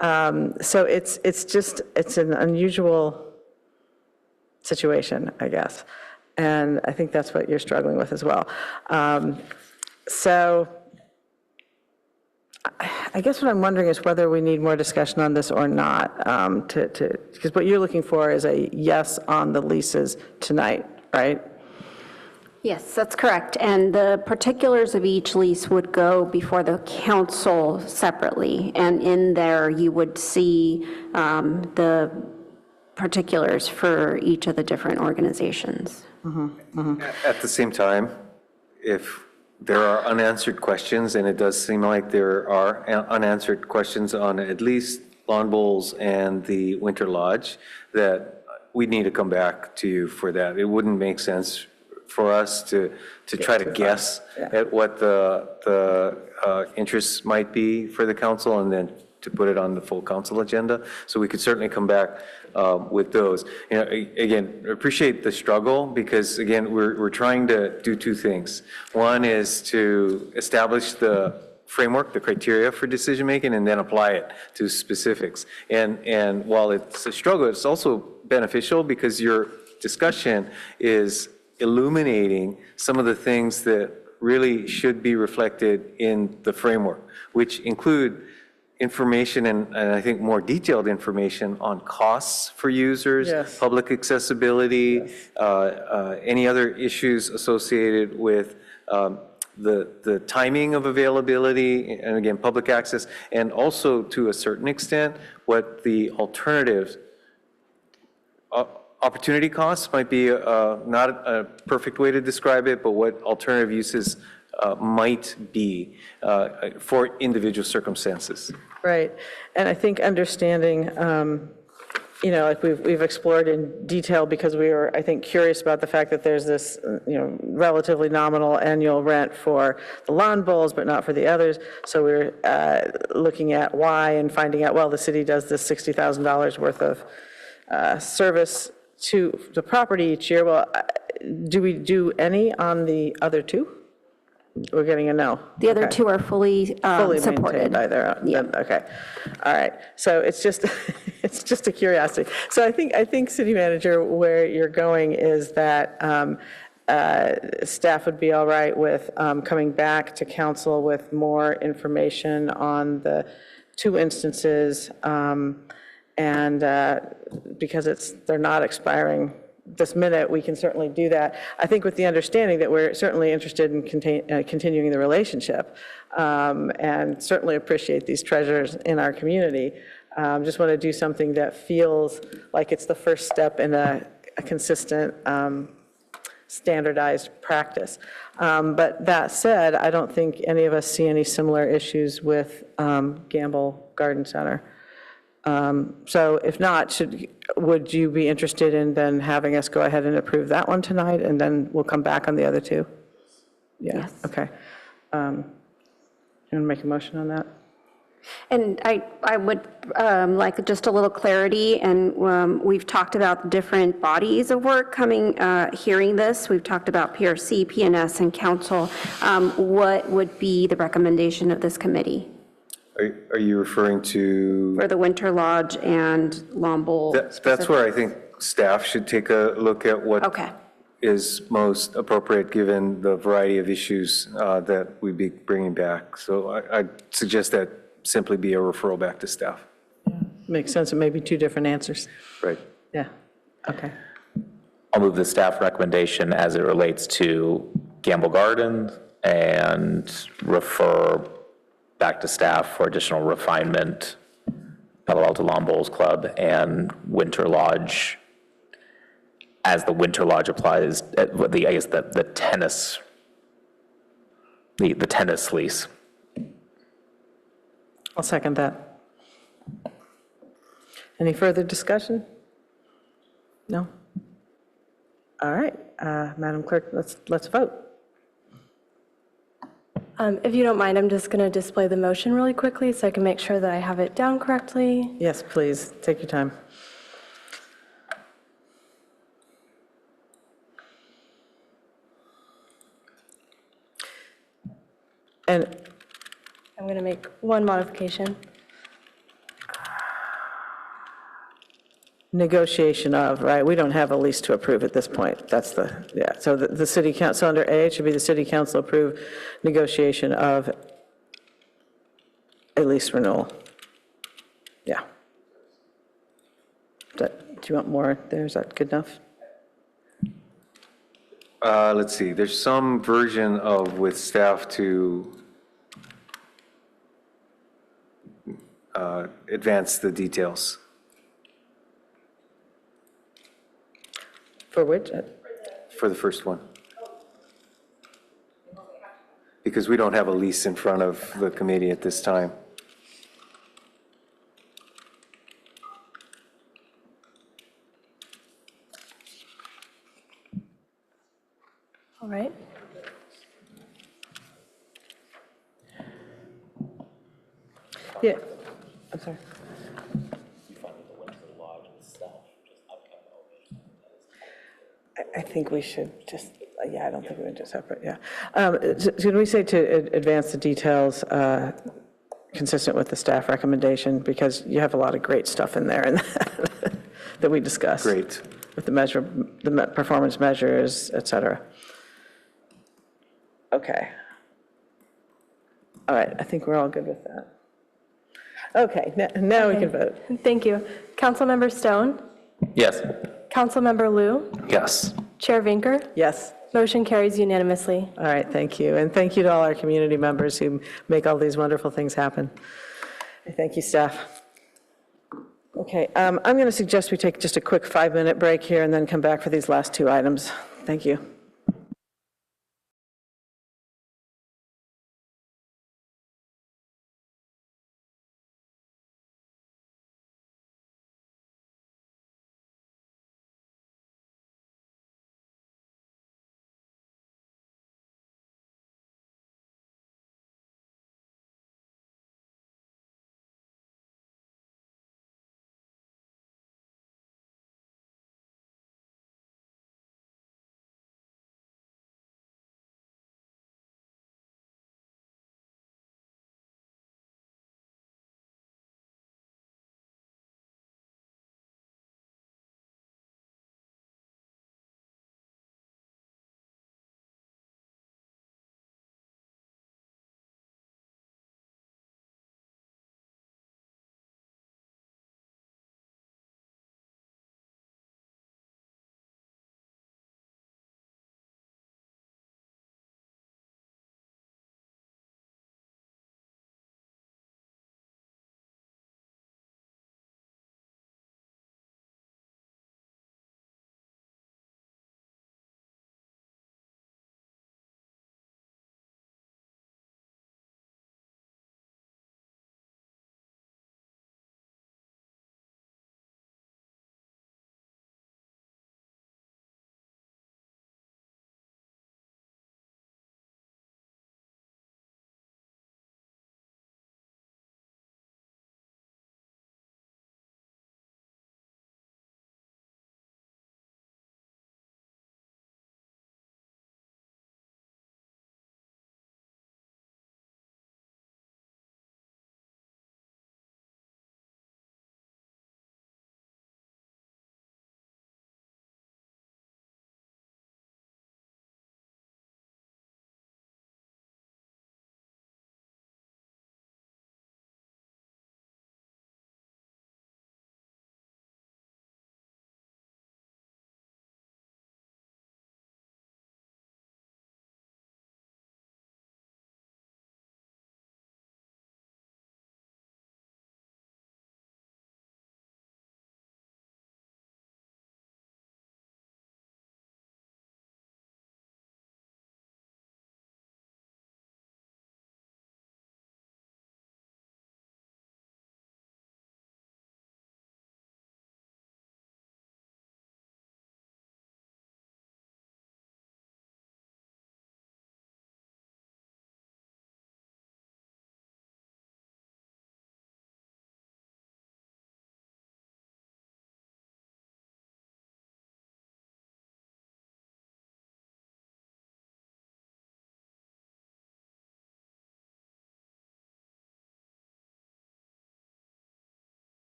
So it's an unusual situation, I guess. And I think that's what you're struggling with as well. So I guess what I'm wondering is whether we need more discussion on this or not, because what you're looking for is a yes on the leases tonight, right? Yes, that's correct. And the particulars of each lease would go before the council separately. And in there, you would see the particulars for each of the different organizations. At the same time, if there are unanswered questions, and it does seem like there are unanswered questions on at least lawn bowls and the Winter Lodge, that we need to come back to you for that. It wouldn't make sense for us to try to guess at what the interests might be for the council and then to put it on the full council agenda. So we could certainly come back with those. Again, appreciate the struggle because again, we're trying to do 2 things. One is to establish the framework, the criteria for decision making, and then apply it to specifics. And while it's a struggle, it's also beneficial because your discussion is illuminating some of the things that really should be reflected in the framework, which include information and I think more detailed information on costs for users, Yes. public accessibility, any other issues associated with the timing of availability, and again, public access, and also to a certain extent, what the alternatives opportunity costs might be not a perfect way to describe it, but what alternative uses might be for individual circumstances. Right. And I think understanding, like we've explored in detail because we were, I think, curious about the fact that there's this, relatively nominal annual rent for the lawn bowls, but not for the others. So we're looking at why and finding out, well, the city does this $60,000 worth of service to the property each year. Well, do we do any on the other 2? We're getting a no. The other Okay. 2 are fully supported. Maintained by their own. Yeah. Okay. All right. So it's just it's just a curiosity. So I think City Manager, where you're going is that staff would be all right with coming back to council with more information on the 2 instances, and because they're not expiring this minute, we can certainly do that. I think with the understanding that we're certainly interested in continuing the relationship, and certainly appreciate these treasures in our community. Just want to do something that feels like it's the first step in a consistent standardized practice. But that said, I don't think any of us see any similar issues with Gamble Garden Center. So if not, would you be interested in then having us go ahead and approve that one tonight, and then we'll come back on the other two? Yeah, Yes. okay. You want to make a motion on that? And I would like just a little clarity, and we've talked about different bodies of work coming, hearing this. We've talked about PRC, PNS, and council. What would be the recommendation of this committee? Are you referring to? For the Winter Lodge and Long Bowl? That's where I think staff should take a look at what Okay. is most appropriate given the variety of issues that we'd be bringing back. So I suggest that simply be a referral back to staff. Makes sense, it may be two different answers. Right. Yeah, okay. I'll move the staff recommendation as it relates to Gamble Garden and refer back to staff for additional refinement, Palo Alto Lawn Bowls Club and Winter Lodge, as the Winter Lodge applies, I guess the tennis, the tennis lease. I'll second that. Any further discussion? No? All right, Madam Clerk, let's vote. If you don't mind, I'm just going to display the motion really quickly so I can make sure that I have it down correctly. Yes, please, take your time. And I'm going to make one modification. negotiation of, right? We don't have a lease to approve at this point. That's yeah. So the city council, under A, it should be the city council approve negotiation of a lease renewal. Yeah. Do you want more there? Is that good enough? Let's see, there's some version of with staff to advance the details. For which? For the first one. Because we don't have a lease in front of the committee at this time. All right. Yeah, I'm sorry. I think we should just, yeah, I don't think we would just separate, yeah. Should we say to advance the details consistent with the staff recommendation? Because you have a lot of great stuff in there and that we discussed. Great. With the performance measures, et cetera. Okay. All right, I think we're all good with that. Okay, now we can vote. Thank you. Councilmember Stone? Yes. Councilmember Liu? Yes. Chair Vinker? Yes. Motion carries unanimously. All right, thank you. And thank you to all our community members who make all these wonderful things happen. Thank you, staff. Okay, I'm going to suggest we take just a quick 5-minute break here and then come back for these last two items. Thank you.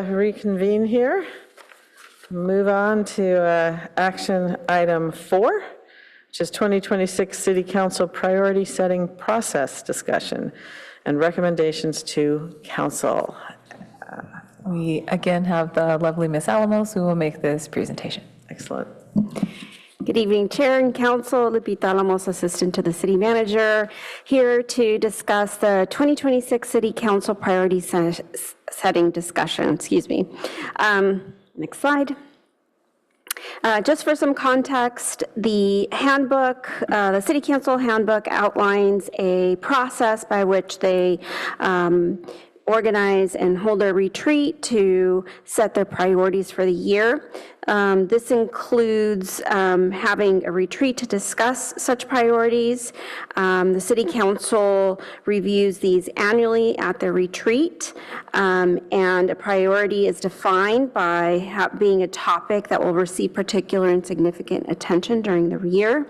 Reconvene here. Move on to action item 4, which is 2026 City Council priority setting process discussion and recommendations to council. We again have the lovely Ms. Alamos who will make this presentation. Excellent. Good evening, Chair and Council. Lupita Alamos, Assistant to the City Manager, here to discuss the 2026 City Council priority setting discussion. Excuse me. Next slide. Just for some context, the handbook, the City Council handbook outlines a process by which they organize and hold a retreat to set their priorities for the year. This includes having a retreat to discuss such priorities. The City Council reviews these annually at the retreat, and a priority is defined by being a topic that will receive particular and significant attention during the year.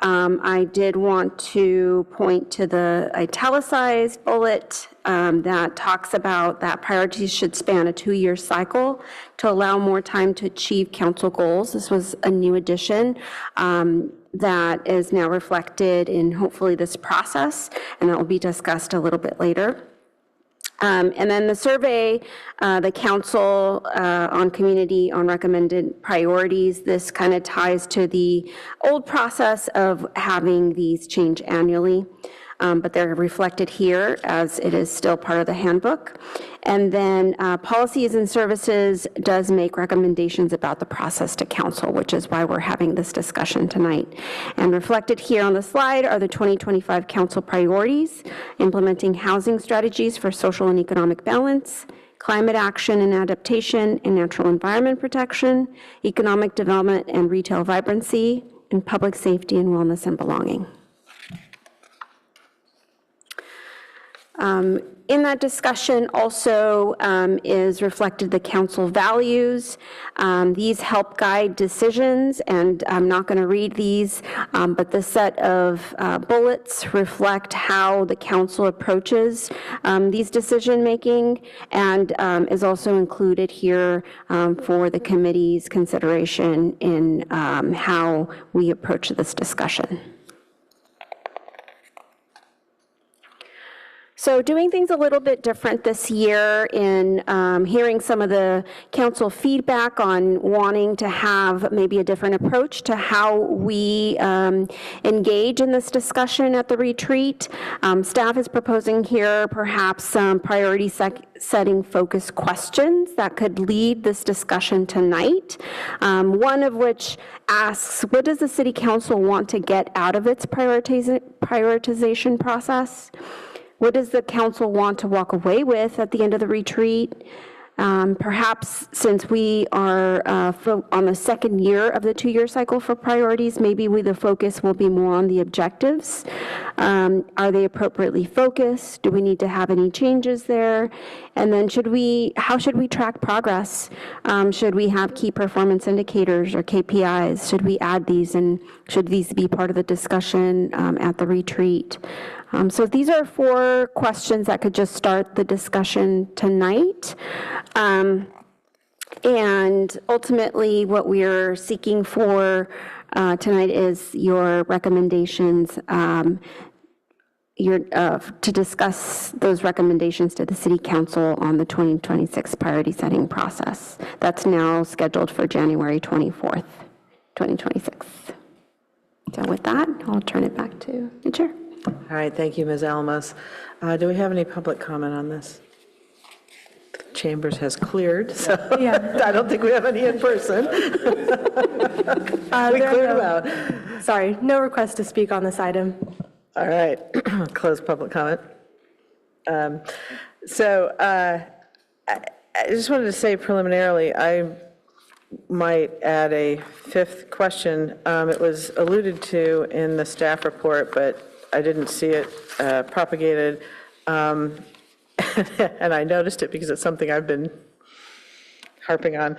I did want to point to the italicized bullet that talks about that priorities should span a 2-year cycle to allow more time to achieve council goals. This was a new addition that is now reflected in hopefully this process, and that will be discussed a little bit later. And then the survey, the council on community on recommended priorities, this kind of ties to the old process of having these change annually, but they're reflected here as it is still part of the handbook. And then policies and services does make recommendations about the process to council, which is why we're having this discussion tonight. And reflected here on the slide are the 2025 council priorities: implementing housing strategies for social and economic balance, climate action and adaptation and natural environment protection, economic development and retail vibrancy, and public safety and wellness and belonging. In that discussion also is reflected the council values. These help guide decisions, and I'm not going to read these, but the set of bullets reflect how the council approaches these decision-making, and is also included here for the committee's consideration in how we approach this discussion. So doing things a little bit different this year in hearing some of the council feedback on wanting to have maybe a different approach to how we engage in this discussion at the retreat. Staff is proposing here perhaps some priority setting focus questions that could lead this discussion tonight. One of which asks, what does the City Council want to get out of its prioritization process? What does the council want to walk away with at the end of the retreat? Perhaps since we are on the second year of the 2-year cycle for priorities, maybe the focus will be more on the objectives. Are they appropriately focused? Do we need to have any changes there? And then how should we track progress? Should we have key performance indicators or KPIs? Should we add these, and should these be part of the discussion at the retreat? So these are 4 questions that could just start the discussion tonight. And ultimately, what we're seeking for tonight is your recommendations, to discuss those recommendations to the City Council on the 2026 priority setting process. That's now scheduled for January 24th, 2026. So with that, I'll turn it back to the chair. All right, thank you, Ms. Alamos. Do we have any public comment on this? The chambers has cleared, so yeah. I don't think we have any in person. We cleared them out. Sorry, no request to speak on this item. All right, close public comment. So I just wanted to say preliminarily, I might add a 5th question. It was alluded to in the staff report, but I didn't see it propagated, and I noticed it because it's something I've been harping on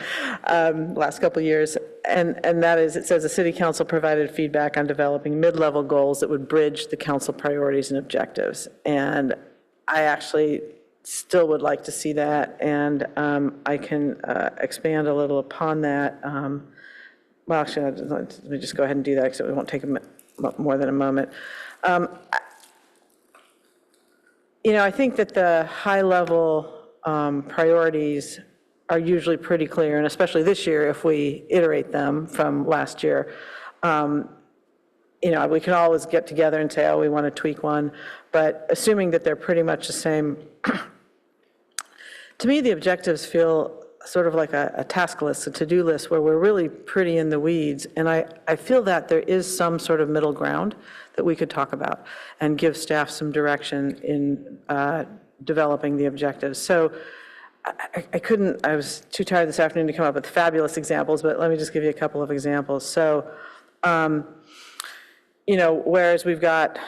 last couple of years, and that is, it says the City Council provided feedback on developing mid-level goals that would bridge the council priorities and objectives. And I actually still would like to see that, and I can expand a little upon that. Well, actually, let me just go ahead and do that because it won't take more than a moment. I think that the high-level priorities are usually pretty clear, and especially this year, if we iterate them from last year. We can always get together and say, oh, we want to tweak one, but assuming that they're pretty much the same, to me, the objectives feel sort of like a task list, a to-do list, where we're really pretty in the weeds, and I feel that there is some sort of middle ground that we could talk about and give staff some direction in developing the objectives. So I was too tired this afternoon to come up with fabulous examples, but let me just give you a couple of examples. So, whereas we've got,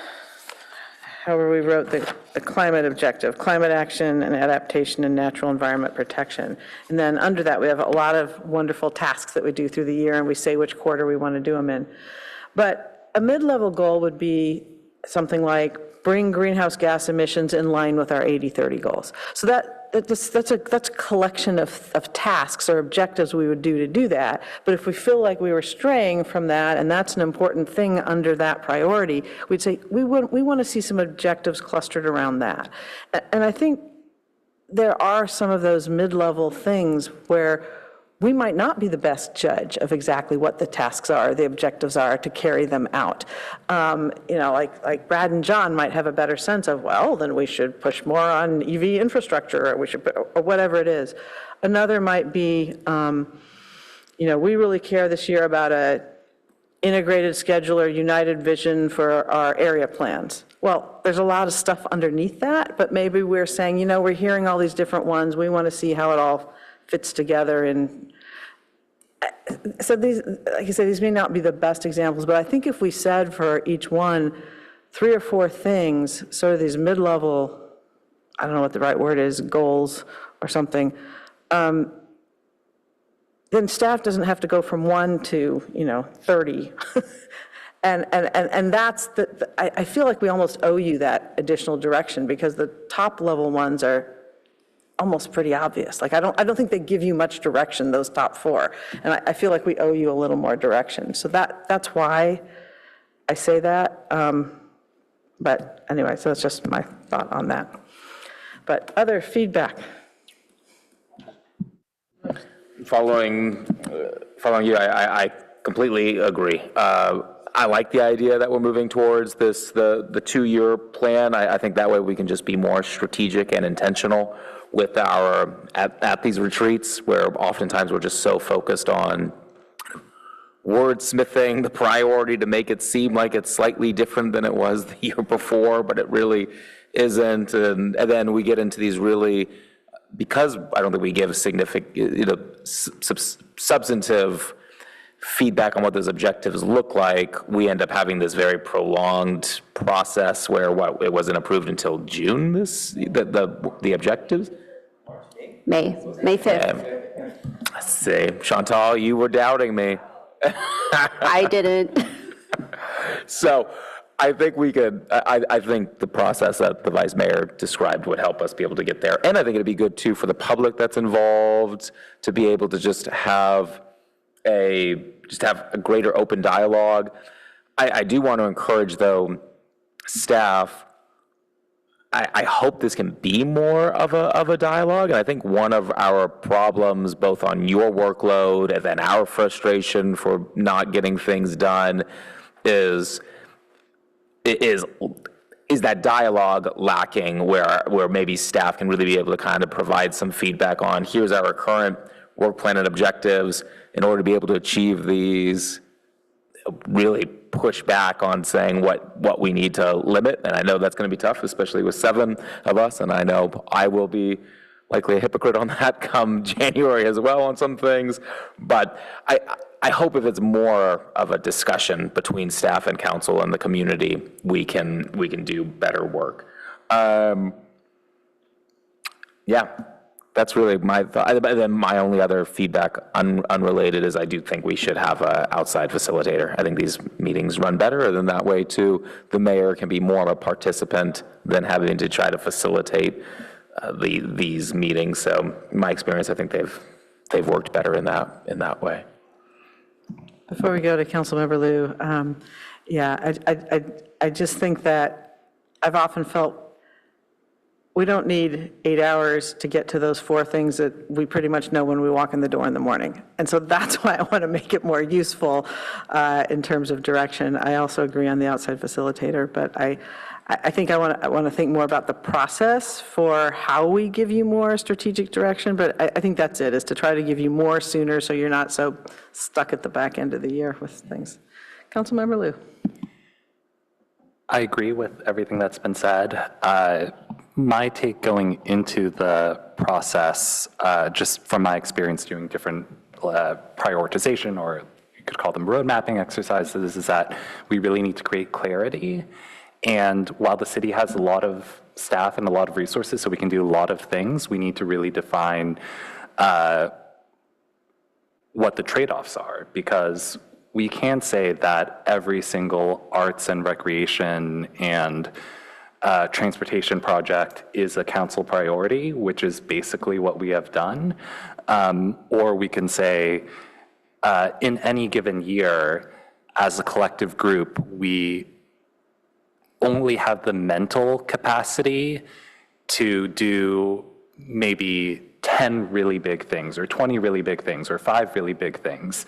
however we wrote the climate objective, climate action and adaptation and natural environment protection. And then under that, we have a lot of wonderful tasks that we do through the year, and we say which quarter we want to do them in. But a mid-level goal would be something like bring greenhouse gas emissions in line with our 80-30 goals. So that's a collection of tasks or objectives we would do to do that. But if we feel like we were straying from that, and that's an important thing under that priority, we'd say we want to see some objectives clustered around that. And I think there are some of those mid-level things where we might not be the best judge of exactly what the tasks are, the objectives are to carry them out. Like Brad and John might have a better sense of, well, then we should push more on EV infrastructure, or we should, or whatever it is. Another might be, we really care this year about a integrated scheduler, united vision for our area plans. Well, there's a lot of stuff underneath that, but maybe we're saying, we're hearing all these different ones. We want to see how it all fits together. And so these, like I said, these may not be the best examples, but I think if we said for each one 3 or 4 things, sort of these mid-level, I don't know what the right word is, goals or something, then staff doesn't have to go from 1 to 30. and that's I feel like we almost owe you that additional direction, because the top level ones are almost pretty obvious. Like I don't think they give you much direction, those top 4. And I feel like we owe you a little more direction. So that's why I say that. But anyway, so that's just my thought on that. But other feedback? Following you, I completely agree. I like the idea that we're moving towards the 2-year plan. I think that way we can just be more strategic and intentional with at these retreats, where oftentimes we're just so focused on wordsmithing the priority to make it seem like it's slightly different than it was the year before, but it really isn't. And then we get into these really, because I don't think we give significant, substantive feedback on what those objectives look like, we end up having this very prolonged process where it wasn't approved until June, the objectives? May 5th. Let's see. Chantal, you were doubting me. I didn't. So I think we could, I think the process that the vice mayor described would help us be able to get there. And I think it'd be good too for the public that's involved to be able to just have a greater open dialogue. I do want to encourage, though, staff, I hope this can be more of a dialogue. And I think one of our problems, both on your workload and then our frustration for not getting things done, is that dialogue lacking, where maybe staff can really be able to kind of provide some feedback on, here's our current work plan and objectives. In order to be able to achieve these, really push back on saying what we need to limit. And I know that's going to be tough, especially with 7 of us. And I know I will be likely a hypocrite on that come January as well on some things. But I hope if it's more of a discussion between staff and council and the community, we can do better work. Yeah. That's really my thought. And then my only other feedback, unrelated, is I do think we should have an outside facilitator. I think these meetings run better, and then that way, too, the mayor can be more of a participant than having to try to facilitate these meetings. So my experience, I think they've worked better in that way. Before we go to Councilmember Liu, yeah, I just think that I've often felt we don't need 8 hours to get to those 4 things that we pretty much know when we walk in the door in the morning. And so that's why I want to make it more useful in terms of direction. I also agree on the outside facilitator, but I think I want to think more about the process for how we give you more strategic direction, but I think that's it, is to try to give you more sooner so you're not so stuck at the back end of the year with things. Councilmember Liu. I agree with everything that's been said. My take going into the process, just from my experience doing different prioritization, or you could call them road mapping exercises, is that we really need to create clarity. And while the city has a lot of staff and a lot of resources, so we can do a lot of things, we need to really define what the trade-offs are, because we can't say that every single arts and recreation and transportation project is a council priority, which is basically what we have done. Or we can say, in any given year, as a collective group, we only have the mental capacity to do maybe 10 really big things, or 20 really big things, or 5 really big things.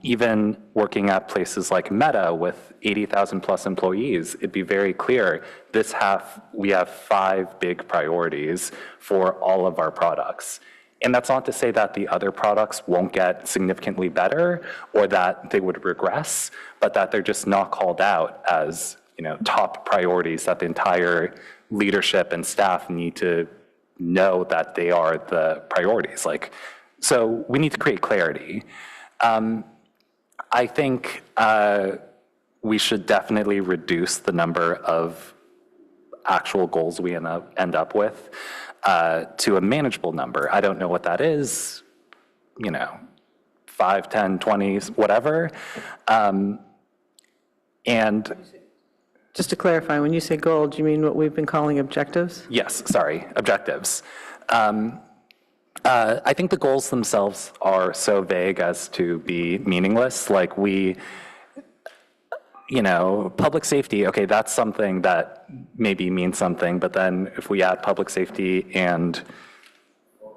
Even working at places like Meta with 80,000 plus employees, it'd be very clear this half, we have 5 big priorities for all of our products. And that's not to say that the other products won't get significantly better or that they would regress, but that they're just not called out as, top priorities that the entire leadership and staff need to know that they are the priorities. So we need to create clarity. I think we should definitely reduce the number of actual goals we end up with to a manageable number. I don't know what that is, 5, 10, 20, whatever. And just to clarify, when you say goal, do you mean what we've been calling objectives? Yes, sorry, objectives. I think the goals themselves are so vague as to be meaningless. Public safety, okay, that's something that maybe means something, but then if we add public safety and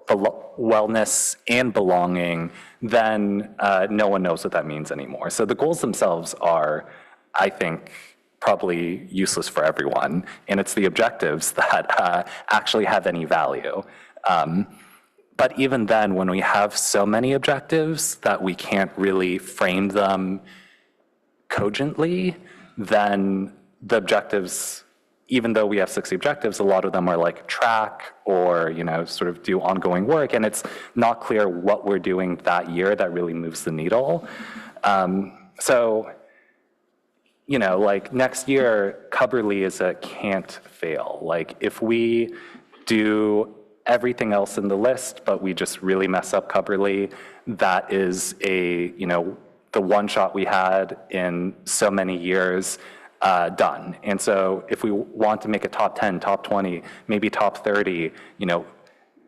wellness and belonging, then no one knows what that means anymore. So the goals themselves are, I think, probably useless for everyone, and it's the objectives that actually have any value. But even then, when we have so many objectives that we can't really frame them cogently, then the objectives, even though we have 60 objectives, a lot of them are like track or, sort of do ongoing work, and it's not clear what we're doing that year that really moves the needle. Next year, Cubberley is a can't fail. If we do everything else in the list, but we just really mess up Cubberley, that is the one shot we had in so many years done. And so if we want to make a top 10, top 20, maybe top 30,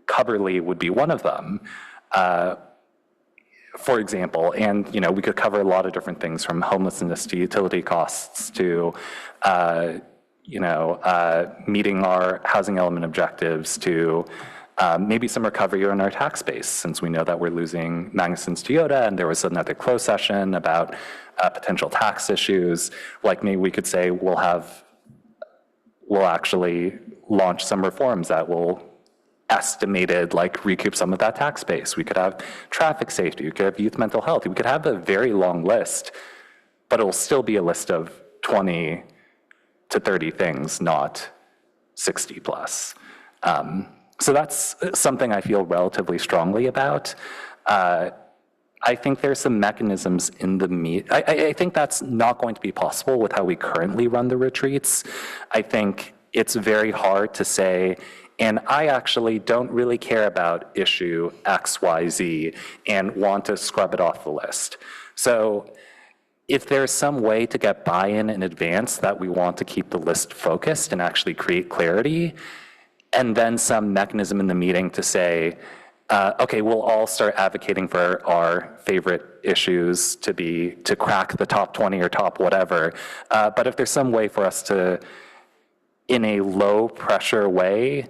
Cubberley would be one of them, for example. And, we could cover a lot of different things, from homelessness to utility costs to, meeting our housing element objectives to maybe some recovery in our tax base, since we know that we're losing Magnuson's Toyota, and there was another closed session about potential tax issues. Maybe we could say we'll actually launch some reforms that will estimated recoup some of that tax base. We could have traffic safety, we could have youth mental health, we could have a very long list, but it'll still be a list of 20 to 30 things, not 60 plus. So that's something I feel relatively strongly about. I think there's some mechanisms in the I think that's not going to be possible with how we currently run the retreats. I think it's very hard to say, and I actually don't really care about issue X, Y, Z and want to scrub it off the list. So if there's some way to get buy-in in advance that we want to keep the list focused and actually create clarity, and then some mechanism in the meeting to say, okay, we'll all start advocating for our favorite issues to crack the top 20 or top whatever. But if there's some way for us to, in a low pressure way,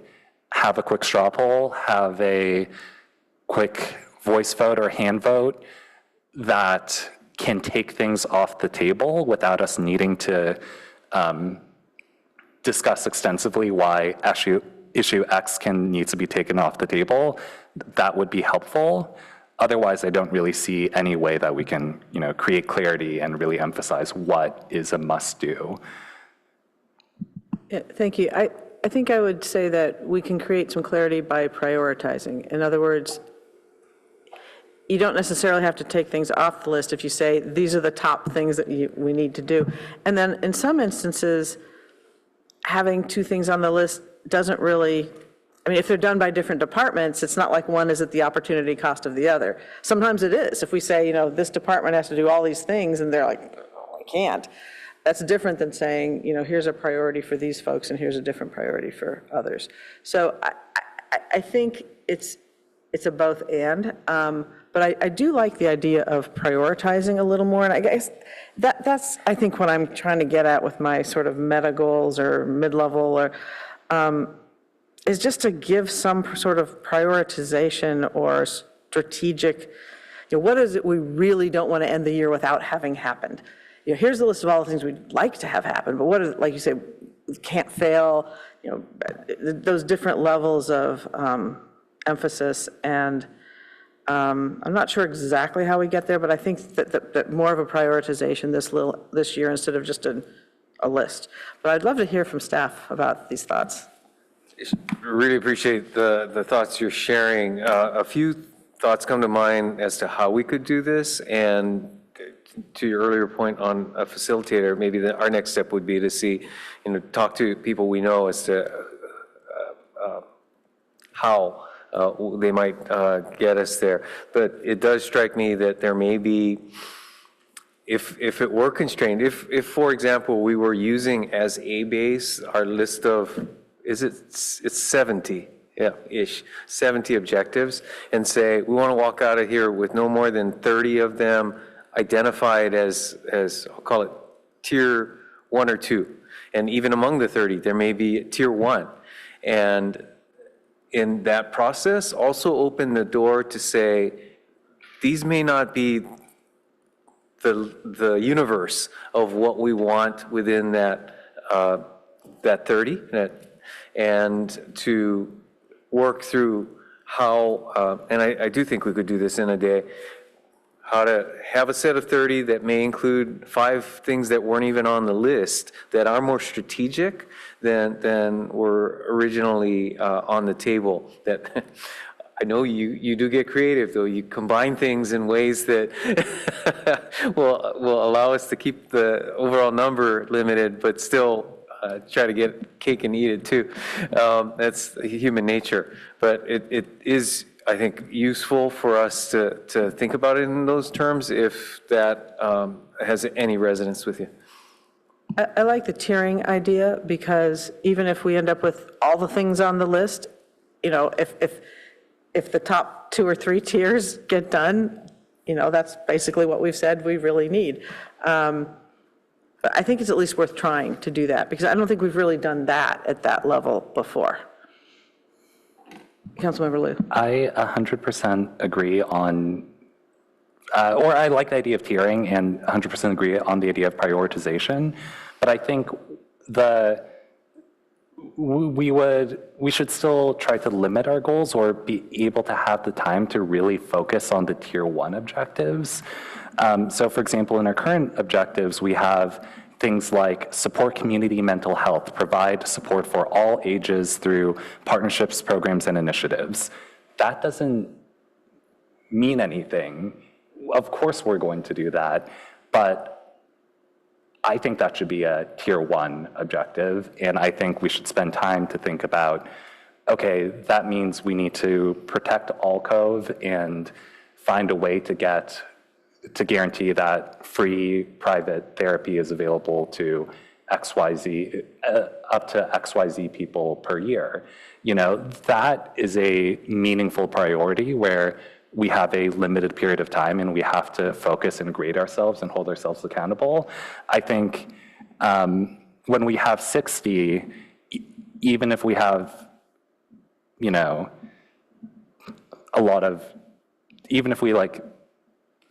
have a quick straw poll, have a quick voice vote or hand vote that can take things off the table without us needing to discuss extensively why issue X needs to be taken off the table, that would be helpful. Otherwise, I don't really see any way that we can, create clarity and really emphasize what is a must-do. Yeah, thank you. I think I would say that we can create some clarity by prioritizing. In other words, you don't necessarily have to take things off the list if you say, these are the top things that we need to do. And then in some instances, having two things on the list doesn't really, if they're done by different departments, it's not like one is at the opportunity cost of the other. Sometimes it is. If we say, this department has to do all these things, and they're like, oh, I can't. That's different than saying, here's a priority for these folks, and here's a different priority for others. So I think it's a both and, but I do like the idea of prioritizing a little more, and I guess that's, I think, what I'm trying to get at with my sort of meta goals or mid-level, or is just to give some sort of prioritization or strategic, what is it we really don't want to end the year without having happened? Here's the list of all the things we'd like to have happen, but what is, like you say, can't fail, those different levels of emphasis, and I'm not sure exactly how we get there, but I think that more of a prioritization this year instead of just a list. But I'd love to hear from staff about these thoughts. Really appreciate the thoughts you're sharing. A few thoughts come to mind as to how we could do this, and to your earlier point on a facilitator, maybe our next step would be to see, talk to people we know as to how they might get us there. But it does strike me that there may be, if it were constrained, if for example, we were using as a base our list of, it's 70, ish, 70 objectives, and say, we want to walk out of here with no more than 30 of them identified as I'll call it tier 1 or 2. And even among the 30, there may be tier 1. And in that process, also open the door to say, these may not be the universe of what we want within that 30, and to work through how, and I do think we could do this in a day, how to have a set of 30 that may include 5 things that weren't even on the list that are more strategic than were originally on the table. That I know you do get creative, though. You combine things in ways that will allow us to keep the overall number limited, but still try to get cake and eat it too. That's human nature. But it is, I think, useful for us to think about it in those terms, if that has any resonance with you. I like the tiering idea, because even if we end up with all the things on the list, if the top 2 or 3 tiers get done, that's basically what we've said we really need. But I think it's at least worth trying to do that, because I don't think we've really done that at that level before. Councilmember Liu. I 100% agree on, or I like the idea of tiering and 100% agree on the idea of prioritization. But I think we should still try to limit our goals, or be able to have the time to really focus on the tier 1 objectives. So for example, in our current objectives, we have things like support community mental health, provide support for all ages through partnerships, programs, and initiatives. That doesn't mean anything. Of course we're going to do that, but I think that should be a tier 1 objective, and I think we should spend time to think about, okay, that means we need to protect Alcove and find a way to guarantee that free private therapy is available to XYZ, up to XYZ people per year. You know, that is a meaningful priority where we have a limited period of time and we have to focus and grade ourselves and hold ourselves accountable. I think when we have 60, even if we have, you know, even if we like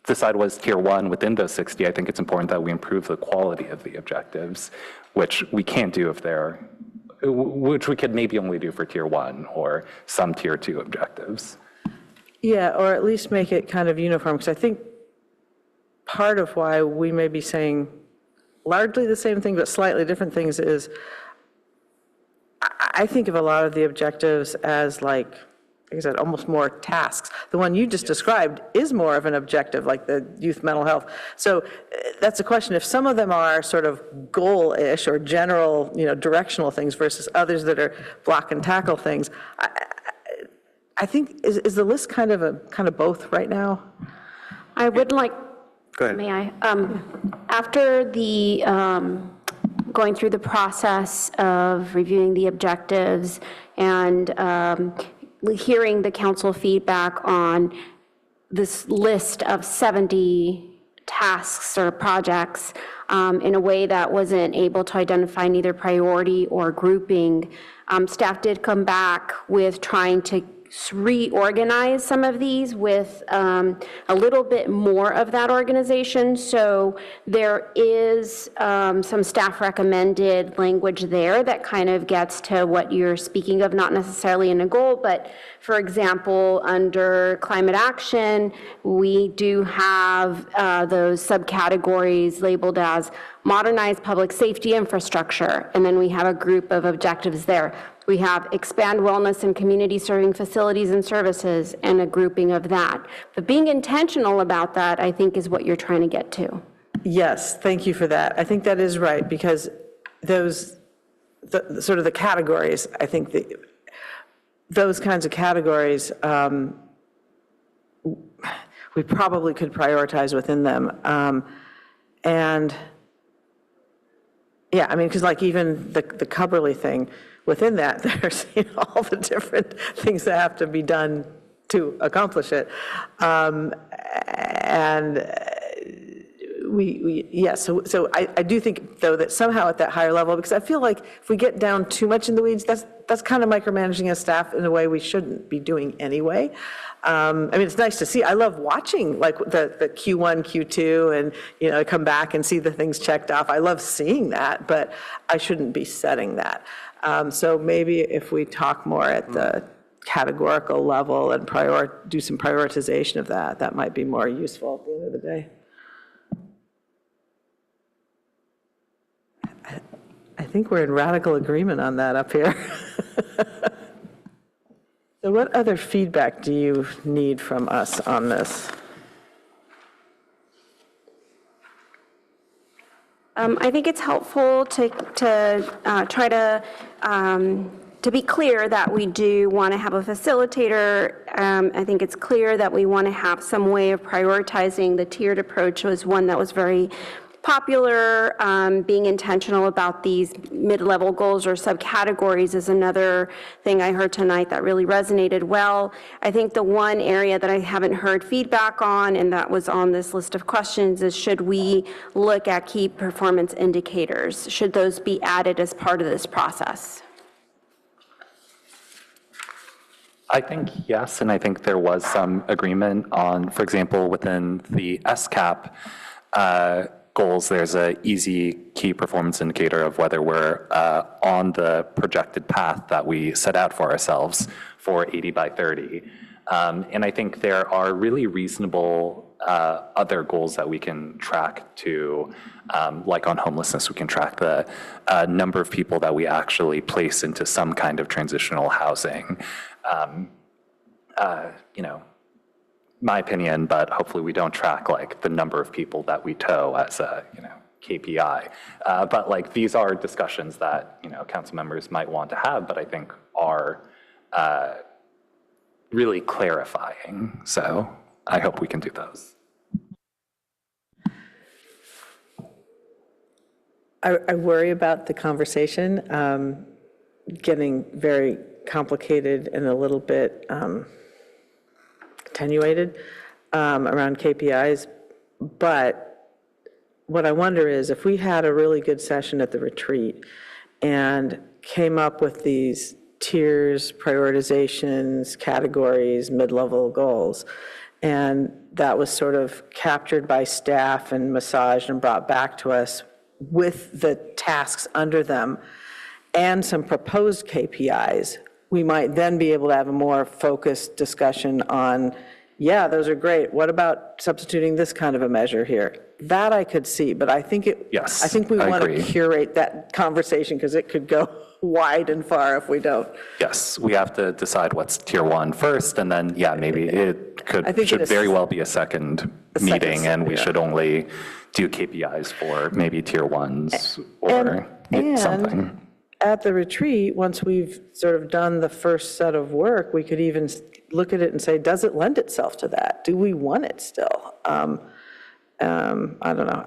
decide what is tier 1 within those 60, I think it's important that we improve the quality of the objectives, which we can't do which we could maybe only do for tier 1 or some tier 2 objectives. Yeah, or at least make it kind of uniform, because I think part of why we may be saying largely the same thing but slightly different things is I think of a lot of the objectives as like I said, almost more tasks. The one you just described is more of an objective, like the youth mental health. So that's a question. If some of them are sort of goal-ish or general, you know, directional things versus others that are block and tackle things, I think is the list kind of both right now? I would like, Go ahead. may I? After the going through the process of reviewing the objectives and hearing the council feedback on this list of 70 tasks or projects in a way that wasn't able to identify neither priority or grouping, staff did come back with trying to reorganize some of these with a little bit more of that organization. So there is some staff recommended language there that kind of gets to what you're speaking of, not necessarily in a goal, but for example, under climate action, we do have those subcategories labeled as modernize public safety infrastructure, and then we have a group of objectives there. We have expand wellness and community serving facilities and services and a grouping of that. But being intentional about that, I think, is what you're trying to get to. Yes, thank you for that. I think that is right, because those, sort of the categories, I think those kinds of categories, we probably could prioritize within them. And yeah, I mean, because like even the Cubberley thing, within that, there's all the different things that have to be done to accomplish it. So I do think, though, that somehow at that higher level, because I feel like if we get down too much in the weeds, that's kind of micromanaging as staff in a way we shouldn't be doing anyway. I mean, it's nice to see. I love watching like the Q1, Q2, and, you know, come back and see the things checked off. I love seeing that, but I shouldn't be setting that. So maybe if we talk more at the categorical level and do some prioritization of that, that might be more useful at the end of the day. I think we're in radical agreement on that up here. So what other feedback do you need from us on this? I think it's helpful to try to be clear that we do want to have a facilitator. I think it's clear that we want to have some way of prioritizing. The tiered approach was one that was very popular. Being intentional about these mid-level goals or subcategories is another thing I heard tonight that really resonated well. I think the one area that I haven't heard feedback on, and that was on this list of questions, is should we look at key performance indicators? Should those be added as part of this process? I think yes, and I think there was some agreement on, for example, within the SCAP goals, there's an easy key performance indicator of whether we're on the projected path that we set out for ourselves for 80 by 30. And I think there are really reasonable other goals that we can track to, like on homelessness, we can track the number of people that we actually place into some kind of transitional housing. You know, my opinion, but hopefully we don't track like the number of people that we tow as a, you know, KPI. But like these are discussions that, you know, council members might want to have, but I think are really clarifying. So I hope we can do those. I worry about the conversation getting very complicated and a little bit attenuated around KPIs. But what I wonder is if we had a really good session at the retreat and came up with these tiers, prioritizations, categories, mid-level goals, and that was sort of captured by staff and massaged and brought back to us with the tasks under them and some proposed KPIs, we might then be able to have a more focused discussion on, yeah, those are great. What about substituting this kind of a measure here? That I could see, but I think Yes, I think we I want agree. to curate that conversation because it could go wide and far if we don't. Yes, we have to decide what's tier one first, and then, yeah, maybe it I think should it is- very well be a second meeting, and we yeah. should only do KPIs for maybe tier ones or something. And at the retreat, once we've sort of done the first set of work, we could even look at it and say, does it lend itself to that? Do we want it still? I don't know.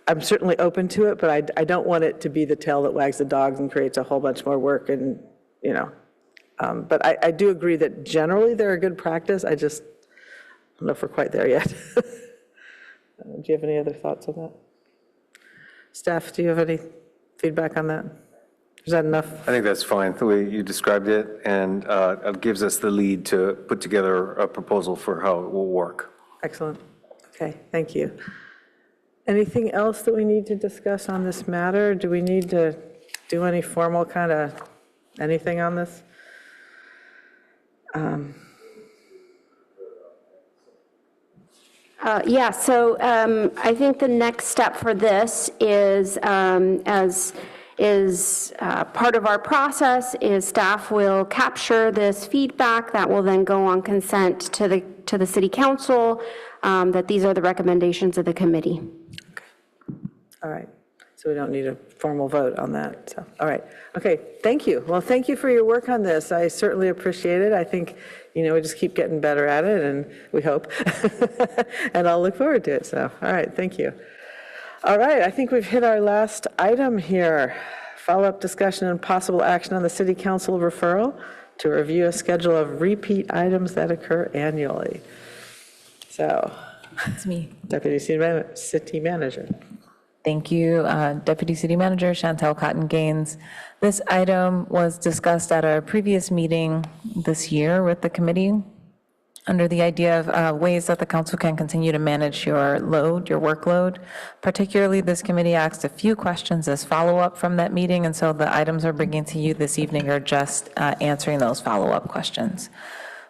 I'm certainly open to it, but I don't want it to be the tail that wags the dogs and creates a whole bunch more work and, you know. But I do agree that generally they're a good practice. I just don't know if we're quite there yet. Do you have any other thoughts on that? Staff, do you have any feedback on that? Is that enough? I think that's fine, the way you described it, and it gives us the lead to put together a proposal for how it will work. Excellent. Okay, thank you. Anything else that we need to discuss on this matter? Do we need to do any formal kind of anything on this? Yeah, so I think the next step for this is, as is part of our process, is staff will capture this feedback that will then go on consent to the city council, that these are the recommendations of the committee. All right, so we don't need a formal vote on that, so, all right. Okay, thank you. Well, thank you for your work on this. I certainly appreciate it. I think, you know, we just keep getting better at it, and we hope. And I'll look forward to it, so, all right, thank you. All right, I think we've hit our last item here. Follow-up discussion and possible action on the city council referral to review a schedule of repeat items that occur annually. So, It's me. Deputy City Manager. Thank you, Deputy City Manager Chantel Cotton Gaines. This item was discussed at a previous meeting this year with the committee under the idea of ways that the council can continue to manage your load, your workload. Particularly, this committee asked a few questions as follow-up from that meeting, and so the items we're bringing to you this evening are just answering those follow-up questions.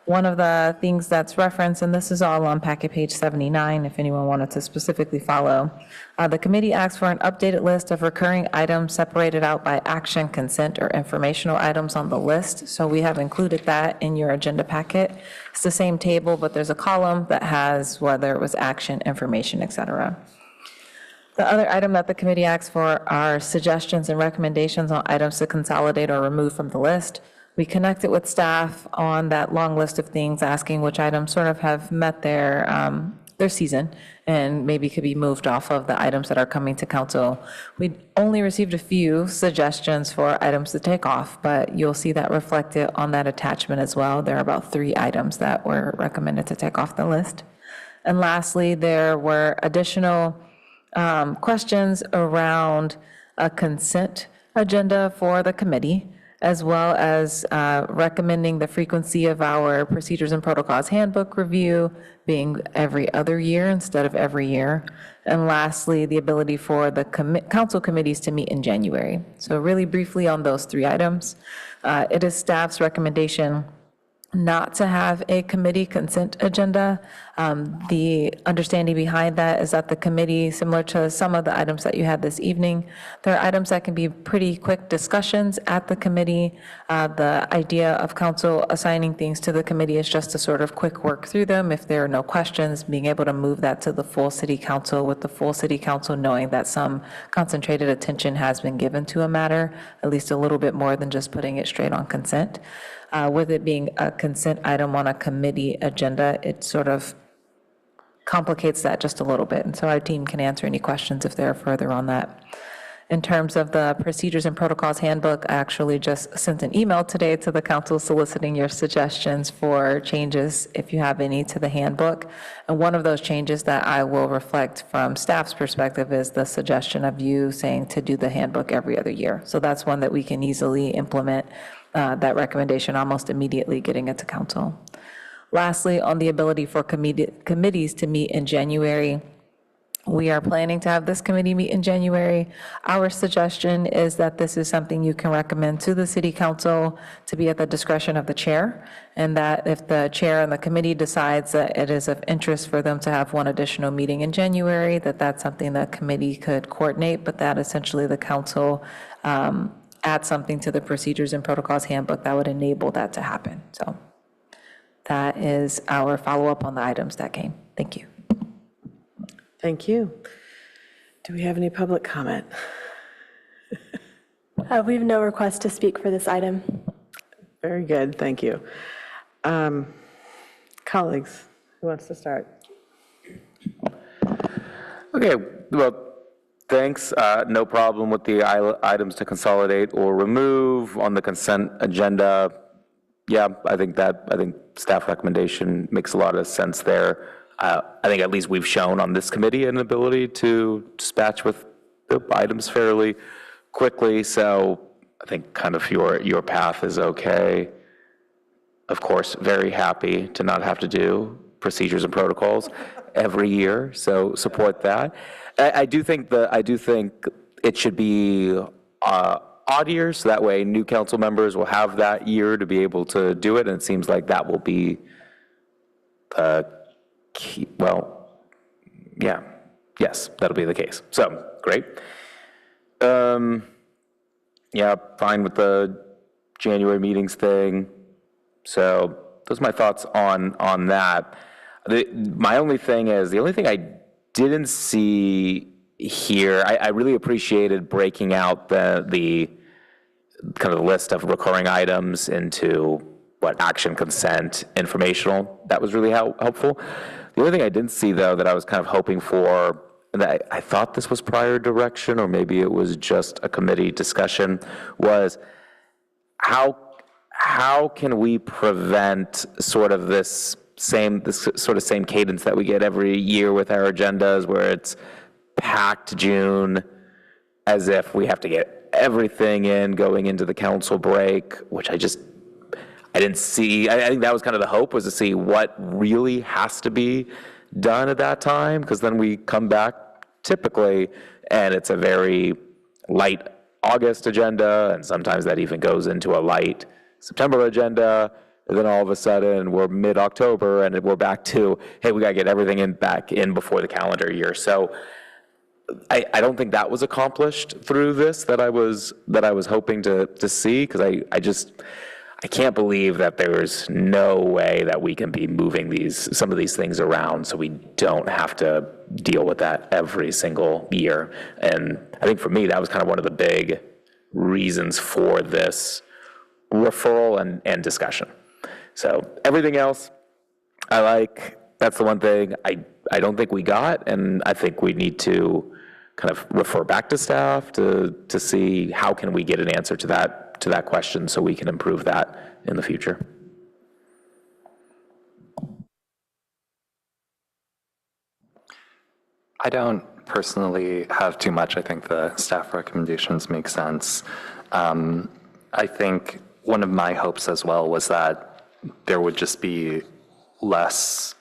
One of the things that's referenced, and this is all on packet page 79, if anyone wanted to specifically follow, the committee asked for an updated list of recurring items separated out by action, consent, or informational items on the list. So we have included that in your agenda packet. It's the same table, but there's a column that has whether it was action, information, et cetera. The other item that the committee asked for are suggestions and recommendations on items to consolidate or remove from the list. We connected with staff on that long list of things, asking which items sort of have met their season and maybe could be moved off of the items that are coming to council. We only received a few suggestions for items to take off, but you'll see that reflected on that attachment as well. There are about 3 items that were recommended to take off the list. And lastly, there were additional questions around a consent agenda for the committee, as well as recommending the frequency of our procedures and protocols handbook review being every other year instead of every year. And lastly, the ability for the council committees to meet in January. So really briefly on those 3 items, it is staff's recommendation not to have a committee consent agenda. The understanding behind that is that the committee, similar to some of the items that you had this evening, there are items that can be pretty quick discussions at the committee. The idea of council assigning things to the committee is just to sort of quick work through them. If there are no questions, being able to move that to the full city council, with the full city council knowing that some concentrated attention has been given to a matter, at least a little bit more than just putting it straight on consent. With it being a consent item on a committee agenda, it sort of complicates that just a little bit. And so our team can answer any questions if there are further on that. In terms of the Procedures and Protocols Handbook, I actually just sent an email today to the council soliciting your suggestions for changes, if you have any, to the handbook. And one of those changes that I will reflect from staff's perspective is the suggestion of you saying to do the handbook every other year. So that's one that we can easily implement, that recommendation almost immediately getting it to council. Lastly, on the ability for committees to meet in January, we are planning to have this committee meet in January. Our suggestion is that this is something you can recommend to the city council to be at the discretion of the chair, and that if the chair and the committee decides that it is of interest for them to have one additional meeting in January, that that's something that committee could coordinate, but that essentially the council add something to the Procedures and Protocols Handbook that would enable that to happen. So that is our follow-up on the items that came. Thank you. Thank you. Do we have any public comment? We have no request to speak for this item. Very good, thank you. Colleagues, who wants to start? Okay, well, thanks. No problem with the items to consolidate or remove on the consent agenda. Yeah, I think staff recommendation makes a lot of sense there. I think at least we've shown on this committee an ability to dispatch with the items fairly quickly, so I think kind of your path is okay. Of course, very happy to not have to do procedures and protocols every year, so support that. I do think it should be odd years, so that way new council members will have that year to be able to do it, and it seems like that will be yes, that'll be the case. So, great. Yeah, fine with the January meetings thing. So, those are my thoughts on that. My only thing is, the only thing I didn't see here, I really appreciated breaking out the kind of list of recurring items into action, consent, informational. That was really helpful. The only thing I didn't see, though, that I was kind of hoping for, and I thought this was prior direction, or maybe it was just a committee discussion, was how can we prevent sort of this sort of same cadence that we get every year with our agendas, where it's packed June, as if we have to get everything in going into the council break, which I didn't see. I think that was kind of the hope, was to see what really has to be done at that time, because then we come back typically and it's a very light August agenda, and sometimes that even goes into a light September agenda, and then all of a sudden we're mid-October and we're back to, hey, we got to get everything back in before the calendar year. So I don't think that was accomplished through this that I was hoping to see, because I can't believe that there's no way that we can be moving some of these things around so we don't have to deal with that every single year. And I think for me, that was kind of one of the big reasons for this referral and discussion. So everything else, I like. That's the one thing I don't think we got, and I think we need to kind of refer back to staff to see how can we get an answer to that question so we can improve that in the future. I don't personally have too much. I think the staff recommendations make sense. I think one of my hopes as well was that there would just be less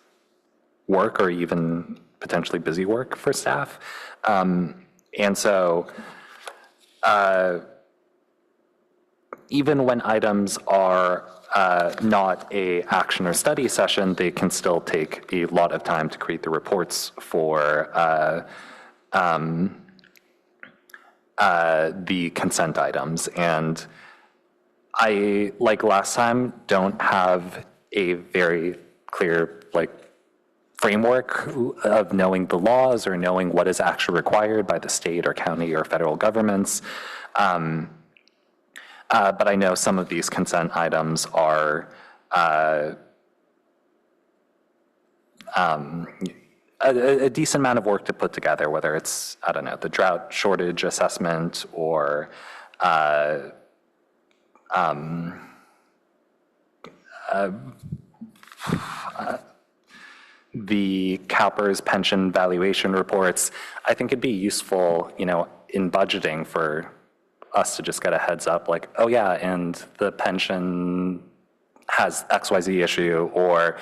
work, or even potentially busy work for staff. And so even when items are not a action or study session, they can still take a lot of time to create the reports for the consent items. And I, like last time, don't have a very clear framework of knowing the laws or knowing what is actually required by the state or county or federal governments. But I know some of these consent items are a decent amount of work to put together, whether it's, I don't know, the drought shortage assessment or the CalPERS pension valuation reports. I think it'd be useful, in budgeting for us to just get a heads up, like, oh yeah, and the pension has XYZ issue, or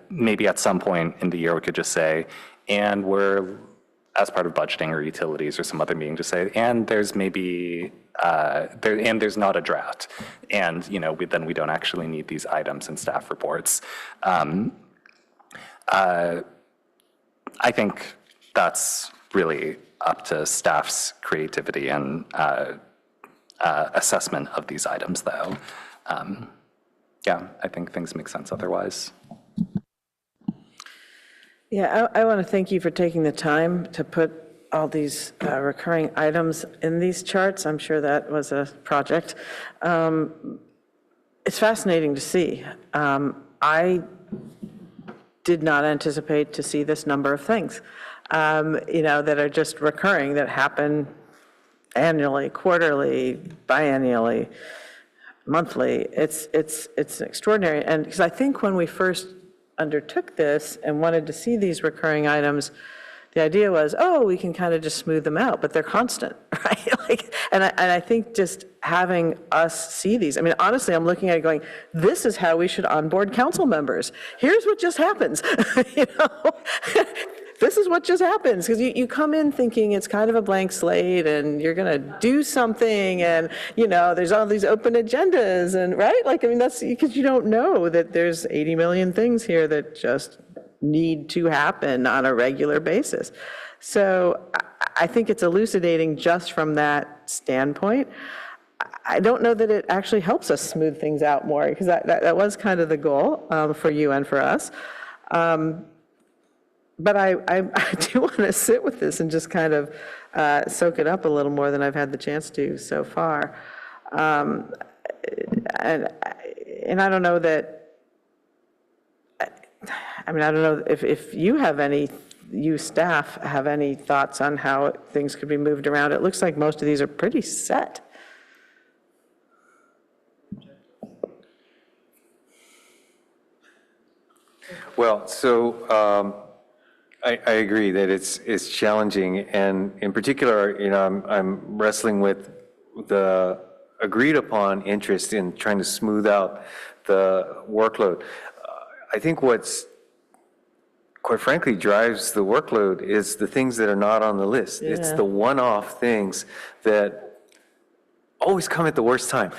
maybe at some point in the year we could just say, and we're, as part of budgeting or utilities or some other meeting, to say, and there's maybe, and there's not a drought, and then we don't actually need these items in staff reports. I think that's really up to staff's creativity and assessment of these items, though. Yeah, I think things make sense otherwise. Yeah, I want to thank you for taking the time to put all these recurring items in these charts. I'm sure that was a project. It's fascinating to see. I did not anticipate to see this number of things, that are just recurring, that happen annually, quarterly, biannually, monthly. It's extraordinary. And because I think when we first undertook this and wanted to see these recurring items, the idea was, oh, we can kind of just smooth them out, but they're constant, right? And I think just having us see these, I mean, honestly, I'm looking at it going, this is how we should onboard council members. Here's what just happens, This is what just happens, because you come in thinking it's kind of a blank slate and you're going to do something, and, there's all these open agendas, and, right? That's because you don't know that there's 80 million things here that just need to happen on a regular basis. So I think it's elucidating just from that standpoint. I don't know that it actually helps us smooth things out more, because that was kind of the goal for you and for us. But I do want to sit with this and just kind of soak it up a little more than I've had the chance to so far. And I don't know that, I don't know if you have you staff have any thoughts on how things could be moved around. It looks like most of these are pretty set. Well, so I agree that it's challenging, and in particular, I'm wrestling with the agreed upon interest in trying to smooth out the workload. I think what's, quite frankly, drives the workload is the things that are not on the list. It's the one-off things that always come at the worst time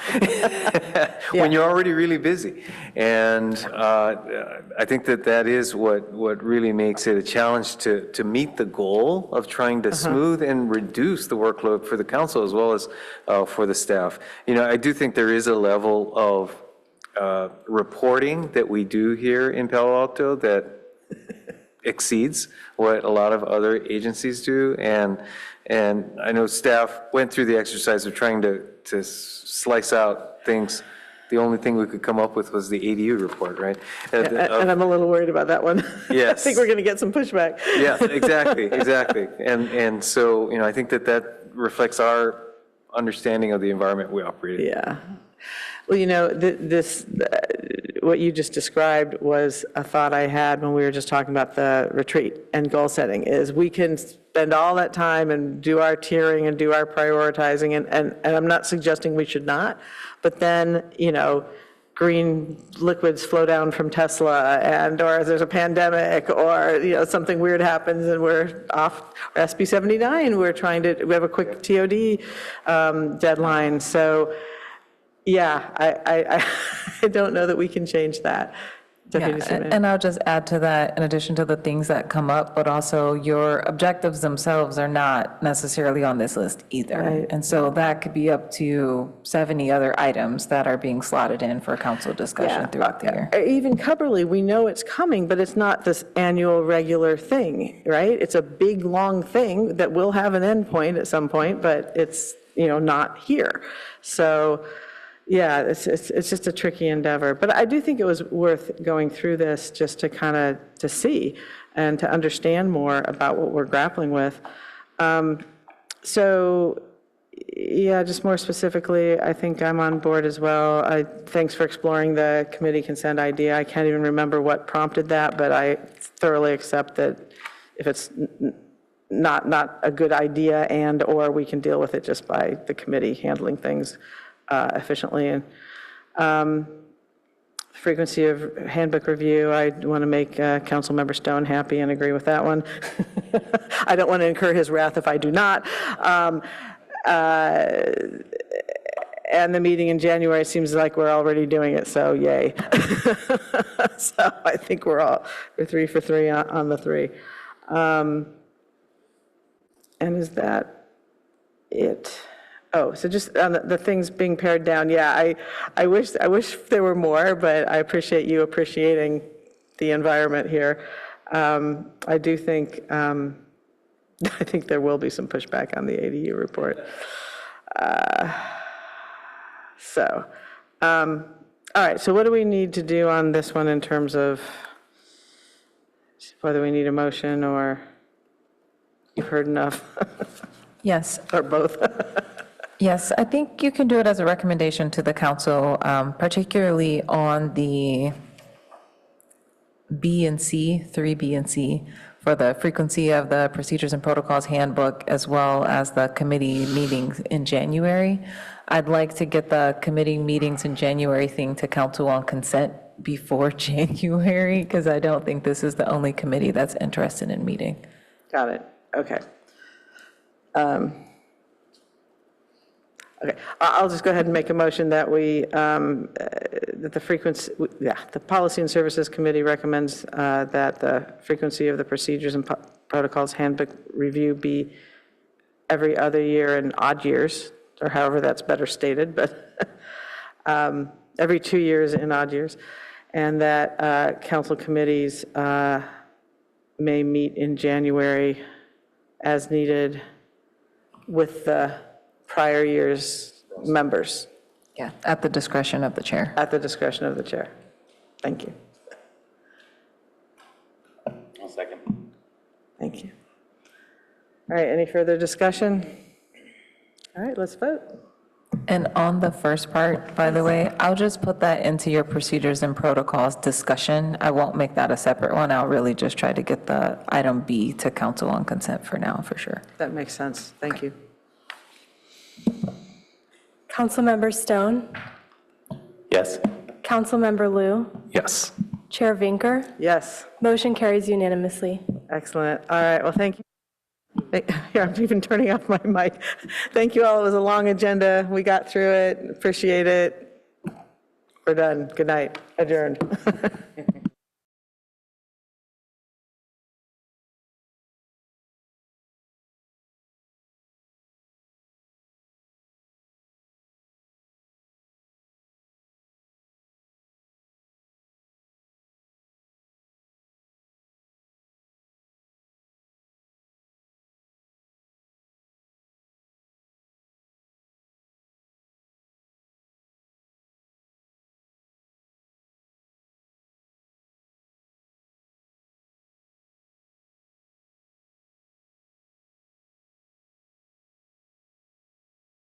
when you're already really busy. And I think that is what really makes it a challenge to meet the goal of trying to smooth and reduce the workload for the council as well as for the staff. I do think there is a level of reporting that we do here in Palo Alto that exceeds what a lot of other agencies do. And I know staff went through the exercise of trying to slice out things. The only thing we could come up with was the ADU report, right? And I'm a little worried about that one. Yes. I think we're going to get some pushback. Yeah, exactly. And so, I think that reflects our understanding of the environment we operate in. Yeah. Well, what you just described was a thought I had when we were just talking about the retreat and goal setting, is we can spend all that time and do our tiering and do our prioritizing, and I'm not suggesting we should not, but then, green liquids flow down from Tesla, or there's a pandemic, or, something weird happens and we're off SB 79, we have a quick TOD deadline. So, yeah, I don't know that we can change that. Deputy City Manager. And I'll just add to that, in addition to the things that come up, but also your objectives themselves are not necessarily on this list either. Right. And so that could be up to 70 other items that are being slotted in for council discussion throughout the year. Even Cubberley, we know it's coming, but it's not this annual regular thing, right? It's a big, long thing that will have an endpoint at some point, but it's, not here. So, Yeah, it's just a tricky endeavor. But I do think it was worth going through this just to kind of, to see and to understand more about what we're grappling with. So, yeah, just more specifically, I think I'm on board as well. Thanks for exploring the committee consent idea. I can't even remember what prompted that, but I thoroughly accept that if it's not a good idea and/or we can deal with it just by the committee handling things efficiently. And frequency of handbook review, I want to make Councilmember Stone happy and agree with that one. I don't want to incur his wrath if I do not. And the meeting in January seems like we're already doing it, so yay. So I think we're 3 for 3 on the 3. And is that it? Oh, so just on the things being pared down, yeah, I wish there were more, but I appreciate you appreciating the environment here. I do think, I think there will be some pushback on the ADU report. All right, so what do we need to do on this one in terms of whether we need a motion or you've heard enough? Yes. Or both? Yes, I think you can do it as a recommendation to the council, particularly on the B and C, 3B and C, for the frequency of the procedures and protocols handbook, as well as the committee meetings in January. I'd like to get the committee meetings in January thing to council on consent before January, because I don't think this is the only committee that's interested in meeting. Got it, okay. Okay, I'll just go ahead and make a motion that that the frequency, the Policy and Services Committee recommends that the frequency of the procedures and protocols handbook review be every other year in odd years, or however that's better stated, but every 2 years in odd years, and that council committees may meet in January as needed with the prior year's members. Yeah, at the discretion of the chair. At the discretion of the chair. Thank you. I'll second. Thank you. All right, any further discussion? All right, let's vote. And on the first part, by the way, I'll just put that into your procedures and protocols discussion. I won't make that a separate one. I'll really just try to get the item B to council on consent for now, for sure. That makes sense. Thank you. Councilmember Stone, Yes. Councilmember Liu, Yes. Chair Vinker. Yes. Motion carries unanimously. Excellent. All right, well, thank you. Here, I'm even turning off my mic. Thank you all. It was a long agenda. We got through it. Appreciate it. We're done. Good night. Adjourned.